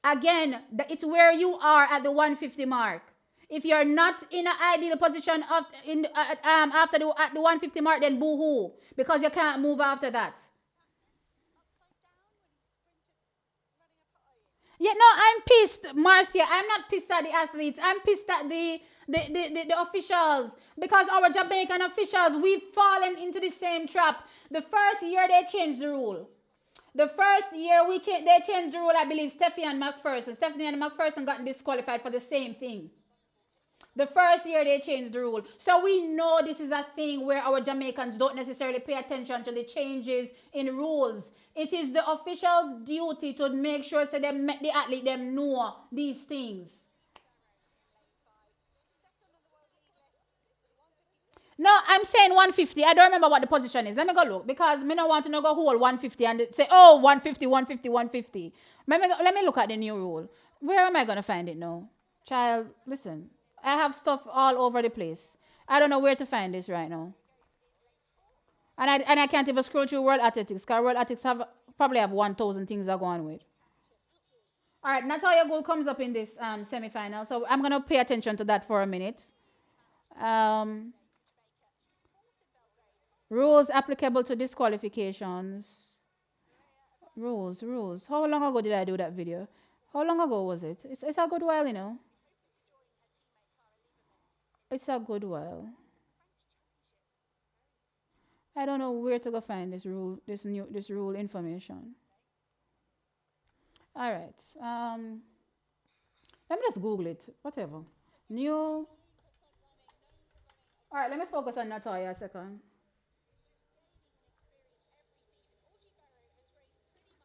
Again, it's where you are at the 150 mark. If you're not in an ideal position after at the 150 mark, then boo hoo, because you can't move after that. Yeah, no, I'm pissed, Marcia. I'm not pissed at the athletes. I'm pissed at the officials because our Jamaican officials, we've fallen into the same trap. The first year they changed the rule. The first year they changed the rule, I believe Stephanie and McPherson. Stephanie and McPherson got disqualified for the same thing. The first year they changed the rule. So we know this is a thing where our Jamaicans don't necessarily pay attention to the changes in rules. It is the officials' duty to make sure so they make the athlete them know these things. No, I'm saying 150. I don't remember what the position is. Let me go look because me don't want to go whole 150 and say, oh, 150, 150, 150. Let me look at the new rule. Where am I going to find it now? Child, listen. I have stuff all over the place. I don't know where to find this right now. And I can't even scroll through World Athletics because World Athletics probably have 1,000 things I go on with. All right, Natalia Gould comes up in this semi-final, so I'm going to pay attention to that for a minute. Um, Rules applicable to disqualifications. Rules. How long ago did I do that video? How long ago was it? It's a good while, you know. It's a good while. I don't know where to go find this rule information. All right. Let me just Google it. Whatever. New. All right. Let me focus on Natalia a second.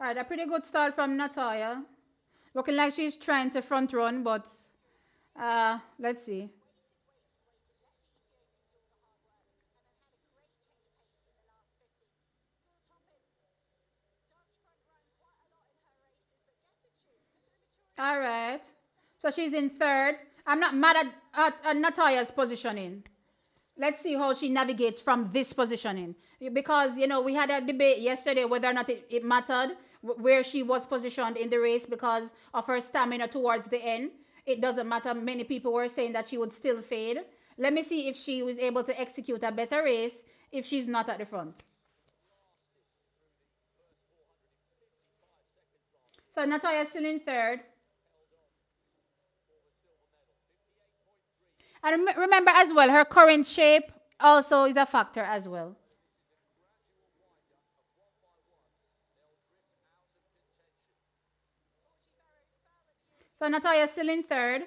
All right. A pretty good start from Natalia. Looking like she's trying to front run, but let's see. All right. So she's in third. I'm not mad at Natalia's positioning. let's see how she navigates from this positioning. Because, we had a debate yesterday whether or not it mattered where she was positioned in the race because of her stamina towards the end. It doesn't matter. Many people were saying that she would still fade. Let me see if she was able to execute a better race if she's not at the front. So Natalia still in third. And remember as well, her current shape also is a factor as well. So Natalia still in third.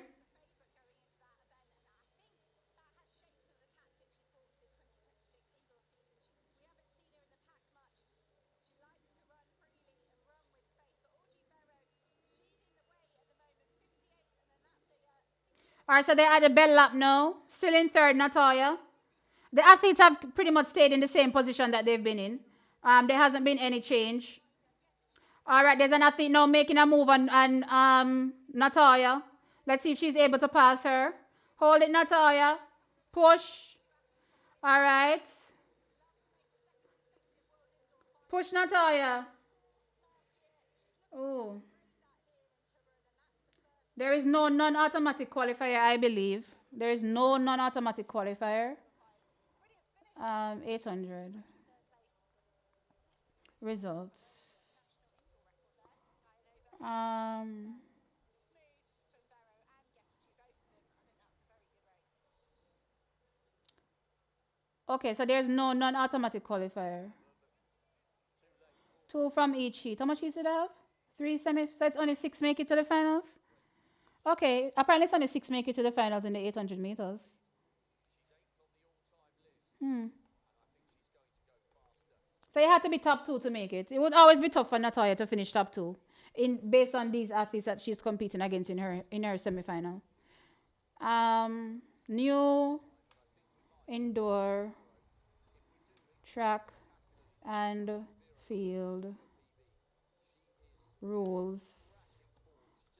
All right, so they're at the bell lap now. Still in third, Natalia. The athletes have pretty much stayed in the same position that they've been in. There hasn't been any change. All right, there's an athlete now making a move on Natalia. Let's see if she's able to pass her. Hold it, Natalia. Push. All right. Push, Natalia. Oh. There is no non-automatic qualifier, I believe. There is no non-automatic qualifier. 800 results. Um, okay, so there's no non-automatic qualifier. Two from each heat. How much heats did I have? Three semi. So it's only six make it to the finals. Okay, apparently it's only six make it to the finals in the 800 meters. Hmm. So you had to be top two to make it. It would always be tough for Natalia to finish top two, in based on these athletes that she's competing against in her semifinal. New indoor track and field rules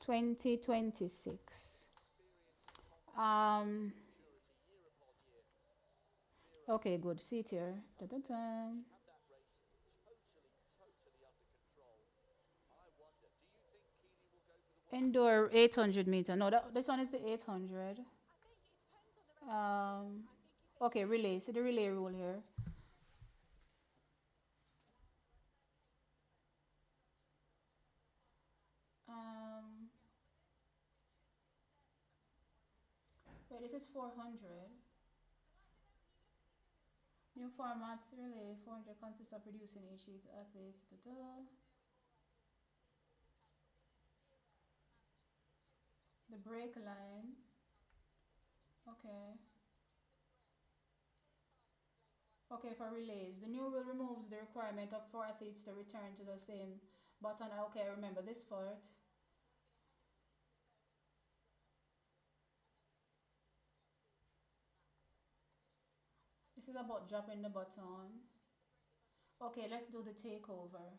2026. Um, okay, good. See it here. Da-da-da. Indoor 800 meter. No, this one is the 800. Um, okay, relay. See the relay rule here. Um, wait, this is 400. New formats relay 400 consists of producing each sheet athlete. Da-da. The break line. Okay. Okay, for relays. The new rule removes the requirement of four athletes to return to the same button. Okay, I remember this part. This is about dropping the button. Okay, let's do the takeover.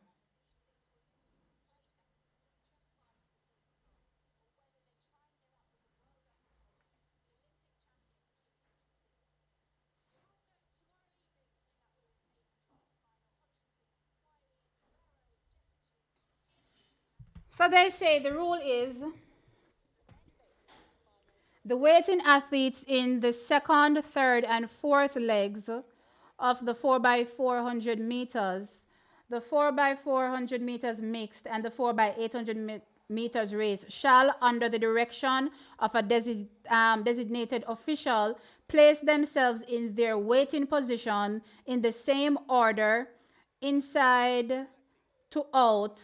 So they say the rule is the waiting athletes in the second, third, and fourth legs of the 4 by 400 meters, the 4 by 400 meters mixed, and the 4 by 800 meters race shall, under the direction of a designated official, place themselves in their waiting position in the same order, inside to out,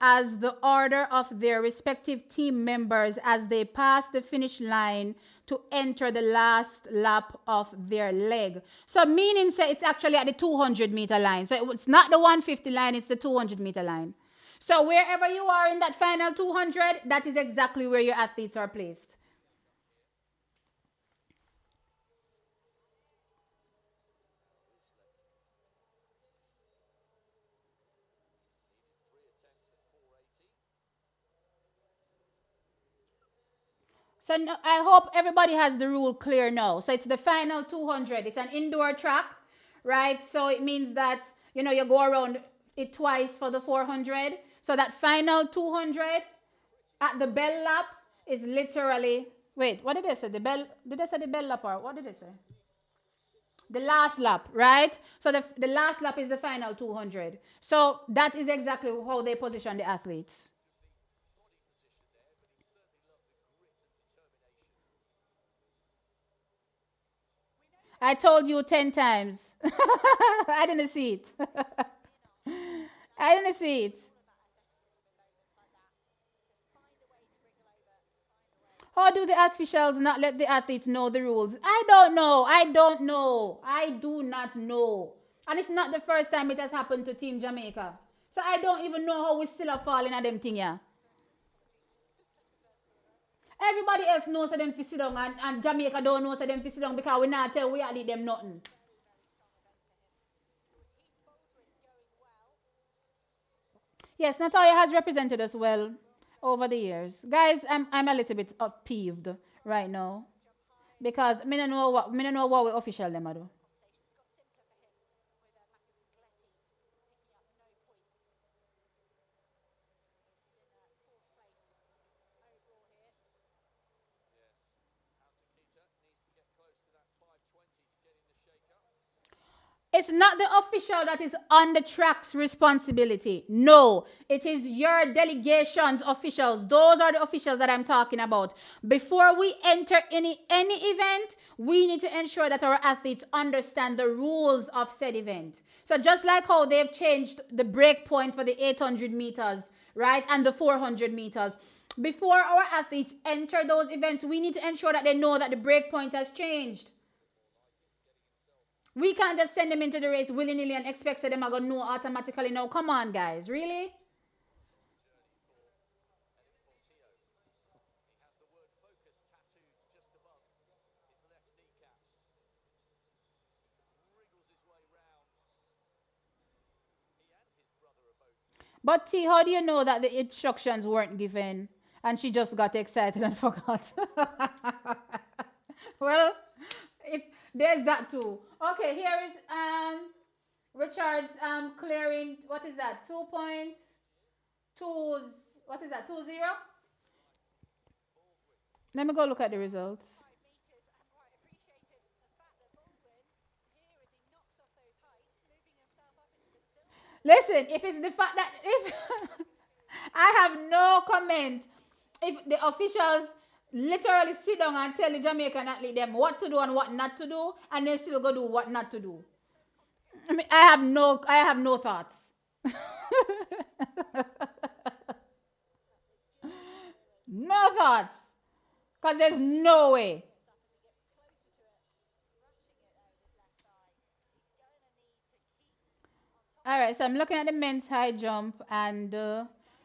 as the order of their respective team members as they pass the finish line to enter the last lap of their leg. So meaning say it's actually at the 200-meter line. So it's not the 150 line, it's the 200-meter line. So wherever you are in that final 200, that is exactly where your athletes are placed. So no, I hope everybody has the rule clear now. So it's the final 200. It's an indoor track, right? So it means that, you go around it twice for the 400. So that final 200 at the bell lap is literally, wait, what did they say? The bell, did they say the bell lap or what did they say? The last lap, right? So the last lap is the final 200. So that is exactly how they position the athletes. I told you 10 times. I didn't see it. I didn't see it. How do the officials not let the athletes know the rules? I don't know. I don't know. I do not know. And it's not the first time it has happened to Team Jamaica. So I don't even know how we still are falling at them thing, yeah. Everybody else knows that them fi sit down and Jamaica don't know that them fi sit down because we not tell we are them nothing. Yes, Natalia has represented us well over the years. Guys, I'm a little bit peeved right now because me don't know what we official them are do. It's not the official that is on the track's responsibility. No, it is your delegation's officials. Those are the officials that I'm talking about. Before we enter any event, we need to ensure that our athletes understand the rules of said event. So just like how they've changed the break point for the 800 meters, right, and the 400 meters. Before our athletes enter those events, we need to ensure that they know that the break point has changed. We can't just send them into the race willy nilly and expect that them are gonna know automatically. Now, come on, guys, really? But T, how do you know that the instructions weren't given and she just got excited and forgot? Well, if there's that too. Okay, here is Richard's clearing. What is that? 2.2. What is that? 20. Let me go look at the results. Listen, if it's the fact that if I have no comment, if the officials literally sit down and tell the Jamaican athlete them what to do and what not to do, and they still go do what not to do. I mean, I have no thoughts. No thoughts, because there's no way. All right, so I'm looking at the men's high jump, and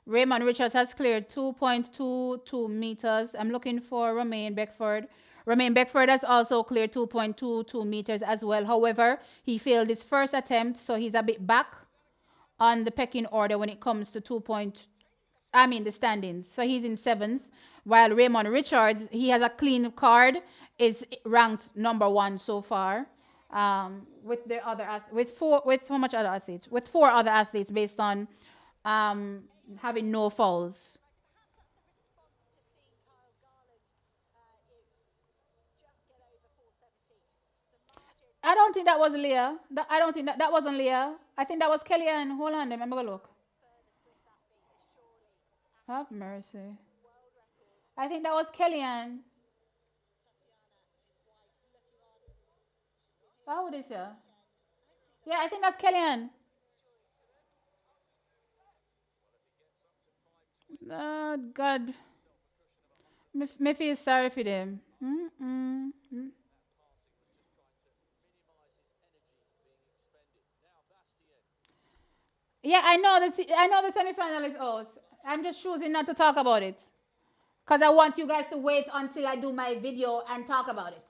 Raymond Richards has cleared 2.22 meters. I'm looking for Romain Beckford. Romain Beckford has also cleared 2.22 meters as well. However, he failed his first attempt, so he's a bit back on the pecking order when it comes to the standings. So he's in seventh, while Raymond Richards, he has a clean card, is ranked number one so far. With the other with how much other athletes? With four other athletes based on um, having no falls. I don't think that was Leah. I don't think that wasn't Leah. I think that was Kellyanne. Hold on, let me go look. Have mercy. I think that was Kellyanne. How would this? Yeah, I think that's Kellyanne. God, me feel sorry for them. Mm-mm. Yeah, I know the semifinal is out. I'm just choosing not to talk about it because I want you guys to wait until I do my video and talk about it.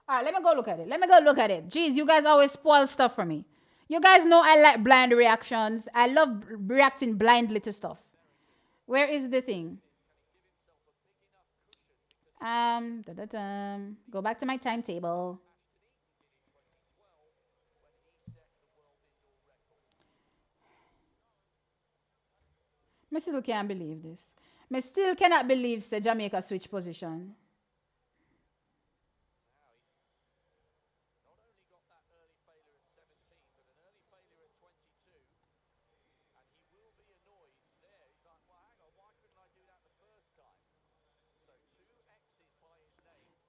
All right, let me go look at it. Let me go look at it. Jeez, you guys always spoil stuff for me. You guys know I like blind reactions. I love reacting blindly to stuff. Where is the thing? Da-da-dum. Go back to my timetable. I still can't believe this. I still cannot believe say Jamaica switch position.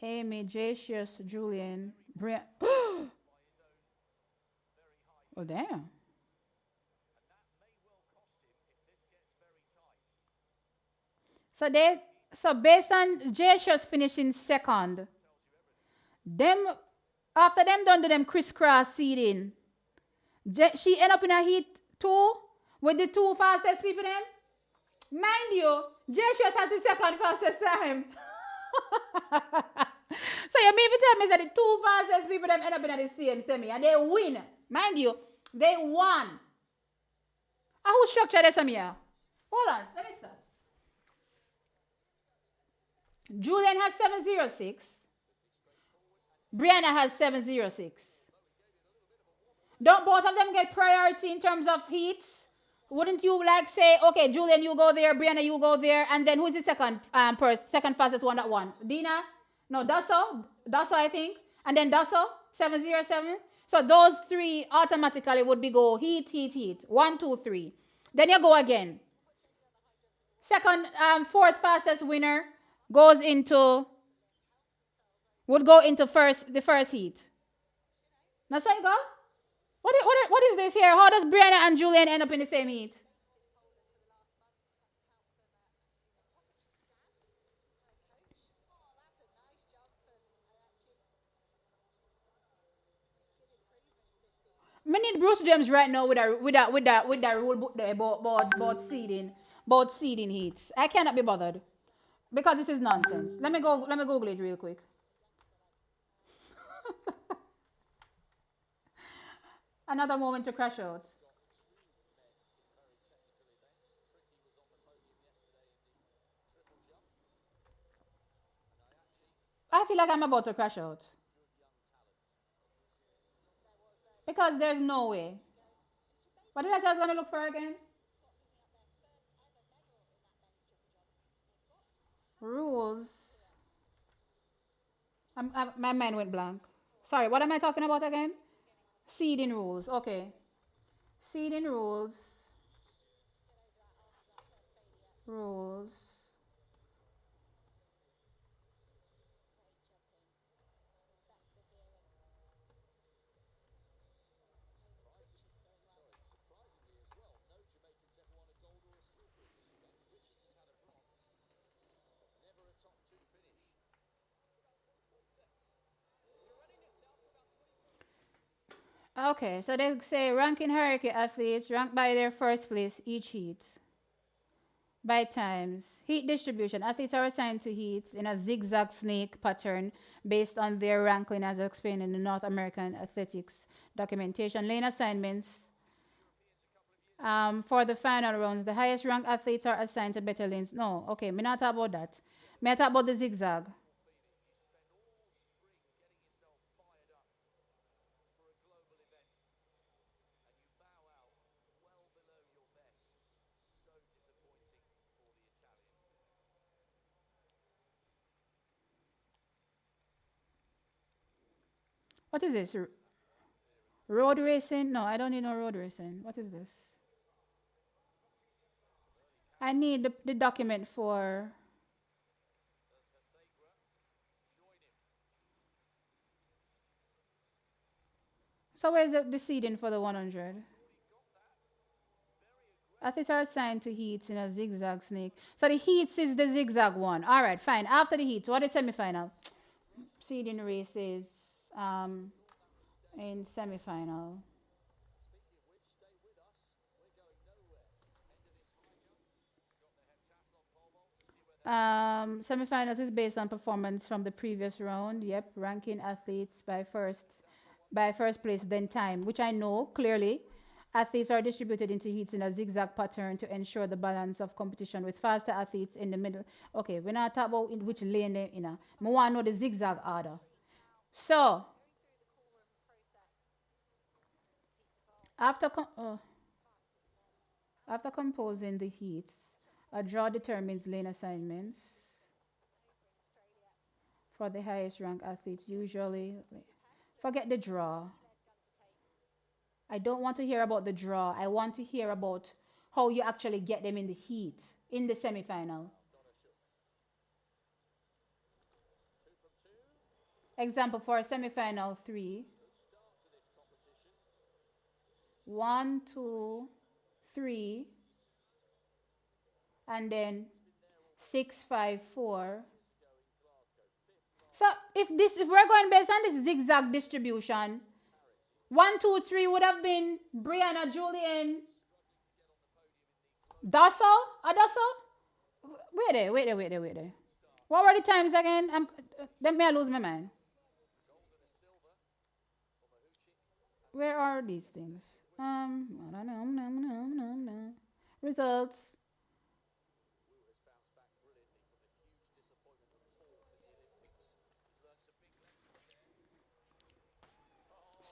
Amy, Jasius, Julian, Brian. Oh damn. So they so based on Jasius finishing second, them after them done do them crisscross seeding. She end up in a heat two with the two fastest people then. Mind you, Jasius has the second fastest time. So you mean to tell me that the two fastest people them end up in the same semi and they win. Mind you, they won. And who structured this semi? Hold on, let me start. Julian has 706. Brianna has 706. Don't both of them get priority in terms of heats? Wouldn't you like say, okay, Julian, you go there, Brianna, you go there, and then who's the second second fastest one that won? Dina? No, Dasso, I think, and then Dasso 707. So those three automatically would be go heat, heat, heat. One, two, three. Then you go again. Second, fourth fastest winner goes into would go into the first heat. That's how you go. What is this here? How does Brianna and Julian end up in the same heat? We need Bruce James right now with that rule book there about seeding heats. I cannot be bothered because this is nonsense. Let me Google it real quick. Another moment to crash out. I feel like I'm about to crash out because there's no way. What did I say I was gonna look for again? Rules. My mind went blank. Sorry, what am I talking about again? Seeding rules. Okay. Seeding rules. Rules. Okay, so they say ranking hierarchy athletes ranked by their first place each heat by times. Heat distribution. Athletes are assigned to heats in a zigzag snake pattern based on their ranking as explained in the North American Athletics documentation. Lane assignments for the final rounds. The highest ranked athletes are assigned to better lanes. No, okay, me not talk about that. Me talk about the zigzag. What is this? Road racing? No, I don't need no road racing. What is this? I need the document for. So where's the seeding for the 100? Athletes are assigned to heats in a zigzag snake. So the heats is the zigzag one. All right, fine. After the heats, what is semifinal? Seeding races in semifinal. Semifinals is based on performance from the previous round. Yep, ranking athletes by first by first place, then time, which I know clearly. Athletes are distributed into heats in a zigzag pattern to ensure the balance of competition with faster athletes in the middle. Okay, we're not talking about in which lane they're in. I want to know the zigzag order. So, after, after composing the heats, a draw determines lane assignments for the highest ranked athletes, usually. Forget the draw. I don't want to hear about the draw. I want to hear about how you actually get them in the heat, in the semifinal. Example for semifinal three. One, two, three, and then six, five, four. So if we're going based on this zigzag distribution, one, two, three would have been Brianna, Julian, Dasso, Adasso. Wait there. What were the times again? Let me lose my mind. Where are these things? I don't know. No. Results.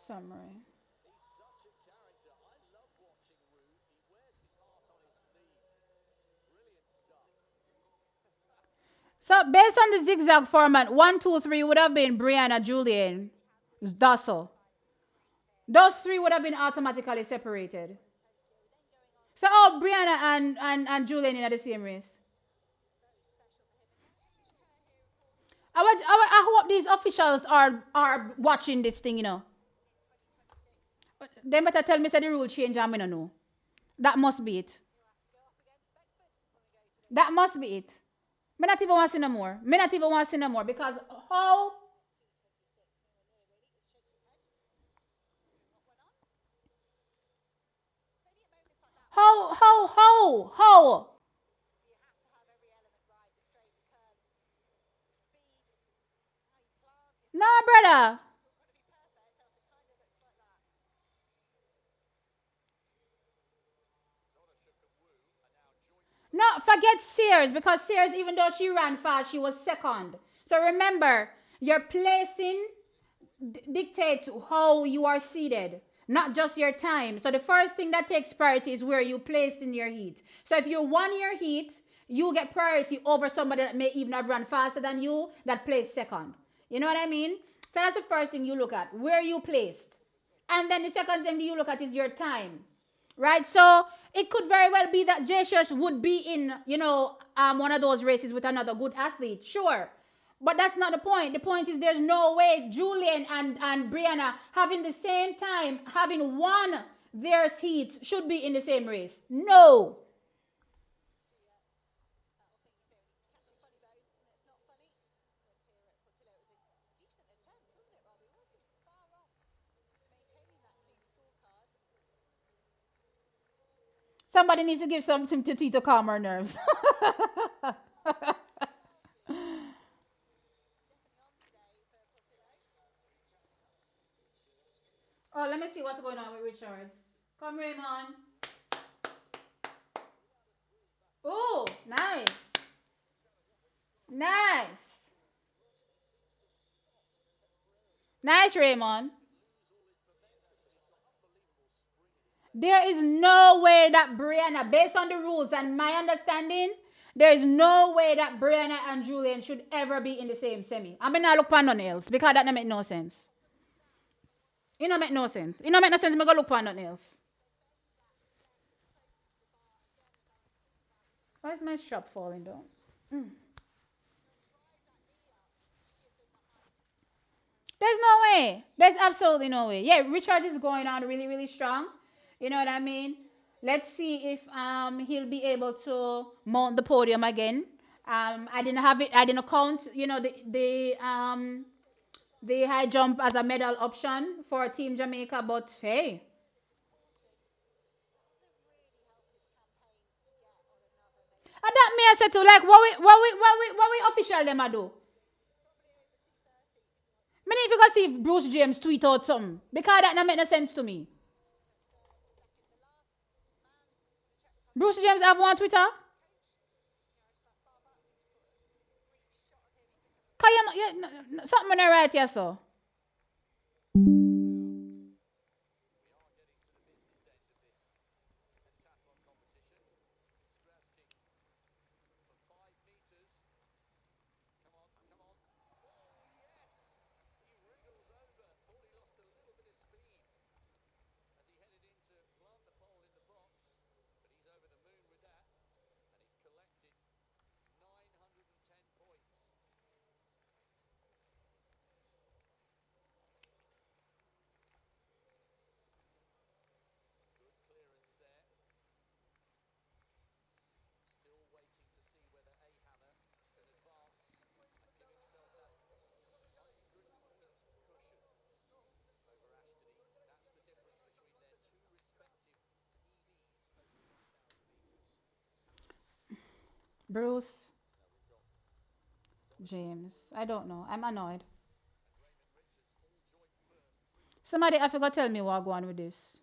Summary. So based on the zigzag format, one, two, three would have been Brianna, Julian, Dasso. Those three would have been automatically separated. So Brianna and Julian in the same race. I hope these officials are watching this thing. They better tell me say the rule change and I don't know. That must be it. That must be it. Me not even want to see no more. Me not even want to see no more because how? No, brother. No, forget Sears because Sears, even though she ran fast, she was second. So remember, your placing dictates how you are seated, not just your time. So the first thing that takes priority is where you place in your heat. So if you won your heat, you get priority over somebody that may even have run faster than you that placed second. You know what I mean? So that's the first thing you look at, where you placed. And then the second thing you look at is your time. Right? So it could very well be that Jay Shush would be in, one of those races with another good athlete. Sure. But that's not the point. The point is there's no way Julian and Brianna having the same time, having won their heats, should be in the same race. No. Somebody needs to give something to tea to calm her nerves. Oh, let me see what's going on with Richards. Come, Raymond. Oh, nice. Nice. Nice, Raymond. There is no way that Brianna, based on the rules and my understanding, there is no way that Brianna and Julian should ever be in the same semi. I mean, I look for nothing else because that don't make no sense. It don't make no sense. It don't make no sense. Me go look for nothing else. Why is my shop falling down? There's no way. There's absolutely no way. Yeah, Richard is going on really, really strong. You know what I mean? Let's see if he'll be able to mount the podium again. I didn't have it. I didn't count. The high jump as a medal option for Team Jamaica. But hey, and that me I said to like what we official them a do. Me need to go see if Bruce James tweet out something. Because that not make no sense to me. Bruce James have one Twitter? Cause something on the right here, so. Bruce James. I don't know. I'm annoyed. Somebody I forgot tell me what go on with this.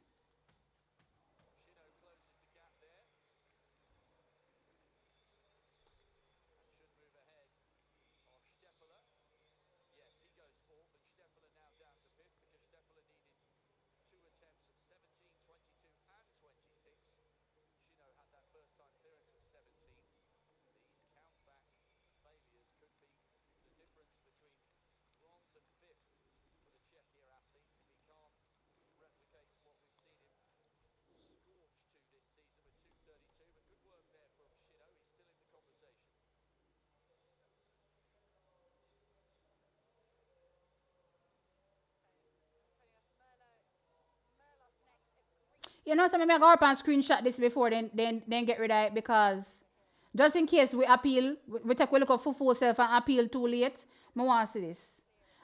You know, so maybe I go up and screenshot this before then get rid of it because just in case we appeal, we take a look at fufu self and appeal too late. I want to see this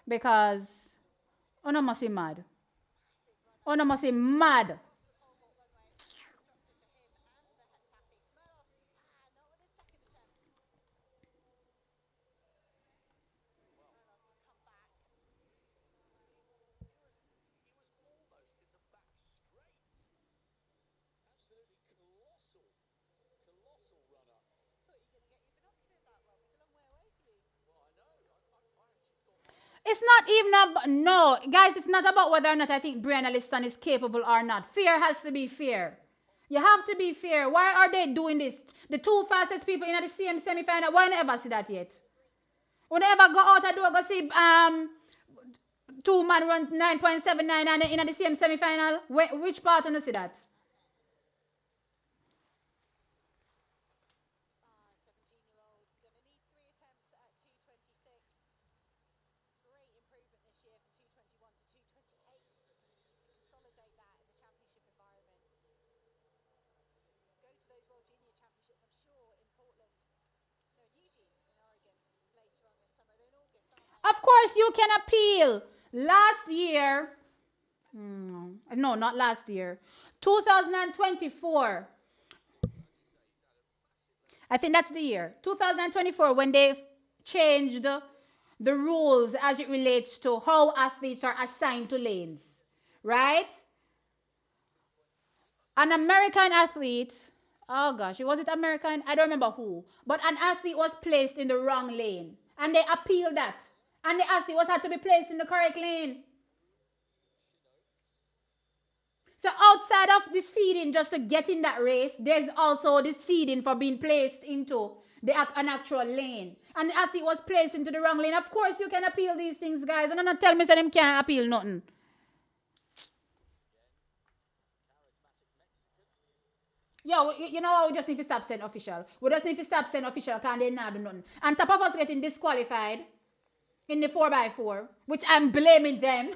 because oh no must be mad. Oh no must be mad. It's not even about, no, guys, it's not about whether or not I think Brianna Liston is capable or not. Fair has to be fair. You have to be fair. Why are they doing this? The two fastest people in the same semi-final. Why never see that yet? We never go out and do go see two man run 9.79 and in the same semi-final. Which part do you see that? Of course, you can appeal. Last year, no, not last year, 2024. I think that's the year. 2024, when they changed the rules as it relates to how athletes are assigned to lanes, right? An American athlete, oh gosh, was it American? I don't remember who, but an athlete was placed in the wrong lane and they appealed that. And the athlete was had to be placed in the correct lane. So outside of the seeding just to get in that race, there's also the seeding for being placed into an actual lane. And the athlete was placed into the wrong lane. Of course, you can appeal these things, guys. And I'm not telling me that them can't appeal nothing. Yeah, you know, we just need to stop saying official. We just need to stop saying official because they not do nothing. And top of us getting disqualified in the 4x4, which I'm blaming them.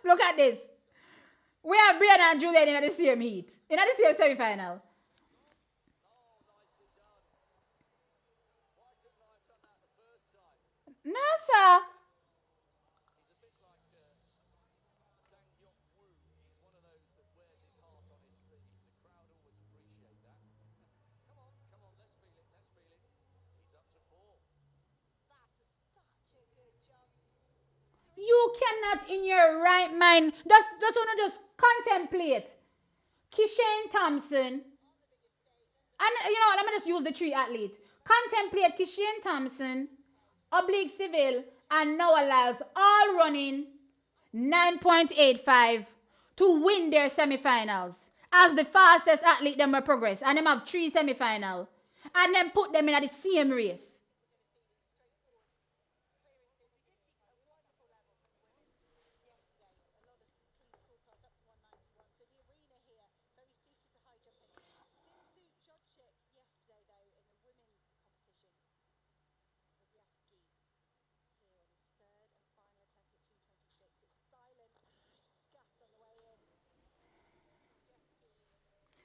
Look at this. We have Brianna and Julian in the same heat, in the same semi-final. No, sir. You cannot in your right mind just want to just contemplate Kishane Thompson. And let me just use the three athletes. Contemplate Kishane Thompson, Oblique Civil, and Noah Lyles all running 9.85 to win their semifinals as the fastest athlete them will progress. And them have three semifinals. And then put them in the same race.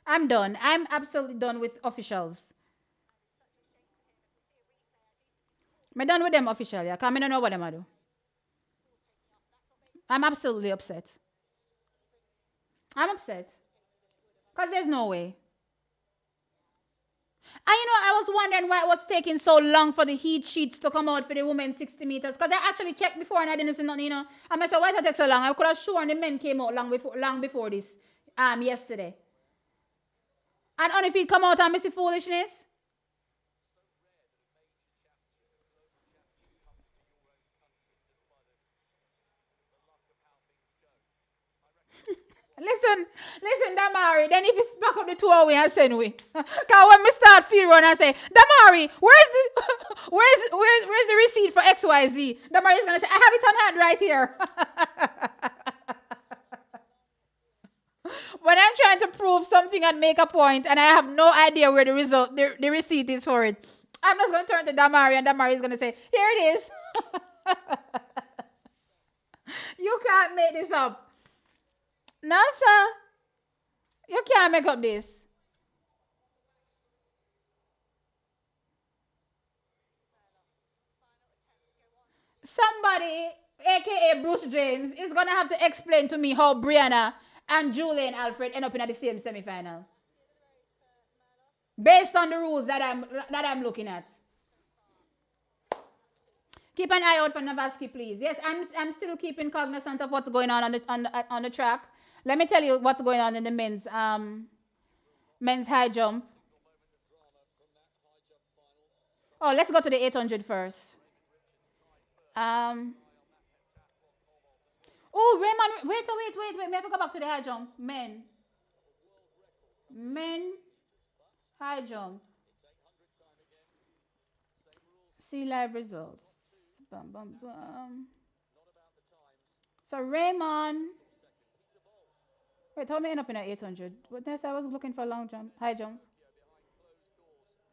I'm done. I'm absolutely done with officials. I'm done with them officially. I can't know what them I do. I'm absolutely upset. I'm upset. Because there's no way. And I was wondering why it was taking so long for the heat sheets to come out for the women's 60 meters. Because I actually checked before and I didn't see nothing, And I said, why did it take so long? I could have sworn the men came out long before this yesterday. And only if it come out and miss the foolishness. Listen, Damari. Then if you back up the 2 hour and send we. Because when we start field run and say, Damari, where's the where's the receipt for XYZ? Damari is gonna say, I have it on hand right here. When I'm trying to prove something and make a point and I have no idea where the receipt is for it, I'm just gonna turn to Damari and Damari is gonna say, here it is. You can't make this up. No, sir. You can't make up this. Somebody, aka Bruce James, is gonna have to explain to me how Brianna and Julian Alfred end up in the same semifinal. Based on the rules that I'm looking at. Keep an eye out for Navaski, please. Yes, I'm still keeping cognizant of what's going on the track. Let me tell you what's going on in the men's high jump. Oh, let's go to the 800 first. Um, oh, Raymond, wait. May I go back to the high jump? Men high jump. See live results. Bum, bum, bum. So Raymond, wait, how am I end up in an 800? What next? I was looking for long jump, high jump.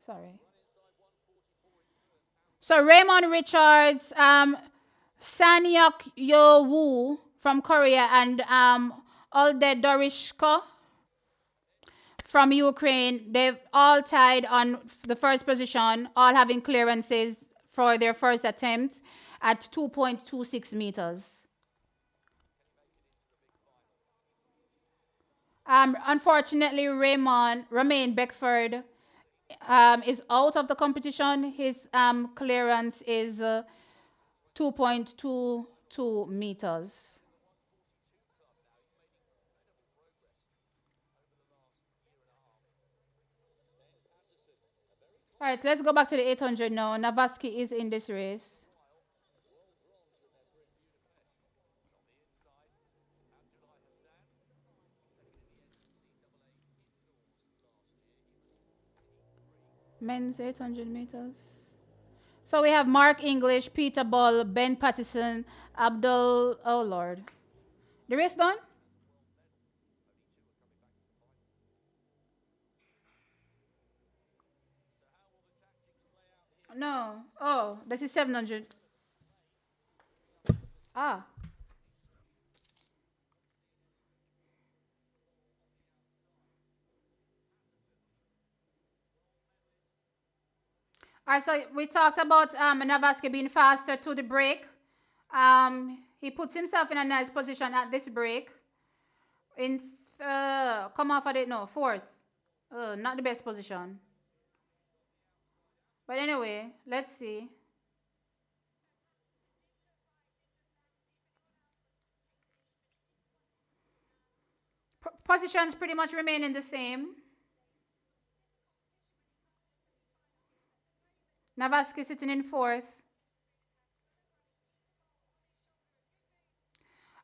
Sorry. So Raymond Richards, Sanyok Yo Woo from Korea, and Olde Dorishko from Ukraine. They've all tied on the first position, all having clearances for their first attempt at 2.26 meters. Unfortunately, Romain Beckford is out of the competition. His clearance is 2.22 meters. All right, let's go back to the 800 now. Navaski is in this race. Men's 800 meters. So we have Mark English, Peter Ball, Ben Pattison, Abdul. Oh Lord, the race done? No. Oh, this is 700. Ah. All right. So we talked about Navaski being faster to the break. He puts himself in a nice position at this break. In come off of it, no, fourth. Not the best position. But anyway, let's see. Positions pretty much remaining the same. Navaski sitting in fourth.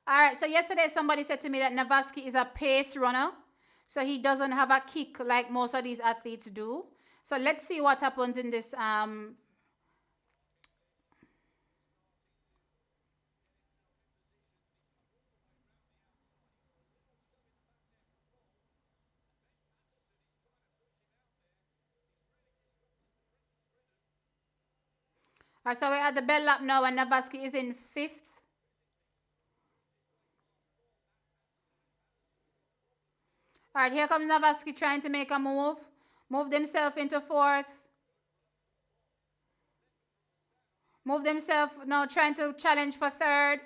All right, so yesterday somebody said to me that Navaski is a pace runner. So he doesn't have a kick like most of these athletes do. So let's see what happens in this. All right, so we're at the bell lap now, and Navaski is in fifth. All right, here comes Navaski trying to make a move. Moved himself into fourth. Moved himself now trying to challenge for third.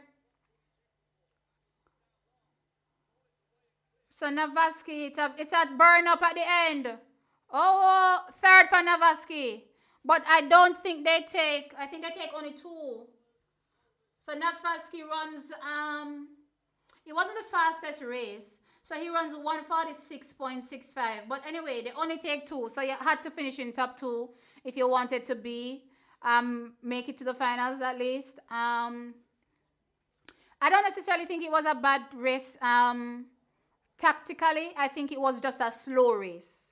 So Navaski, it's at burn up at the end. Oh, third for Navaski. But I don't think they take, I think they take only two. So Navaski runs, it wasn't the fastest race. So he runs 146.65. But anyway, they only take two. So you had to finish in top two if you wanted to be, make it to the finals at least. I don't necessarily think it was a bad race. Tactically, I think it was just a slow race.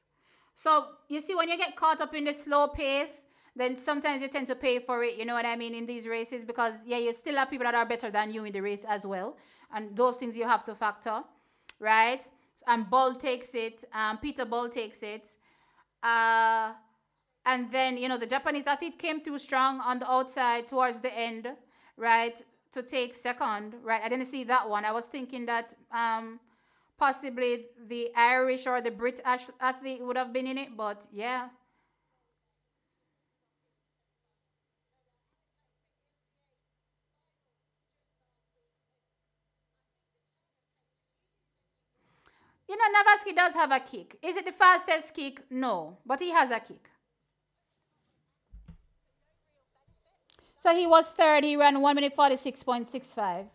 So you see, when you get caught up in the slow pace, then sometimes you tend to pay for it, you know what I mean, in these races, because yeah, you still have people that are better than you in the race as well. And those things you have to factor, right? And Bull takes it, Peter Bull takes it. Uh, and then, you know, the Japanese athlete came through strong on the outside towards the end, right, to take second, right? I didn't see that one. I was thinking that possibly the Irish or the British athlete would have been in it, but yeah. You know, Navaski does have a kick. Is it the fastest kick? No, but he has a kick. So he was third. He ran 1 minute 46.65.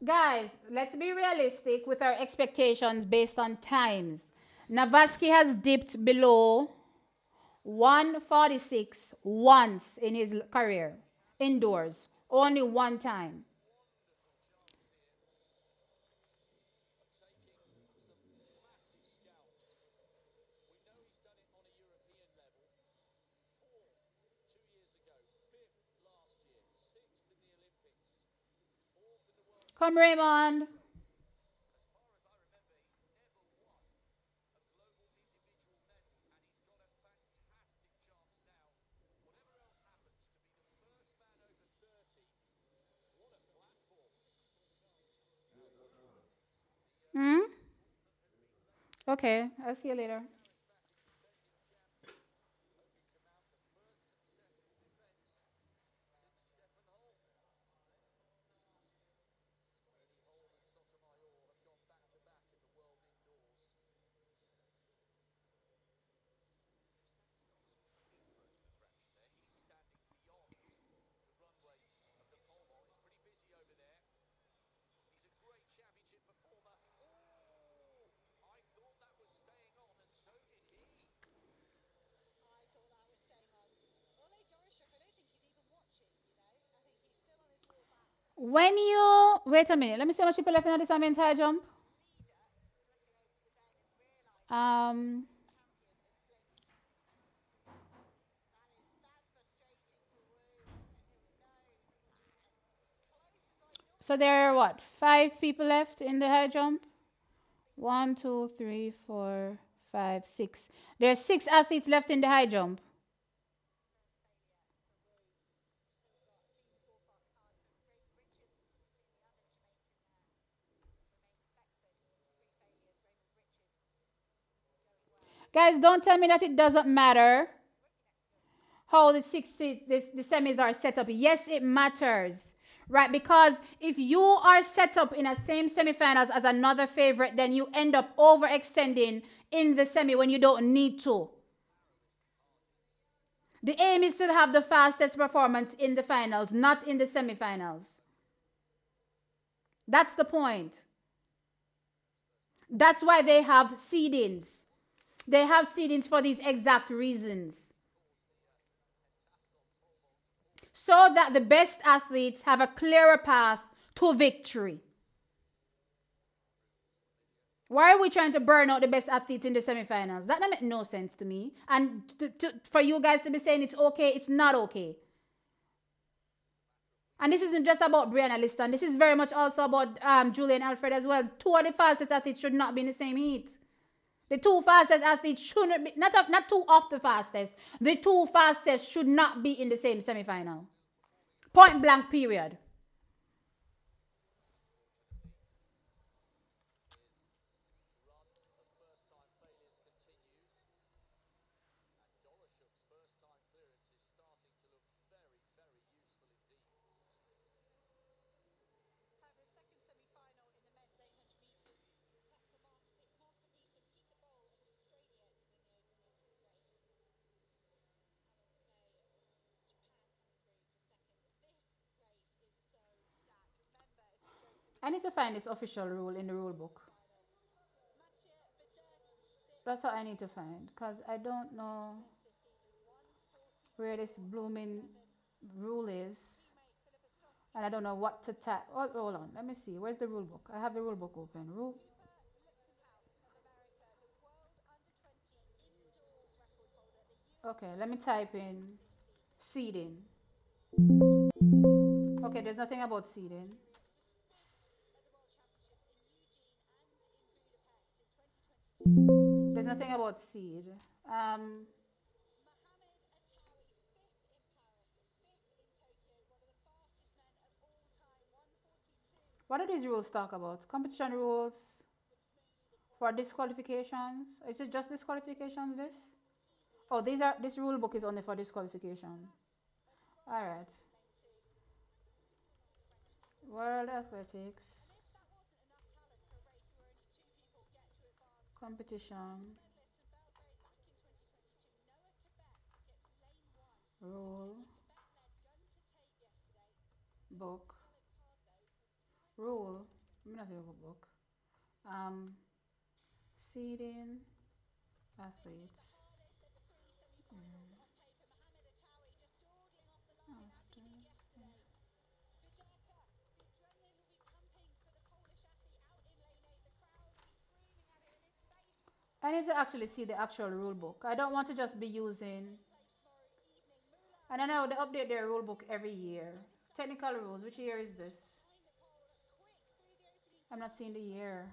Guys, let's be realistic with our expectations based on times. Navaski has dipped below 146 once in his career, indoors, only one time. Come, Raymond. Hmm? Okay, I'll see you later. When you wait a minute, let me see how much people left in this entire jump. Um, so there are what? 5 people left in the high jump. One, two, three, four, five, six. There are 6 athletes left in the high jump. Guys, don't tell me that it doesn't matter how the semis are set up. Yes, it matters, right? Because if you are set up in a same semifinals as another favorite, then you end up overextending in the semi when you don't need to. The aim is to have the fastest performance in the finals, not in the semifinals. That's the point. That's why they have seedings. They have seedings for these exact reasons. So that the best athletes have a clearer path to victory. Why are we trying to burn out the best athletes in the semifinals? That makes no sense to me. And for you guys to be saying it's okay, it's not okay. And this isn't just about Brianna Liston. This is very much also about Julian Alfred as well. Two of the fastest athletes should not be in the same heat. The two fastest athletes shouldn't be, not two of the fastest. The two fastest should not be in the same semifinal. Point blank, period. I need to find this official rule in the rule book. That's what I need to find because I don't know where this blooming rule is. And I don't know what to type. Oh, hold on. Let me see. Where's the rule book? I have the rule book open. Rule. Okay, let me type in seeding. Okay, there's nothing about seeding. There's nothing about seed. Um, what do these rules talk about? Competition rules for disqualifications. Is it just disqualifications? This? Oh, these are. This rule book is only for disqualification. All right. World Athletics competition rule book rule. I'm not a book. Um, seeding athletes. I need to actually see the actual rule book. I don't want to just be using. And I know they update their rule book every year. Technical rules. Which year is this? I'm not seeing the year.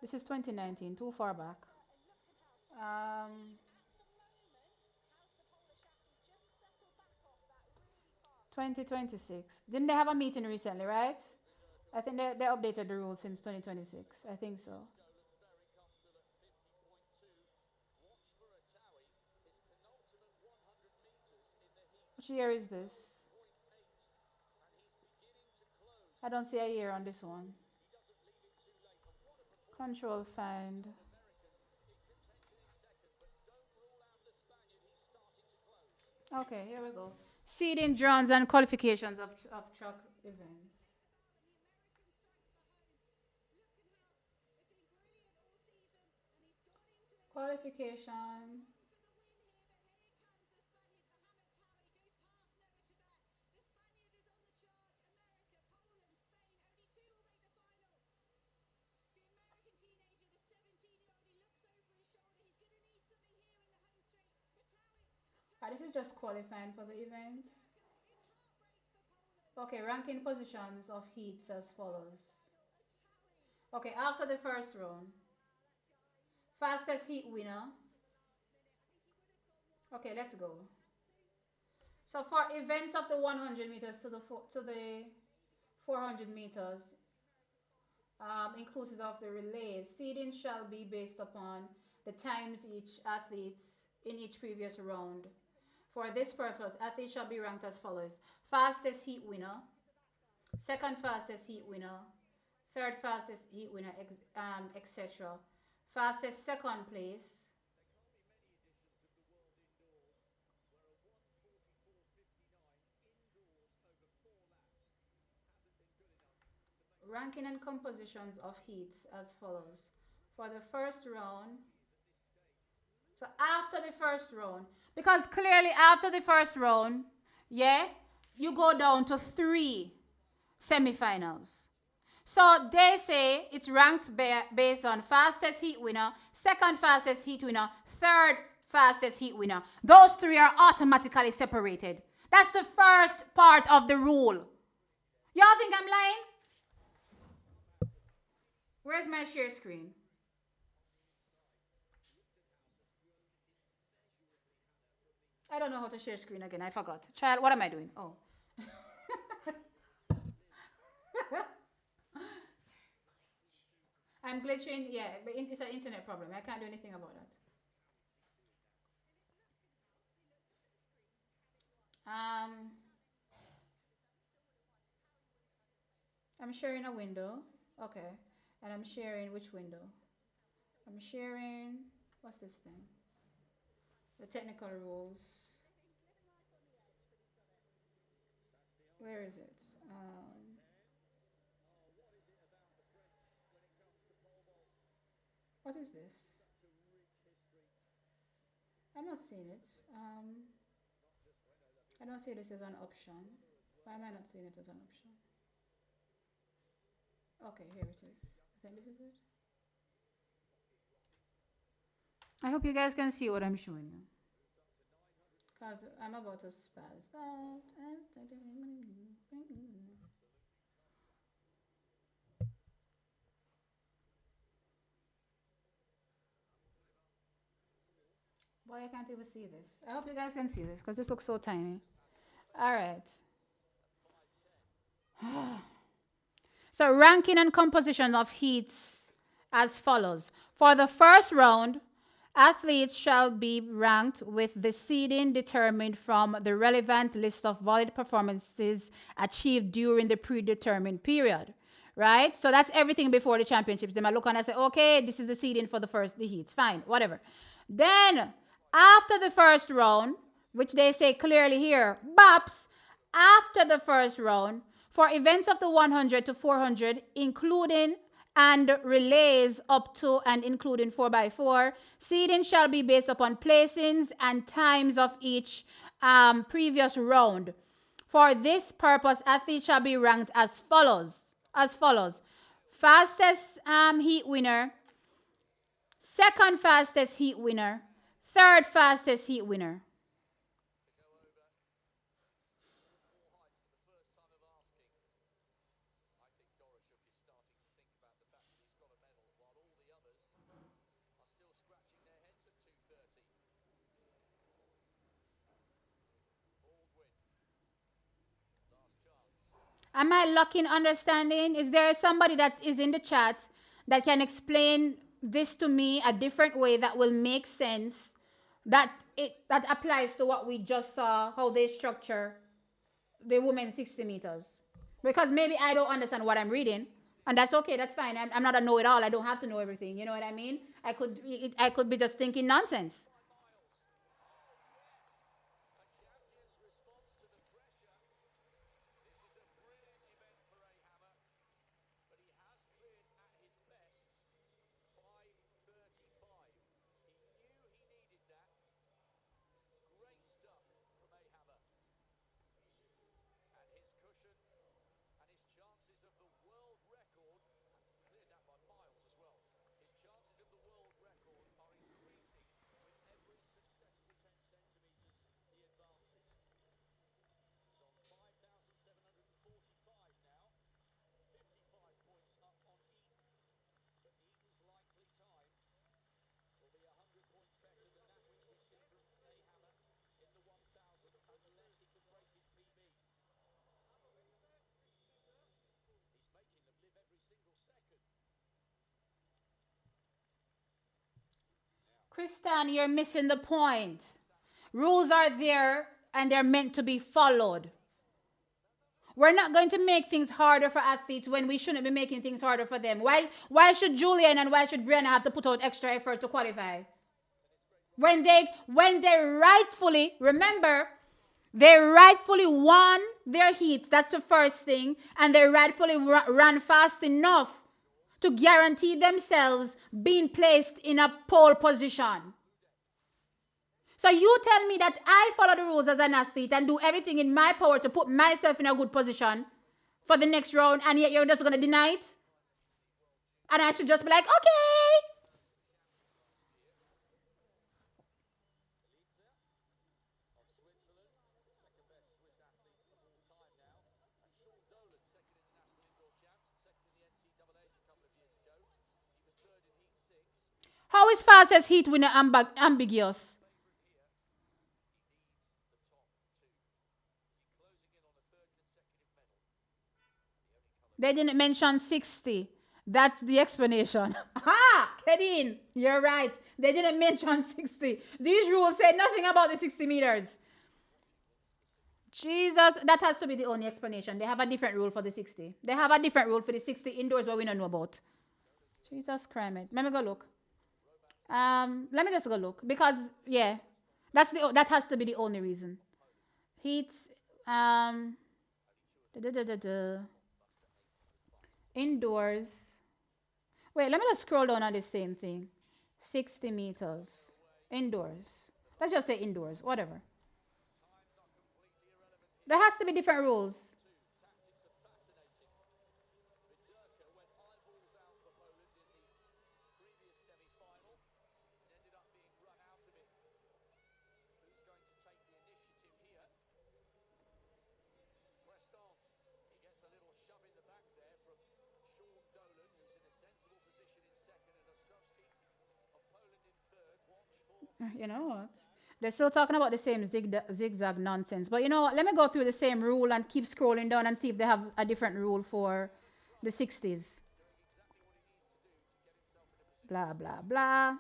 This is 2019. Too far back. 2026. Didn't they have a meeting recently, right? I think they updated the rules since 2026. I think so. Which year is this? I don't see a year on this one. Control find. Okay, here we go. Seeding rounds and qualifications of track events. Qualification. This is just qualifying for the event. Okay, ranking positions of heats as follows. Okay, after the first round, fastest heat winner. Okay, let's go. So for events of the 100 meters to the 400 meters, inclusive of the relays, seeding shall be based upon the times each athletes in each previous round. For this purpose, athletes shall be ranked as follows: fastest heat winner, second fastest heat winner, third fastest heat winner, etc. Fastest second place. Ranking and compositions of heats as follows. For the first round, so after the first round, because clearly after the first round, yeah, you go down to three semifinals. So they say it's ranked based on fastest heat winner, second fastest heat winner, third fastest heat winner. Those three are automatically separated. That's the first part of the rule. Y'all think I'm lying? Where's my share screen? I don't know how to share screen again. I forgot. Child, what am I doing? Oh. I'm glitching. Yeah, but it's an internet problem. I can't do anything about that. Um, I'm sharing a window. Okay. And I'm sharing which window? I'm sharing, what's this thing? The technical rules. Where is it? What is this? I'm not seeing it. I don't see this as an option. Why am I not seeing it as an option? Okay, here it is. I think this is it. I hope you guys can see what I'm showing you. Because I'm about to spaz out. Boy, I can't even see this. I hope you guys can see this because this looks so tiny. All right. So ranking and composition of heats as follows. For the first round, athletes shall be ranked with the seeding determined from the relevant list of valid performances achieved during the predetermined period. Right? So that's everything before the championships. They might look and I say, okay, this is the seeding for the heats. Fine, whatever. Then after the first round, which they say clearly here, BAPS, after the first round, for events of the 100 to 400, including and relays up to and including 4x4, seeding shall be based upon placings and times of each previous round. For this purpose, athletes shall be ranked as follows. Fastest heat winner, second fastest heat winner, third fastest heat winner. Am I lacking understanding? Is there somebody that is in the chat that can explain this to me a different way that will make sense, that applies to what we just saw, how they structure the women's 60 meters? Because maybe I don't understand what I'm reading, and that's okay. That's fine. I'm not a know-it-all. I don't have to know everything. You know what I mean? I could be just thinking nonsense. Kristan, you're missing the point. Rules are there and they're meant to be followed. We're not going to make things harder for athletes when we shouldn't be making things harder for them. Why should Julian and why should Brianna have to put out extra effort to qualify? When they rightfully, remember, they rightfully won their heats. That's the first thing. And they rightfully ran fast enough to guarantee themselves being placed in a pole position. So you tell me that I follow the rules as an athlete and do everything in my power to put myself in a good position for the next round, and yet you're just going to deny it? And I should just be like, okay. How is fastest heat winner ambiguous? They didn't mention 60. That's the explanation. Aha! Kedin, you're right. They didn't mention 60. These rules say nothing about the 60 meters. Jesus, that has to be the only explanation. They have a different rule for the 60. They have a different rule for the 60 indoors what we don't know about. Jesus Christ. Let me go look. Let me just go look because yeah, that has to be the only reason. Heat, um, da, da, da, da, indoors. Wait, let me just scroll down on the same thing. 60 meters indoors. Let's just say indoors, whatever. There has to be different rules. You know what? They're still talking about the same zigzag nonsense. But you know what? Let me go through the same rule and keep scrolling down and see if they have a different rule for the 60s. Blah, blah, blah.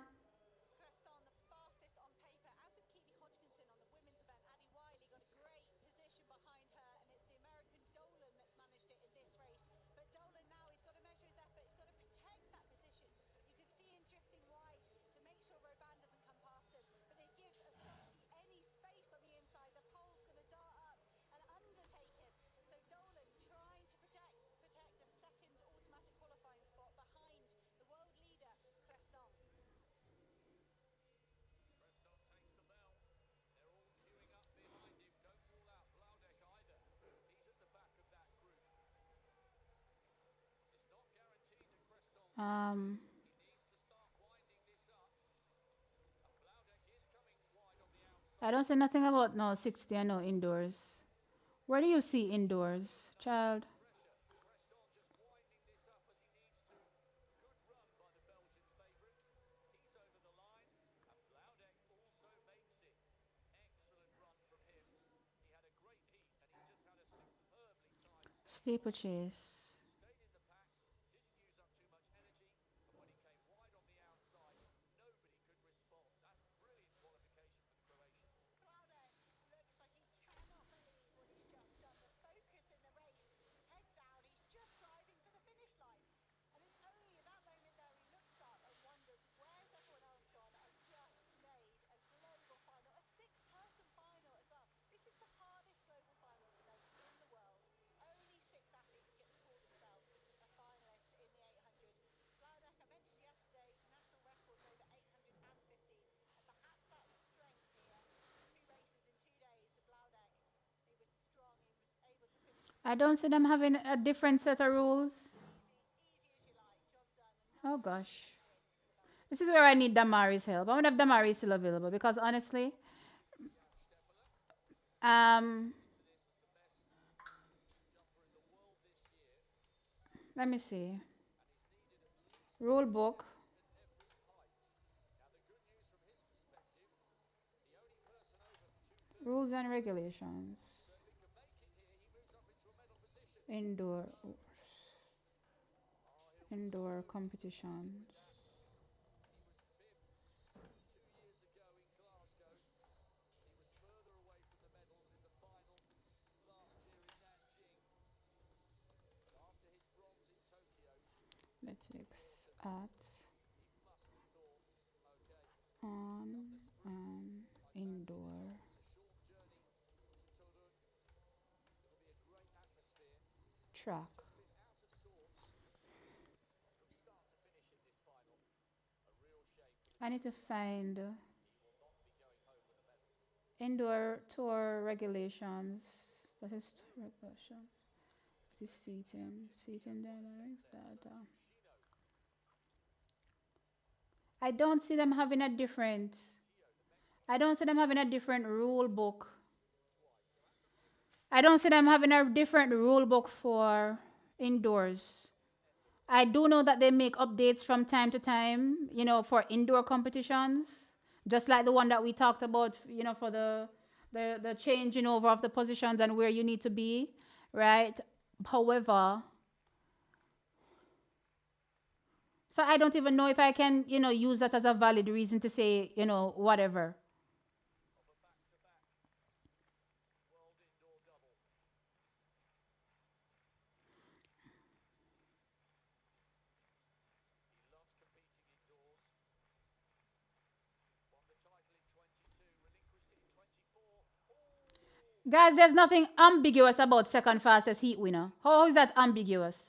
Um, I don't say nothing about no 60 and no indoors. Where do you see indoors, child? Steeplechase. I don't see them having a different set of rules. Oh gosh. This is where I need Damari's help. I wonder if Damari is still available because honestly, um, let me see. Rule book, rules and regulations, indoor indoor competitions. at on an indoor track. I need to find indoor tour regulations. That is regulations. It is seating dynamics data. I don't see them having a different. I don't see them having a different rule book. I don't see them having a different rule book for indoors. I do know that they make updates from time to time, for indoor competitions, just like the one that we talked about, for the changing over of the positions and where you need to be, right? However, so I don't even know if I can, use that as a valid reason to say, whatever. Guys, there's nothing ambiguous about second fastest heat winner. How is that ambiguous?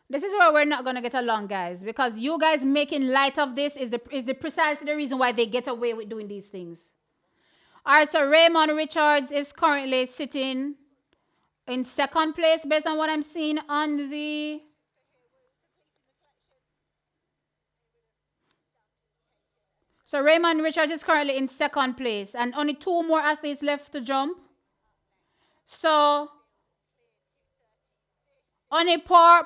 This is where we're not gonna get along, guys, because you guys making light of this is the precisely the reason why they get away with doing these things. All right, so Raymond Richards is currently sitting in second place based on what I'm seeing on the. So Raymond Richards is currently in second place, and only two more athletes left to jump. So Oniport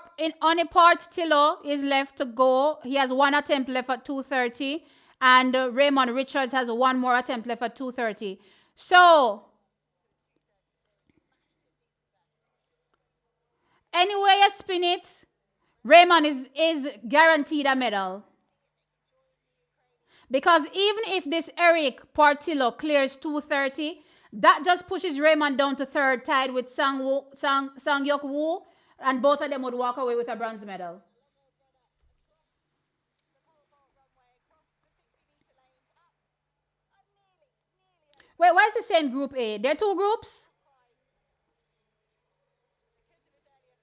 Tillo is left to go. He has one attempt left at 2:30, and Raymond Richards has one more attempt left at 2:30. So anyway you spin it, Raymond is guaranteed a medal. Because even if this Eric Portillo clears 2:30, that just pushes Raymond down to third, tied with Sang Yok Woo, and both of them would walk away with a bronze medal. Wait, why is it saying Group A? There are two groups?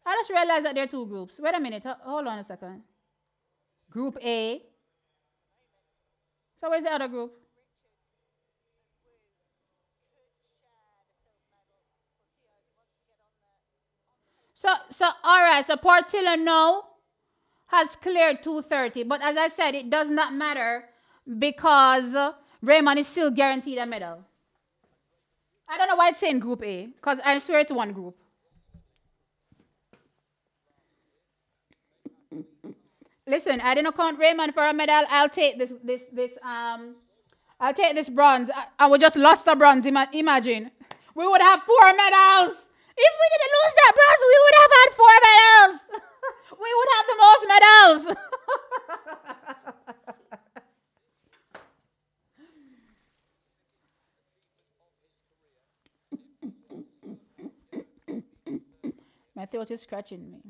I just realized that there are two groups. Wait a minute. Hold on a second. Group A. So where's the other group? So all right. So Portillo now has cleared 2:30, but as I said, it does not matter because Raymond is still guaranteed a medal. I don't know why it's saying Group A because I swear it's one group. Listen, I didn't count Raymond for a medal. I'll take this. I'll take this bronze. I would just lost the bronze. Imagine. We would have four medals. If we didn't lose that bronze, we would have had four medals. We would have the most medals. My throat is scratching me.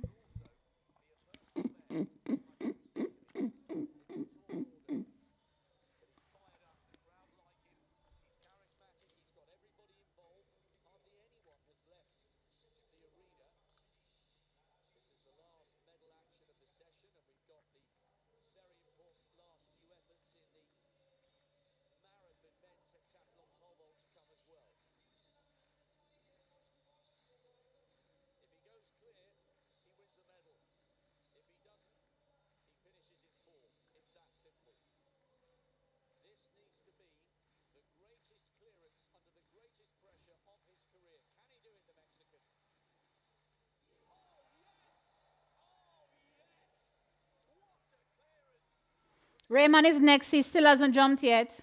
Raymond is next. He still hasn't jumped yet.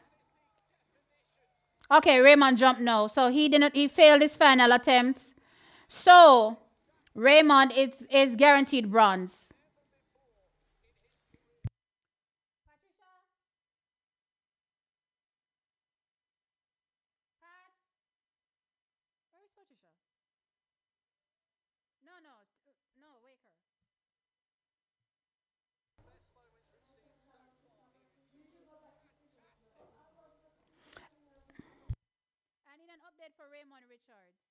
Okay, Raymond jumped now. So he didn't. He failed his final attempt. So Raymond is guaranteed bronze. Where is Patricia? No, no, no. Wake her. I need an update for Raymond Richards.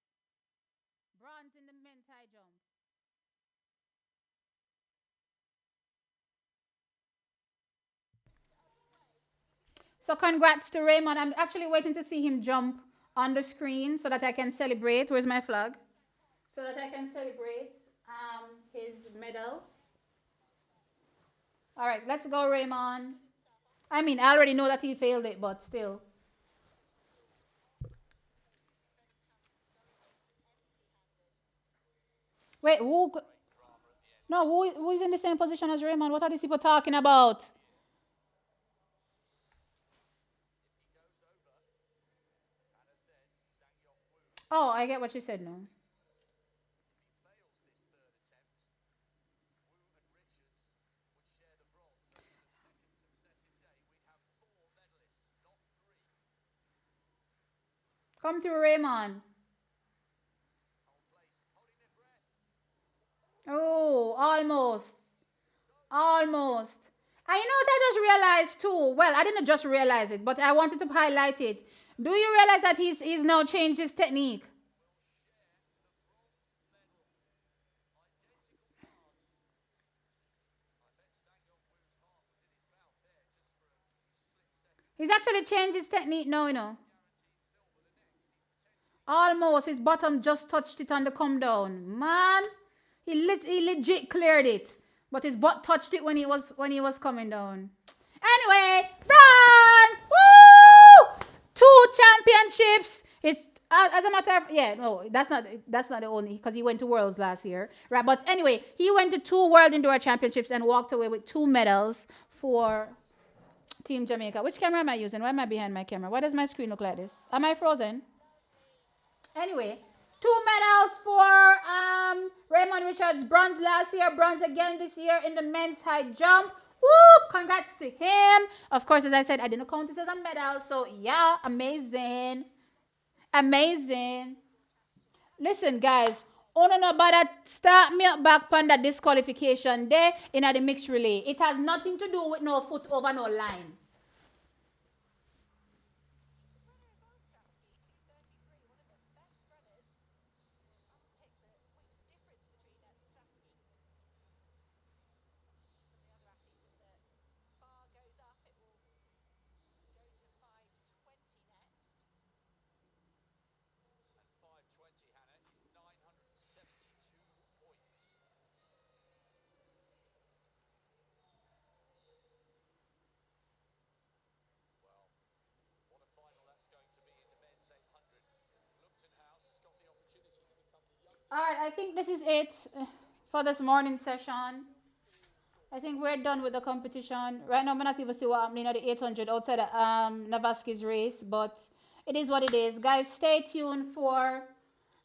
Bronze in the men's high jump. So congrats to Raymond. I'm actually waiting to see him jump on the screen so that I can celebrate. Where's my flag? So that I can celebrate his medal. All right, let's go, Raymond. I mean, I already know that he failed it, but still. Wait, who? No, who is in the same position as Raymond? What are these people talking about? Oh, I get what you said now. Come through, Raymond. Oh, almost. Almost. I know what I just realized too. Well, I didn't just realize it, but I wanted to highlight it. Do you realize that he's now changed his technique? He's actually changed his technique now, you know. Almost. His bottom just touched it on the come down. Man, he legit cleared it. But his butt touched it when he was coming down. Anyway, France! Woo! Two championships. It's as a matter of yeah, no, that's not the only because he went to Worlds last year, right? But anyway, he went to two World Indoor Championships and walked away with two medals for Team Jamaica. Which camera am I using? Why am I behind my camera? Why does my screen look like this? Am I frozen? Anyway, two medals for Raymond Richards, bronze last year, bronze again this year in the men's high jump. Woo! Congrats to him. Of course, as I said, I didn't count this as a medal, so yeah, amazing. Amazing. Listen, guys, on and about that, start me up back on that disqualification there in the mixed relay. It has nothing to do with no foot over no line. All right, I think this is it for this morning session. I think we're done with the competition. Right now, I'm not even see what happening at the 800 outside of Navaski's race, but it is what it is. Guys, stay tuned for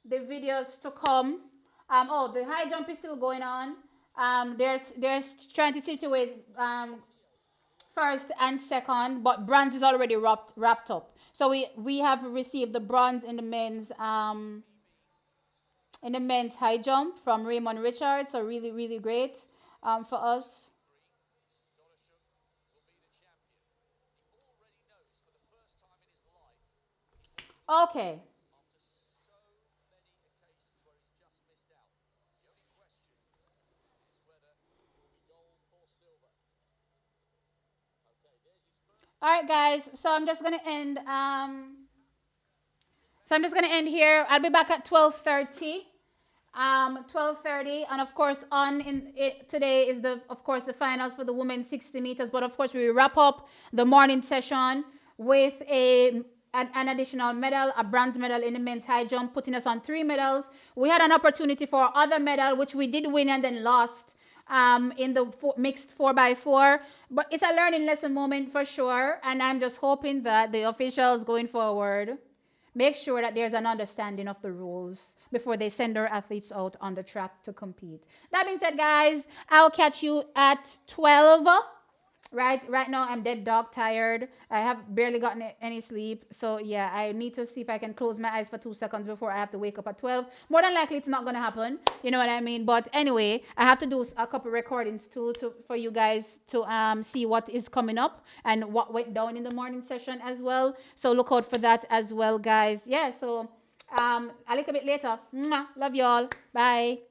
the videos to come. Oh, the high jump is still going on. There's trying to situate first and second, but bronze is already wrapped up. So we have received the bronze in the men's high jump from Raymond Richards. So really, really great for us. Okay. All right, guys. So I'm just gonna end here. I'll be back at 12:30. 12:30, and of course, on in it today is the finals for the women's 60 meters. But of course, we wrap up the morning session with an additional medal, a bronze medal in the men's high jump, putting us on three medals. We had an opportunity for other medal, which we did win and then lost in the mixed 4x4. But it's a learning lesson moment for sure. And I'm just hoping that the officials going forward make sure that there's an understanding of the rules before they send their athletes out on the track to compete. That being said, guys, I'll catch you at 12. Right now I'm dead dog tired. I have barely gotten any sleep. So yeah, I need to see if I can close my eyes for 2 seconds before I have to wake up at 12. More than likely it's not gonna happen. You know what I mean? But anyway, I have to do a couple recordings too for you guys to see what is coming up and what went down in the morning session as well. So look out for that as well, guys. Yeah, so a little bit later. Mwah, love y'all. Bye.